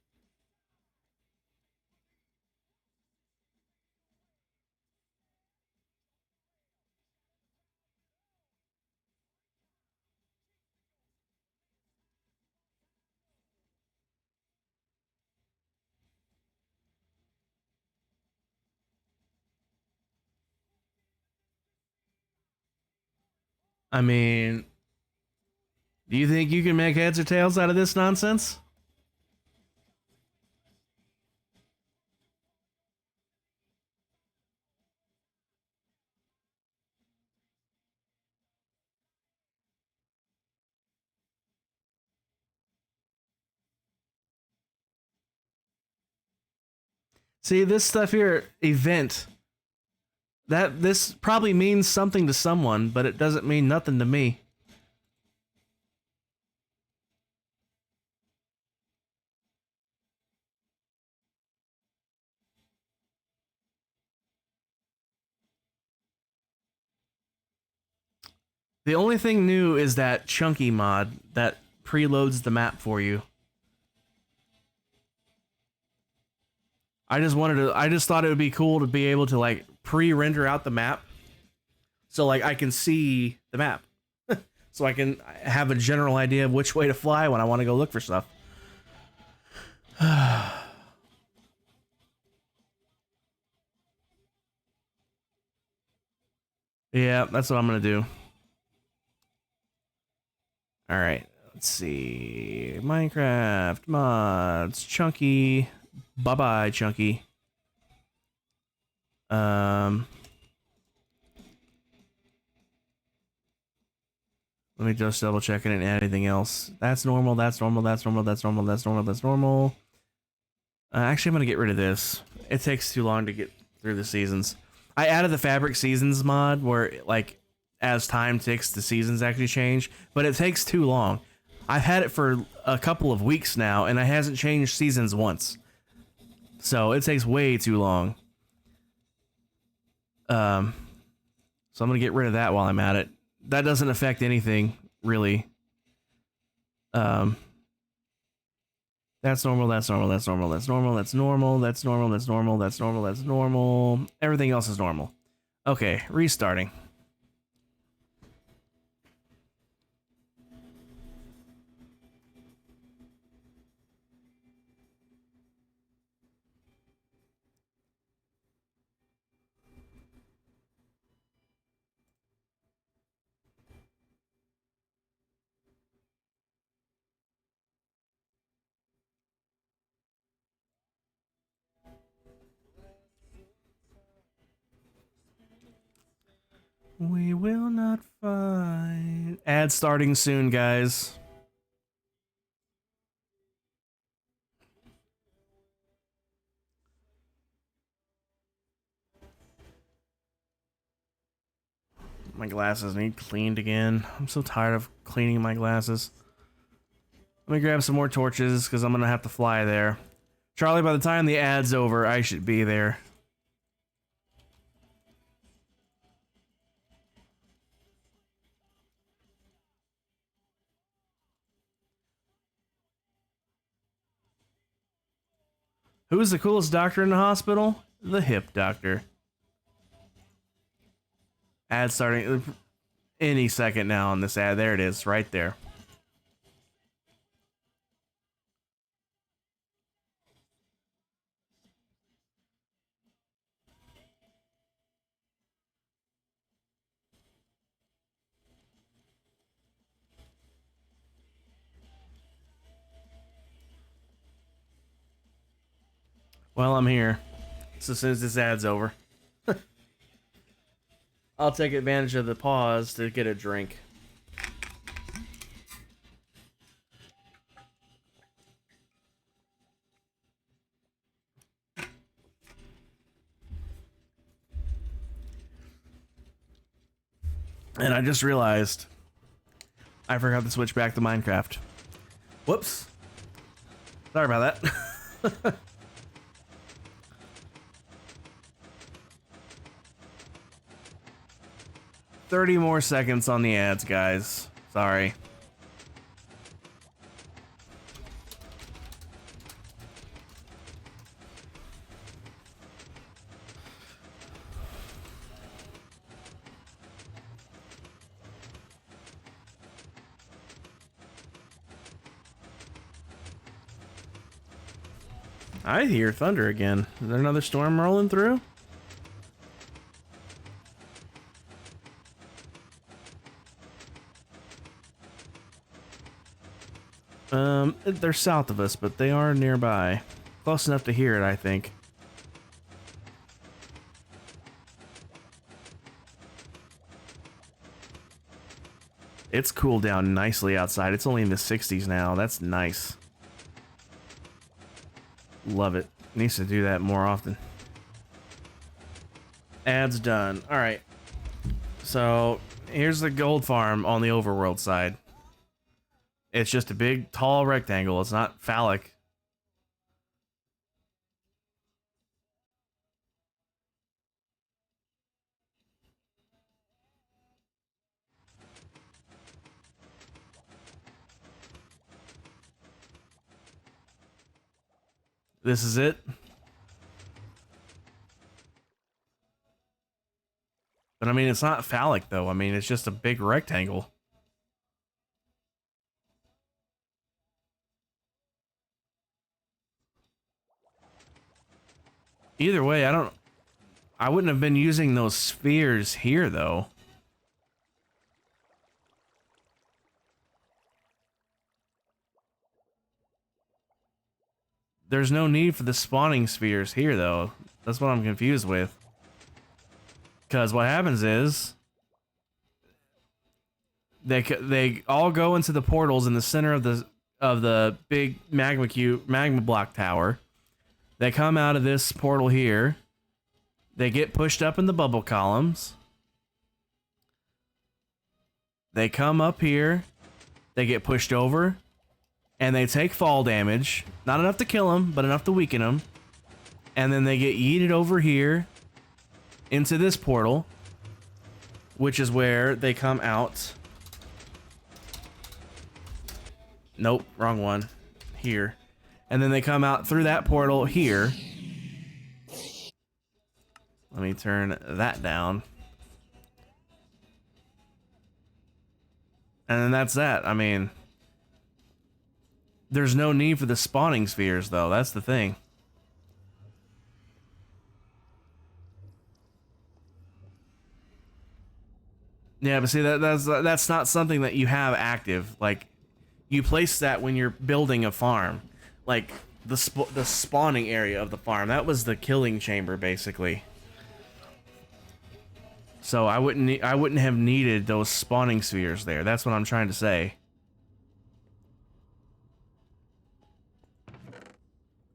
I mean, do you think you can make heads or tails out of this nonsense? See, this stuff here, event. This probably means something to someone, but it doesn't mean nothing to me. The only thing new is that chunky mod that preloads the map for you. I just thought it would be cool to be able to like pre-render out the map. So like I can see the map. So I can have a general idea of which way to fly when I want to go look for stuff. Yeah, that's what I'm gonna do. Alright, let's see. Minecraft mods, Chunky. Bye-bye, Chunky. Let me just double check it and add anything else. That's normal, that's normal, that's normal, that's normal, that's normal, that's normal. Actually, I'm gonna get rid of this. It takes too long to get through the seasons. I added the fabric seasons mod where, like, as time ticks, the seasons actually change, but it takes too long. I've had it for a couple of weeks now, and it hasn't changed seasons once. So it takes way too long. So I'm gonna get rid of that while I'm at it. That doesn't affect anything, really. That's normal, that's normal, that's normal, that's normal, that's normal, that's normal, that's normal, that's normal, that's normal. Everything else is normal. Okay, restarting. We will not fight. Ad starting soon, guys. My glasses need cleaned again. I'm so tired of cleaning my glasses. Let me grab some more torches because I'm gonna have to fly there. Charlie, by the time the ad's over, I should be there. Who's the coolest doctor in the hospital? The hip doctor. Ad starting any second now on this ad. There it is, right there. Well, I'm here. So as soon as this ad's over, I'll take advantage of the pause to get a drink. And I just realized I forgot to switch back to Minecraft. Whoops. Sorry about that. 30 more seconds on the ads, guys. Sorry. I hear thunder again. Is there another storm rolling through? They're south of us, but they are nearby. Close enough to hear it, I think. It's cooled down nicely outside. It's only in the 60s now. That's nice. Love it. Needs to do that more often. Ads done. Alright. So, here's the gold farm on the overworld side. It's just a big, tall rectangle. It's not phallic. This is it. But I mean, it's not phallic though. I mean, it's just a big rectangle. Either way, I wouldn't have been using those spheres here though. There's no need for the spawning spheres here though. That's what I'm confused with. Because what happens is they all go into the portals in the center of the big magma block tower. They come out of this portal here. They get pushed up in the bubble columns. They come up here. They get pushed over. And they take fall damage. Not enough to kill them, but enough to weaken them. And then they get yeeted over here into this portal, which is where they come out. Nope, wrong one. Here. And then they come out through that portal here. Let me turn that down. And then that's that. I mean, there's no need for the spawning spheres, though. That's the thing. Yeah, but see, that's not something that you have active. Like, you place that when you're building a farm. Like, the spawning area of the farm. That was the killing chamber, basically. So I wouldn't have needed those spawning spheres there. That's what I'm trying to say.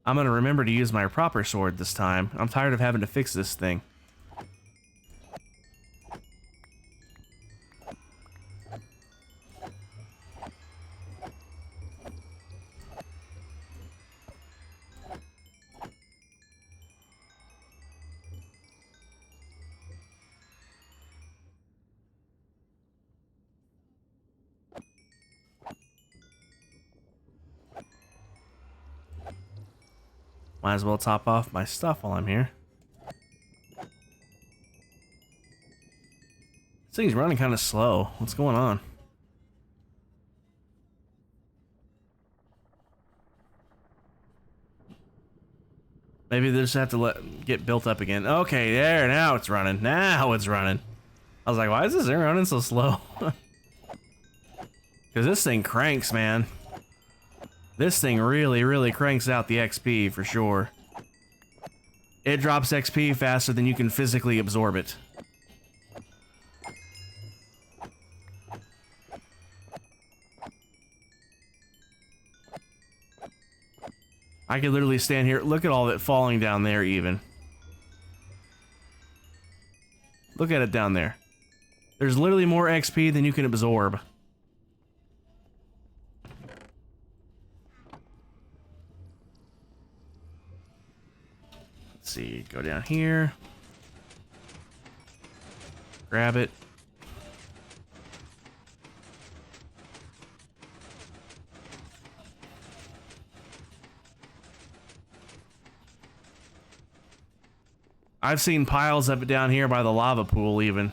I'm gonna remember to use my proper sword this time. I'm tired of having to fix this thing. Might as well top off my stuff while I'm here. This thing's running kind of slow. What's going on? Maybe they just have to get built up again. Okay, there, now it's running. Now it's running. I was like, why is this thing running so slow? Because this thing cranks, man. This thing really, really cranks out the XP for sure. It drops XP faster than you can physically absorb it. I could literally stand here. Look at all of it falling down there even. Look at it down there. There's literally more XP than you can absorb. Let's see, go down here. Grab it. I've seen piles of it down here by the lava pool even.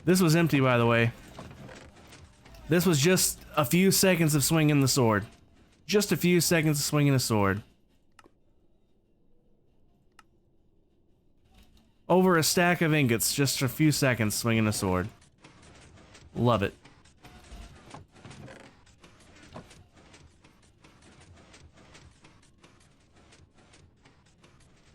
This was empty, by the way. This was just a few seconds of swinging the sword. Just a few seconds of swinging a sword. Over a stack of ingots, just a few seconds swinging a sword. Love it.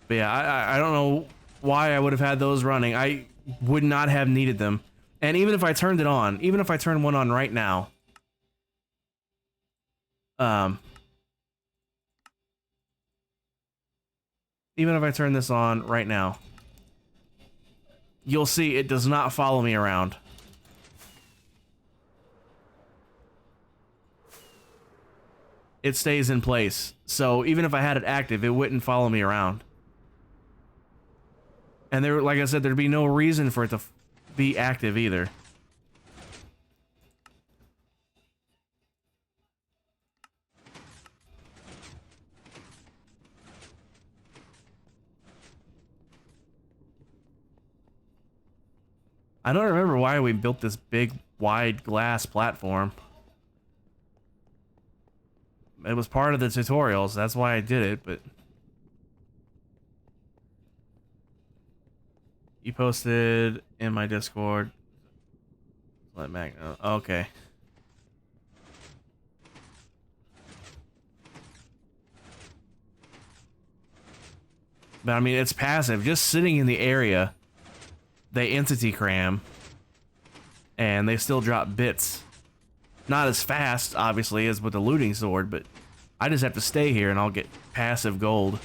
But yeah, I don't know why I would have had those running. I would not have needed them. And even if I turned it on, even if I turned one on right now, even if I turn this on right now, you'll see it does not follow me around. It stays in place. So even if I had it active, it wouldn't follow me around. And there, like I said, there'd be no reason for it to be active either. I don't remember why we built this big, wide glass platform. It was part of the tutorials, that's why I did it, but... You posted in my Discord. Let Mac know. Okay. But I mean, it's passive. Just sitting in the area, they entity cram, and they still drop bits. Not as fast, obviously, as with the looting sword, but I just have to stay here and I'll get passive gold.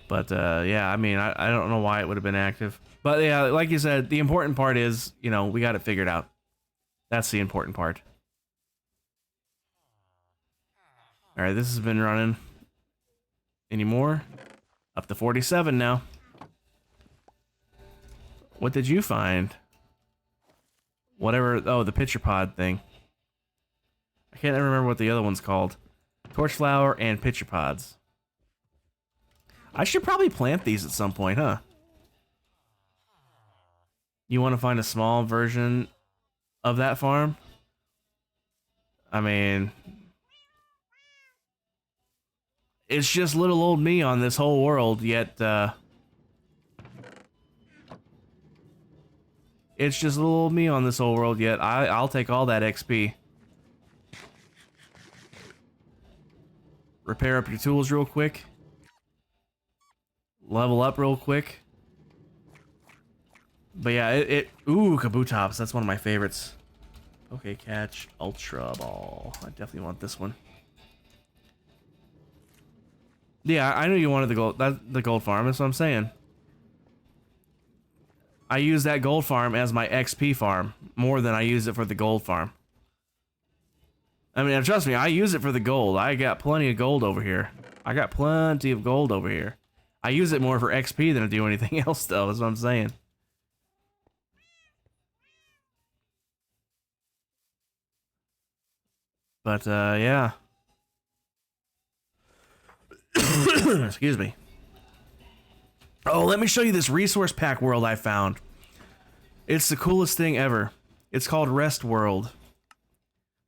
But, yeah, I mean, I don't know why it would have been active. But, yeah, like you said, the important part is, you know, we got it figured out. That's the important part. Alright, this has been running. Any more? Up to 47 now. What did you find? Whatever, oh, the pitcher pod thing. I can't remember what the other one's called. Torch flower and pitcher pods. I should probably plant these at some point, huh? You want to find a small version of that farm? I mean... It's just little old me on this whole world, yet, It's just little old me on this whole world, yet I'll take all that XP. Repair up your tools real quick. Level up real quick. But yeah, ooh, Kabutops, that's one of my favorites. Okay, catch Ultra Ball. I definitely want this one. Yeah, I knew you wanted the gold. The gold farm. That's what I'm saying. I use that gold farm as my XP farm more than I use it for the gold farm. I mean, trust me, I use it for the gold. I got plenty of gold over here. I got plenty of gold over here. I use it more for XP than I do anything else, though. That's what I'm saying. But, yeah. Excuse me. Oh, let me show you this resource pack world I found. It's the coolest thing ever. It's called Rest World.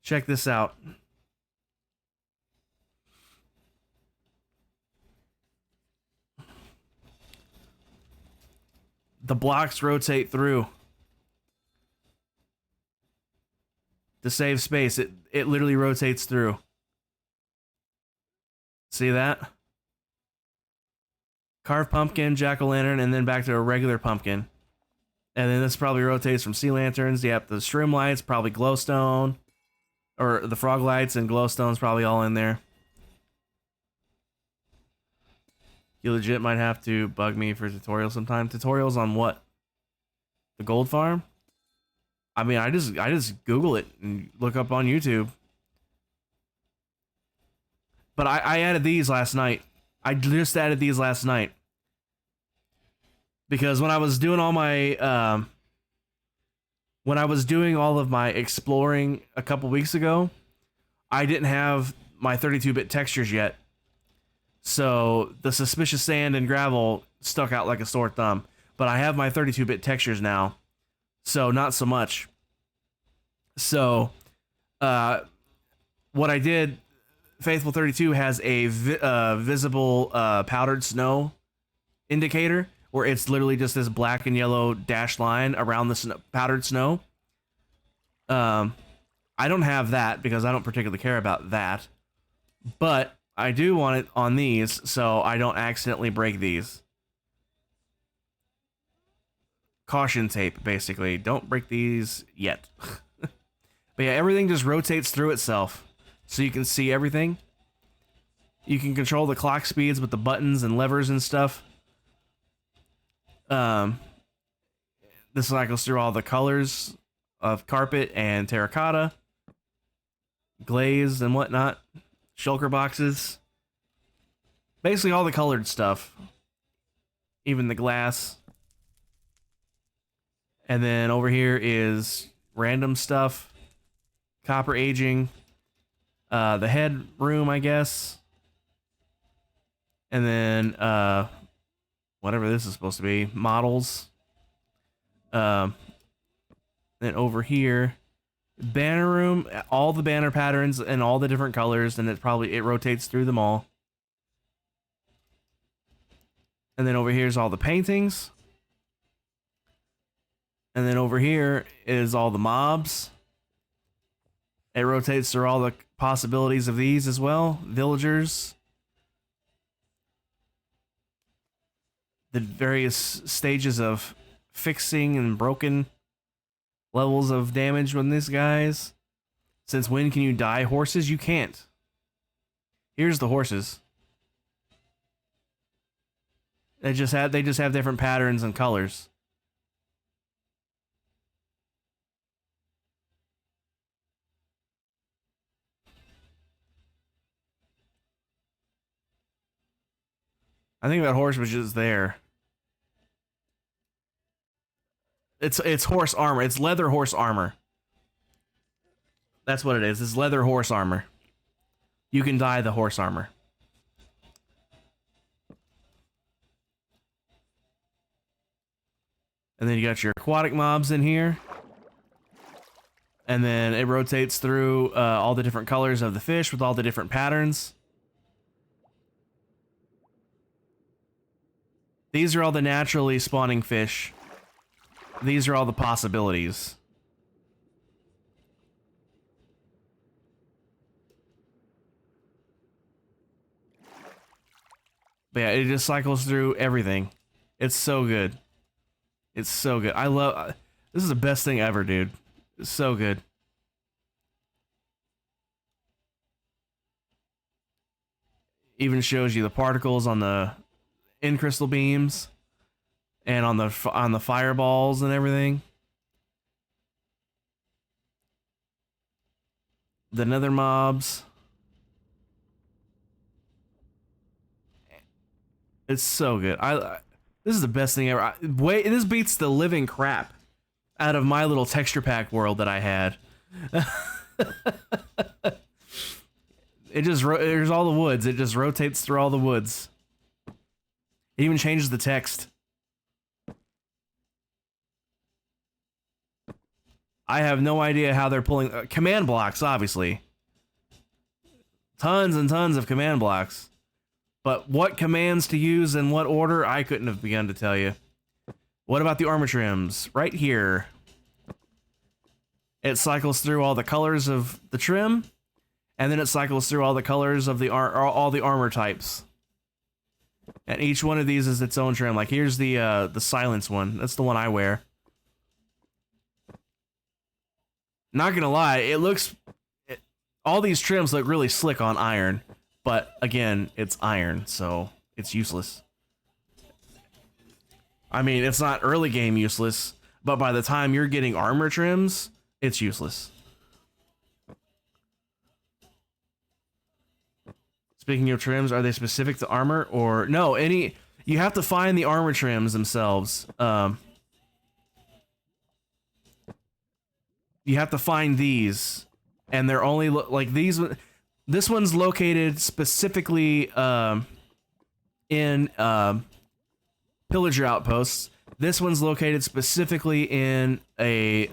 Check this out. The blocks rotate through. To save space, it literally rotates through. See that? Carved pumpkin, jack-o'-lantern, and then back to a regular pumpkin. And then this probably rotates from sea lanterns. Yep, the strim lights, probably glowstone. Or the frog lights and glowstone's probably all in there. You legit might have to bug me for tutorials sometime. Tutorials on what? The gold farm? I mean, I just Google it and look up on YouTube. But I added these last night. I just added these last night. Because when I was doing all my when I was doing all of my exploring a couple weeks ago, I didn't have my 32-bit textures yet. So the suspicious sand and gravel stuck out like a sore thumb. But I have my 32-bit textures now, so not so much. So what I did, Faithful 32 has a visible powdered snow indicator, where it's literally just this black and yellow dashed line around the powdered snow. I don't have that because I don't particularly care about that, but I do want it on these so I don't accidentally break these. Caution tape, basically. Don't break these yet. But yeah, everything just rotates through itself, so you can see everything. You can control the clock speeds with the buttons and levers and stuff. This cycles through all the colors of carpet and terracotta, glaze and whatnot, shulker boxes. Basically all the colored stuff. Even the glass. And then over here is random stuff. Copper aging. The head room, I guess. And then, whatever this is supposed to be. Models. Then over here, banner room. All the banner patterns and all the different colors. And it rotates through them all. And then over here is all the paintings. And then over here is all the mobs. It rotates through all the possibilities of these as well. Villagers. The various stages of fixing and broken levels of damage with these guys. Since when can you dye horses? You can't. Here's the horses. They just have different patterns and colors. I think that horse was just there. It's horse armor. It's leather horse armor. That's what it is. It's leather horse armor. You can dye the horse armor. And then you got your aquatic mobs in here. And then it rotates through all the different colors of the fish with all the different patterns. These are all the naturally spawning fish. These are all the possibilities. But yeah, it just cycles through everything. It's so good. It's so good. I love... This is the best thing ever, dude. It's so good. Even shows you the particles on the in crystal beams and on the fireballs and everything. The nether mobs. It's so good. This is the best thing ever. This beats the living crap out of my little texture pack world that I had. There's all the woods. It just rotates through all the woods. It even changes the text. I have no idea how they're pulling command blocks, obviously. Tons and tons of command blocks. But what commands to use in what order, I couldn't have begun to tell you. What about the armor trims? Right here. It cycles through all the colors of the trim, and then it cycles through all the colors of all the armor types. And each one of these is its own trim. Like here's the silence one. That's the one I wear. Not gonna lie, all these trims look really slick on iron, but again, it's iron, so it's useless. I mean, it's not early game useless, But by the time you're getting armor trims, it's useless. Speaking of trims, are they specific to armor or no? You have to find the armor trims themselves. You have to find these, and they're only like these. This one's located specifically in pillager outposts. This one's located specifically in the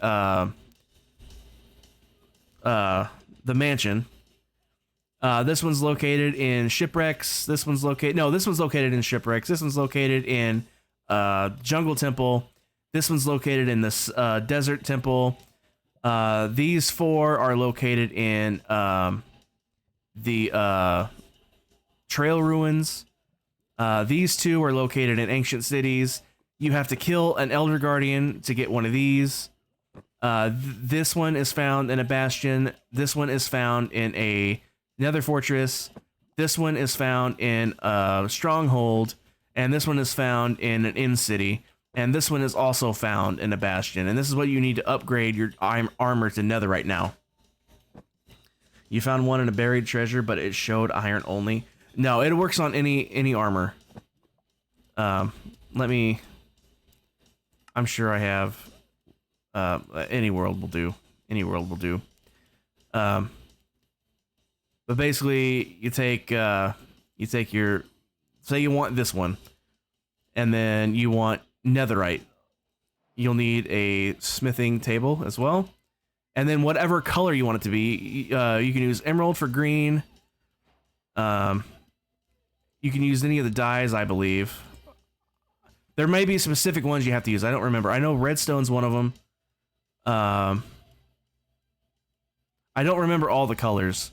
mansion. This one's located in shipwrecks. This one's located in shipwrecks. This one's located in jungle temple. This one's located in this desert temple. These 4 are located in the trail ruins. These 2 are located in ancient cities. You have to kill an elder guardian to get one of these. This one is found in a bastion. This one is found in a nether fortress. This one is found in a stronghold, and this one is found in an inn city, and this one is also found in a bastion. And this is what you need to upgrade your armor to netherite now. You found one in a buried treasure, but it showed iron only. No, it works on any armor. I'm sure I have. Any world will do. Any world will do. But basically, you take your, say you want this one, and then you want netherite. You'll need a smithing table as well, and then whatever color you want it to be. You can use emerald for green. You can use any of the dyes, I believe. There may be specific ones you have to use. I don't remember. I know redstone's one of them. I don't remember all the colors.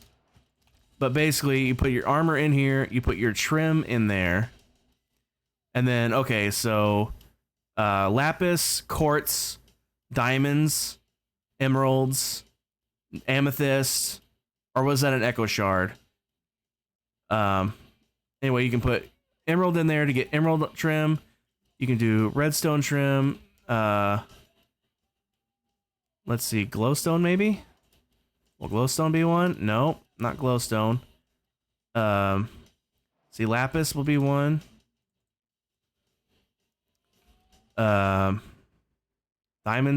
But basically, you put your armor in here, you put your trim in there, and then, okay, so lapis, quartz, diamonds, emeralds, amethyst, or was that an echo shard? Anyway, you can put emerald in there to get emerald trim. You can do redstone trim. Let's see, glowstone maybe? Will glowstone be one? No, not glowstone. See, lapis will be one. Diamonds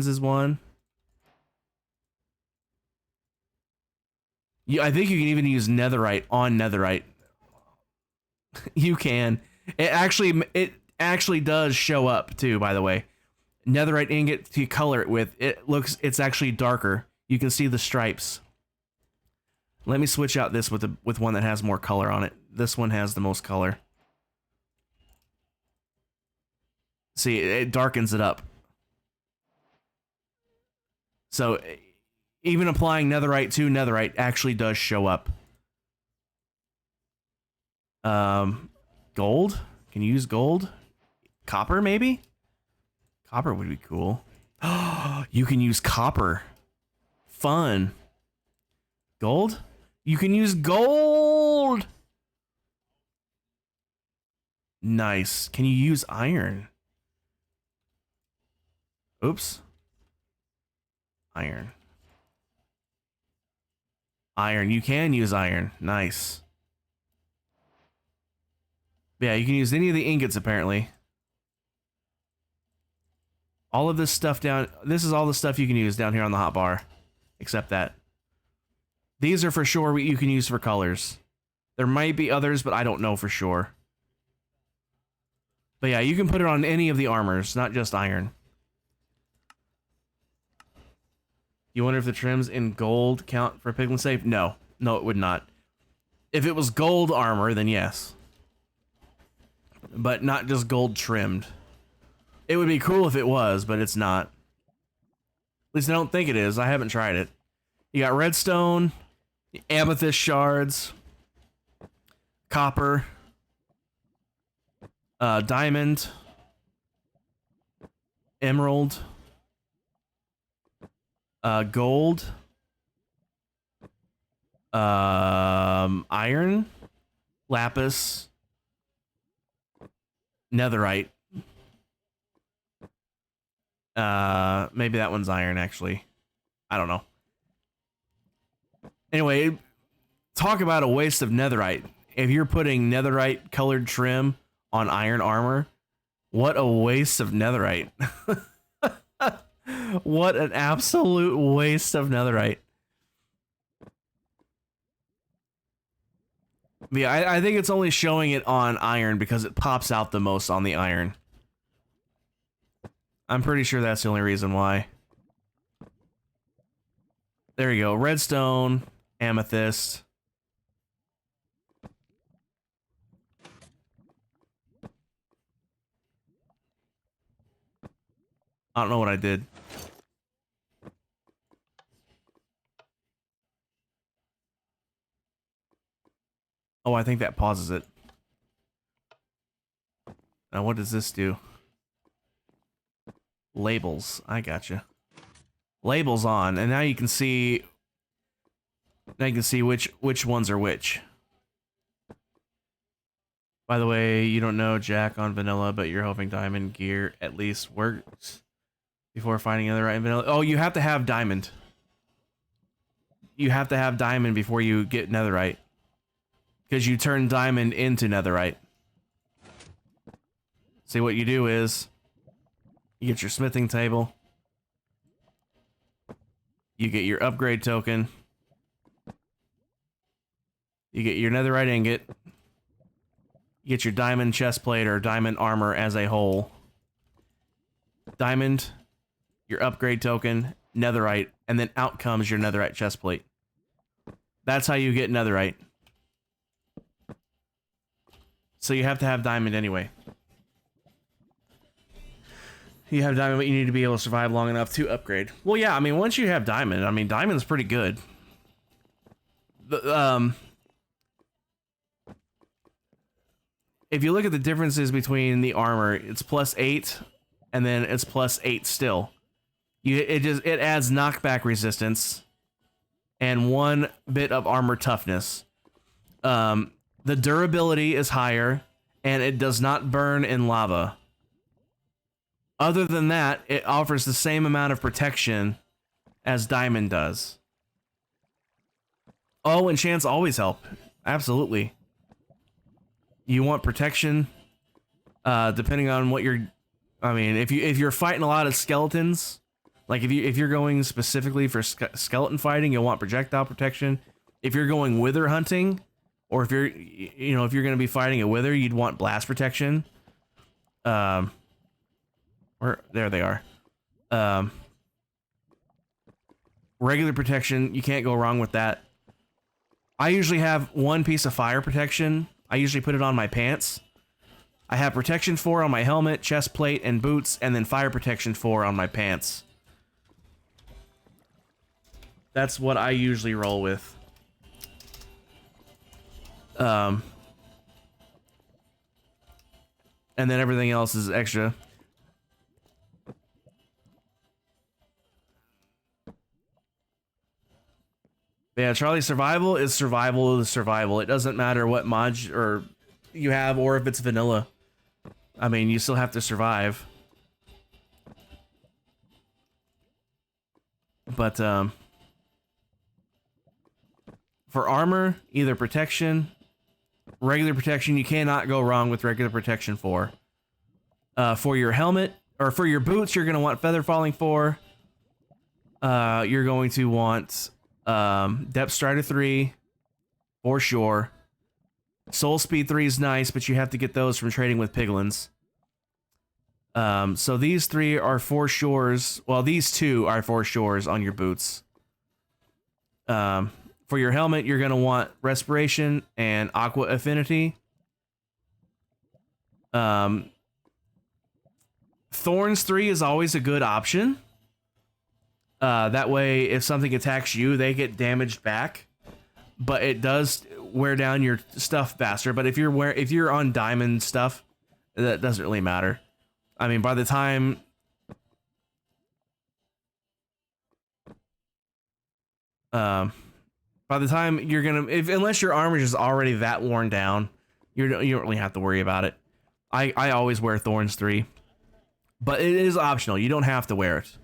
is one. I think you can even use netherite on netherite. You can. It actually does show up too, by the way. Netherite ingot to color it with, it's actually darker. You can see the stripes. Let me switch out this with one that has more color on it. This one has the most color. See, it darkens it up. So even applying netherite to netherite actually does show up. Gold? Can you use gold? Copper, maybe? Copper would be cool. You can use copper. Fun. Gold? You can use gold! Nice. Can you use iron? Oops. Iron. Iron. You can use iron. Nice. Yeah, you can use any of the ingots, apparently. All of this stuff this is all the stuff you can use down here on the hotbar. Except that. These are for sure what you can use for colors. There might be others, but I don't know for sure. But yeah, you can put it on any of the armors, not just iron. You wonder if the trims in gold count for pigment safe? No. No, it would not. If it was gold armor, then yes. But not just gold trimmed. It would be cool if it was, but it's not. At least I don't think it is. I haven't tried it. You got redstone, amethyst shards, copper, diamond, emerald, gold, iron, lapis, netherite. Maybe that one's iron, actually. I don't know. Anyway, talk about a waste of netherite. If you're putting netherite colored trim on iron armor, what a waste of netherite. What an absolute waste of netherite. Yeah, I think it's only showing it on iron because it pops out the most on the iron. I'm pretty sure that's the only reason why. There you go. Redstone, amethyst. I don't know what I did. Oh, I think that pauses it. Now, what does this do? Labels. I gotcha. Labels on, and now you can see. Now you can see which ones are which. By the way, you don't know Jack on vanilla, but you're hoping diamond gear at least works before finding other right in vanilla. Oh, you have to have diamond. You have to have diamond before you get netherite. Because you turn diamond into netherite. See, what you do is you get your smithing table. You get your upgrade token. You get your netherite ingot. You get your diamond chestplate or diamond armor as a whole. Diamond, your upgrade token, netherite, and then out comes your netherite chestplate. That's how you get netherite. So you have to have diamond anyway. You have diamond, but you need to be able to survive long enough to upgrade. Well, yeah, I mean, once you have diamond, I mean, diamond's pretty good. If you look at the differences between the armor, it's +8, and then it's +8 still. It adds knockback resistance and 1 bit of armor toughness. The durability is higher, and it does not burn in lava. Other than that, it offers the same amount of protection as diamond does. Oh, enchants always help. Absolutely. You want protection, depending on what you're. I mean, if you're fighting a lot of skeletons, like if you're going specifically for skeleton fighting, you'll want projectile protection. If you're going wither hunting, or if you're if you're going to be fighting a wither, you'd want blast protection. There they are. Regular protection, you can't go wrong with that. I usually have 1 piece of fire protection. I usually put it on my pants. I have protection 4 on my helmet, chest plate, and boots, and then fire protection 4 on my pants. That's what I usually roll with. And then everything else is extra. Yeah, Charlie's survival is survival is survival. It doesn't matter what mod or you have or if it's vanilla. I mean, you still have to survive. But for armor, either protection, regular protection, you cannot go wrong with regular protection 4. For your helmet or for your boots, you're going to want feather falling 4. You're going to want Depth Strider 3 for sure. Soul Speed 3 is nice, but you have to get those from trading with piglins. So these 3 are for shores. Well, these 2 are for shores on your boots. For your helmet, you're going to want Respiration and Aqua Affinity. Thorns 3 is always a good option. That way, if something attacks you, they get damaged back. But it does wear down your stuff faster. But if you're on diamond stuff, that doesn't really matter. I mean, by the time you're gonna, unless your armor is already that worn down, you don't really have to worry about it. I always wear Thorns 3. But it is optional. You don't have to wear it.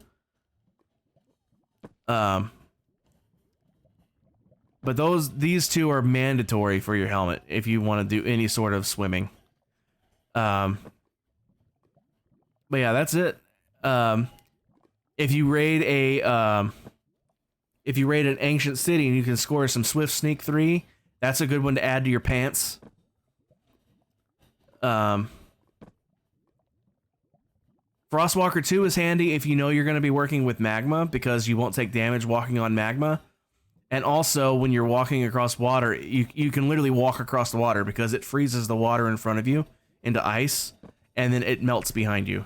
But these two are mandatory for your helmet if you want to do any sort of swimming. But yeah, that's it. If you raid an ancient city and you can score some Swift Sneak 3, that's a good one to add to your pants. Frostwalker 2 is handy if you know you're going to be working with magma because you won't take damage walking on magma. And also, when you're walking across water, you can literally walk across the water because it freezes the water in front of you into ice, and then it melts behind you.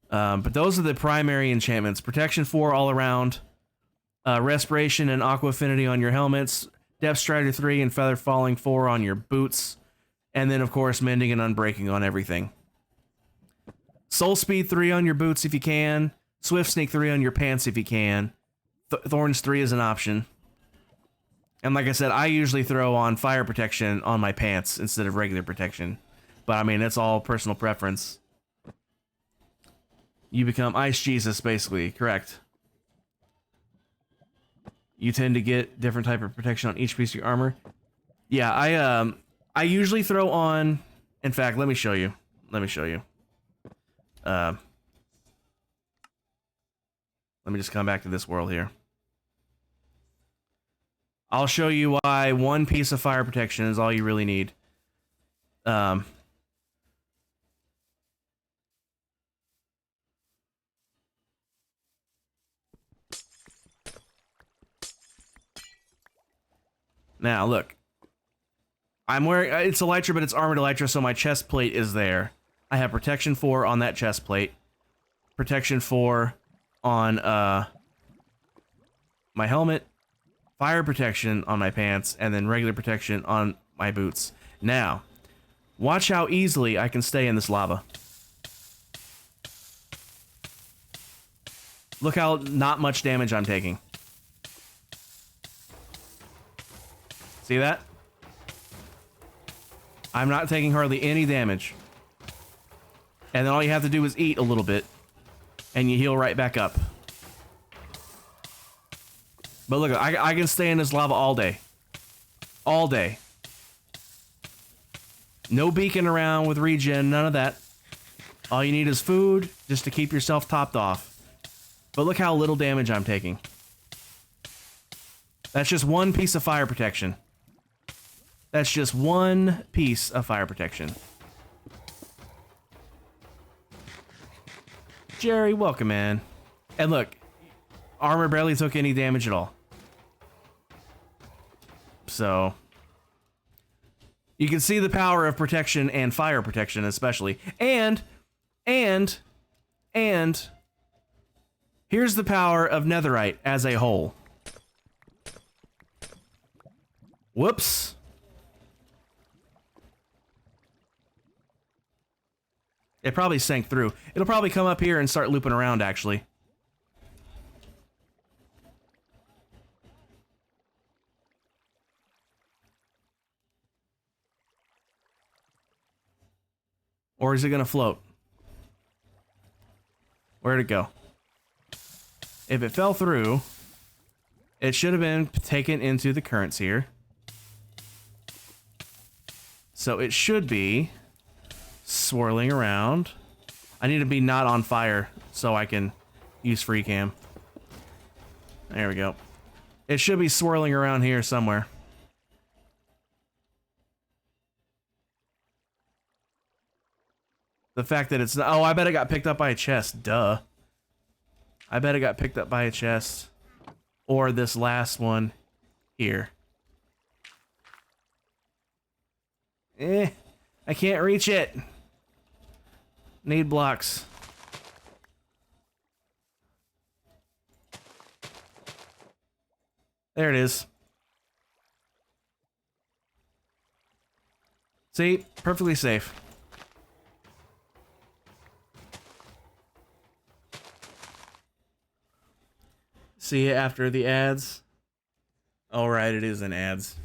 But those are the primary enchantments. Protection 4 all around. Respiration and Aqua Affinity on your helmets. Depth Strider 3 and Feather Falling 4 on your boots. And then, of course, Mending and Unbreaking on everything. Soul Speed 3 on your boots if you can. Swift Sneak 3 on your pants if you can. Thorns 3 is an option. And like I said, I usually throw on Fire Protection on my pants instead of regular protection. But I mean, it's all personal preference. You become Ice Jesus, basically. Correct. You tend to get different type of protection on each piece of your armor. Yeah, I usually throw on... In fact, let me show you. Let me just come back to this world here. I'll show you why one piece of fire protection is all you really need. Now, look. I'm wearing... It's Elytra, but it's Armored Elytra, so my chest plate is there. I have Protection 4 on that chest plate. Protection 4 on, my helmet. Fire protection on my pants, and then regular protection on my boots. Now, watch how easily I can stay in this lava. Look how not much damage I'm taking. See that? I'm not taking hardly any damage. And then all you have to do is eat a little bit, and you heal right back up. But look, I can stay in this lava all day. All day. No beacon around with regen, none of that. All you need is food, just to keep yourself topped off. But look how little damage I'm taking. That's just one piece of fire protection. That's just one piece of fire protection. Jerry, welcome, man. And look, armor barely took any damage at all. So, you can see the power of protection and fire protection especially. And, here's the power of netherite as a whole. Whoops. It probably sank through. It'll probably come up here and start looping around, actually. Or is it gonna float? Where'd it go? If it fell through, it should have been taken into the currents here. So it should be swirling around. I need to be not on fire so I can use free cam. There we go. It should be swirling around here somewhere. The fact that it's... Oh, I bet it got picked up by a chest. Duh. I bet it got picked up by a chest. Or this last one here. I can't reach it. Need blocks. There it is. See? Perfectly safe. See you after the ads. All right, it is in ads.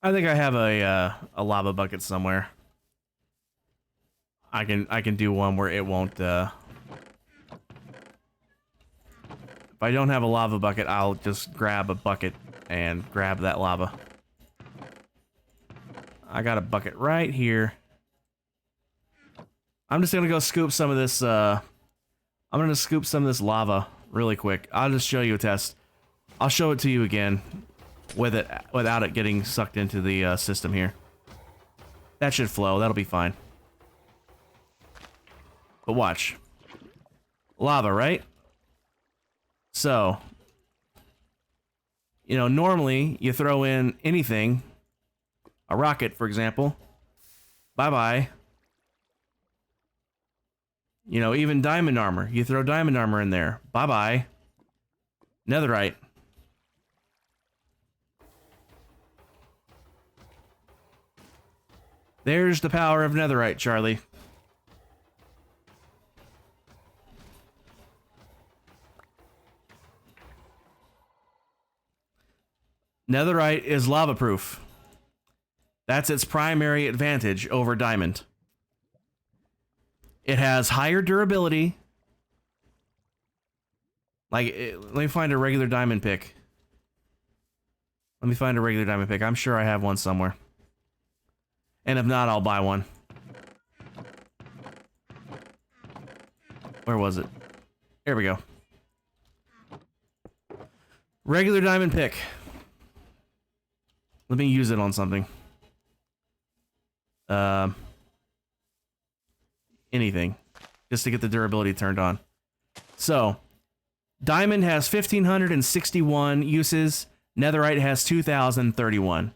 I think I have a lava bucket somewhere. I can do one where it won't. If I don't have a lava bucket, I'll just grab a bucket and grab that lava. I got a bucket right here. I'm just gonna go scoop some of this. I'm gonna scoop some of this lava really quick. I'll just show you a test. I'll show it to you again with it without it getting sucked into the system here. That should flow. That'll be fine. But watch. Lava, right? So, you know, normally you throw in anything, a rocket, for example. Bye-bye. You know, even diamond armor. You throw diamond armor in there. Bye-bye. Netherite. There's the power of netherite, Charlie. Netherite is lava proof. That's its primary advantage over diamond. It has higher durability. Like, let me find a regular diamond pick. Let me find a regular diamond pick. I'm sure I have one somewhere. And if not, I'll buy one. Where was it? There we go. Regular diamond pick. Let me use it on something. Anything. Just to get the durability turned on. So, diamond has 1,561 uses. Netherite has 2,031.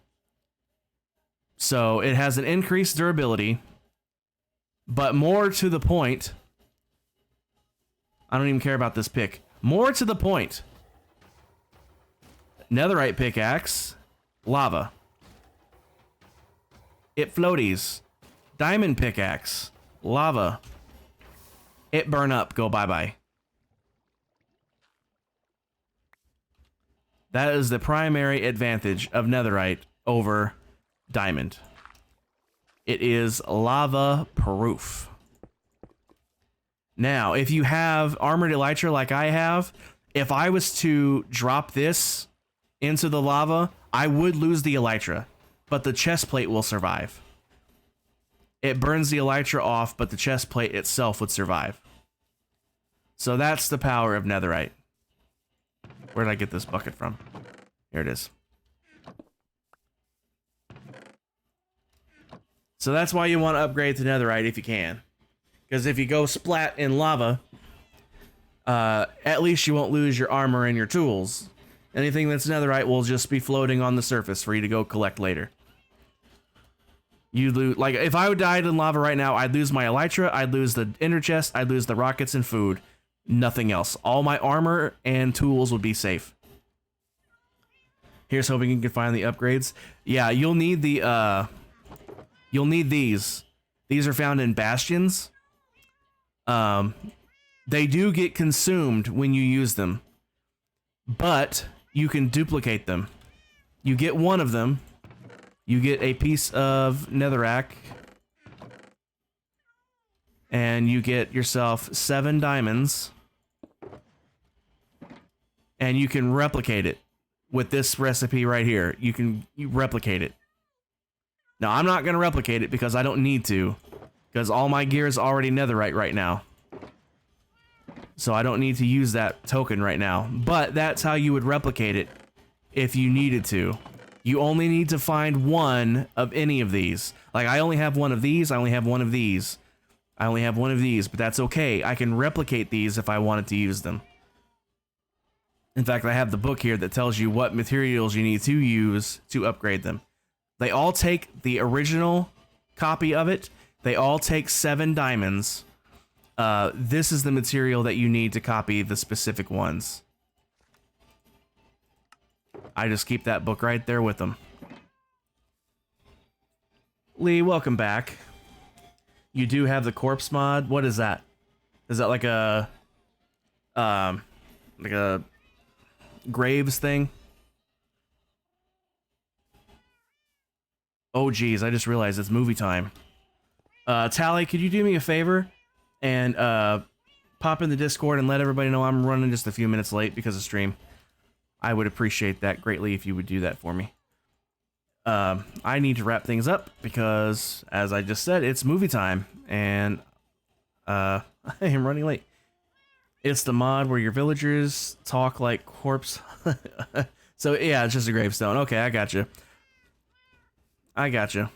So, it has an increased durability. But more to the point... I don't even care about this pick. More to the point. Netherite pickaxe... lava. It floaties. Diamond pickaxe. Lava. It burn up. Go bye-bye. That is the primary advantage of netherite over diamond. It is lava proof. Now, if you have armored elytra like I have, if I was to drop this into the lava, I would lose the elytra, but the chest plate will survive. It burns the elytra off, but the chest plate itself would survive. So that's the power of netherite. Where did I get this bucket from? Here it is. So that's why you want to upgrade to netherite if you can. Because if you go splat in lava, at least you won't lose your armor and your tools. Anything that's netherite will just be floating on the surface for you to go collect later. You lose, like, if I died in lava right now, I'd lose my elytra, I'd lose the ender chest, I'd lose the rockets and food. Nothing else. All my armor and tools would be safe. Here's hoping you can find the upgrades. Yeah, you'll need the, you'll need these. These are found in bastions. They do get consumed when you use them. But you can duplicate them. You get one of them. You get a piece of netherrack. And you get yourself 7 diamonds. And you can replicate it with this recipe right here. You replicate it. Now, I'm not going to replicate it because I don't need to. Because all my gear is already netherite right now. So I don't need to use that token right now. But that's how you would replicate it if you needed to. You only need to find one of any of these. Like, I only have one of these, I only have one of these. I only have one of these, but that's okay. I can replicate these if I wanted to use them. In fact, I have the book here that tells you what materials you need to use to upgrade them. They all take the original copy of it. They all take 7 diamonds. This is the material that you need to copy the specific ones. I just keep that book right there with them. Lee, welcome back. You do have the corpse mod. What is that? Is that like a graves thing? Oh, geez, I just realized it's movie time. Tally, could you do me a favor and pop in the Discord and let everybody know I'm running just a few minutes late because of stream? I would appreciate that greatly if you would do that for me. I need to wrap things up because, as I just said, it's movie time, and I am running late. It's the mod where your villagers talk like corpse. So yeah, it's just a gravestone. Okay, I gotcha. I gotcha.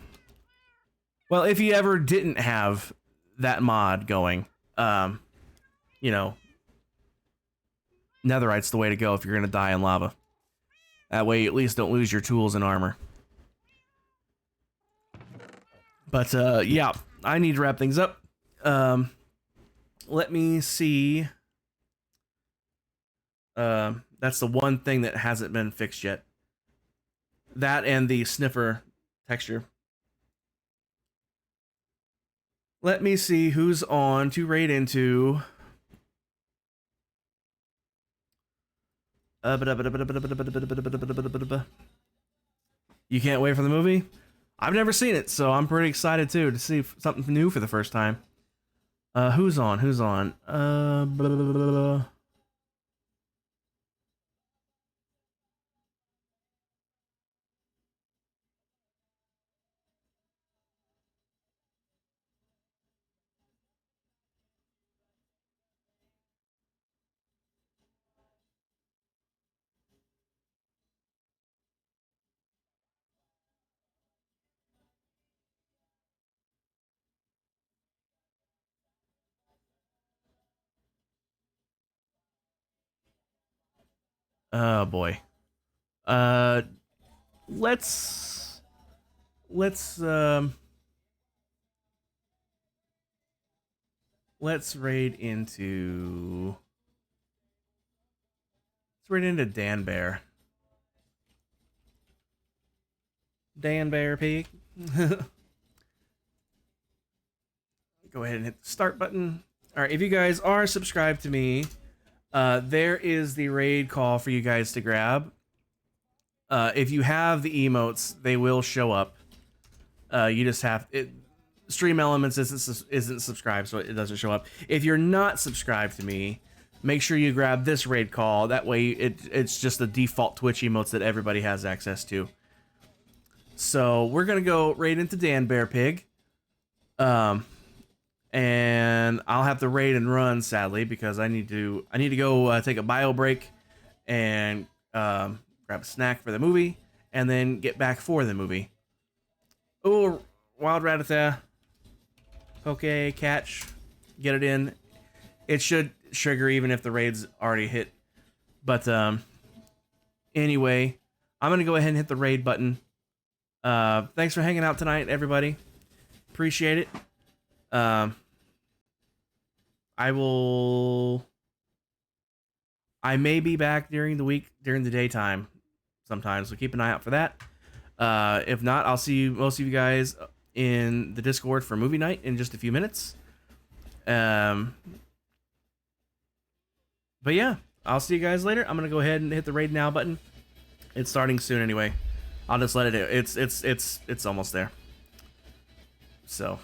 Well, if you ever didn't have that mod going, you know, Netherite's the way to go if you're gonna die in lava. That way, you at least don't lose your tools and armor. But yeah, I need to wrap things up. Let me see. That's the one thing that hasn't been fixed yet. That and the sniffer texture. Let me see who's on to raid into. You can't wait for the movie? I've never seen it, so I'm pretty excited too to see something new for the first time. Who's on? Who's on? Oh boy. Uh, let's let's um let's raid into Dan Bear. Dan Bear Pig. Go ahead and hit the start button. All right, if you guys are subscribed to me, there is the raid call for you guys to grab. If you have the emotes, they will show up. You just have it. Stream Elements isn't subscribed, so it doesn't show up. If you're not subscribed to me, make sure you grab this raid call. That way, it's just the default Twitch emotes that everybody has access to. So we're gonna go raid into Dan Bear Pig. And I'll have to raid and run, sadly, because I need to go take a bio break and grab a snack for the movie, and then get back for the movie. Oh, wild rattata. Okay, catch. Get it in. It should trigger even if the raid's already hit. But anyway, I'm gonna go ahead and hit the raid button. Thanks for hanging out tonight, everybody. Appreciate it. I may be back during the week, during the daytime sometimes, so keep an eye out for that. If not, I'll see most of you guys in the Discord for movie night in just a few minutes. But yeah, I'll see you guys later. I'm gonna go ahead and hit the raid now button. It's starting soon anyway. I'll just let it. It's almost there. So.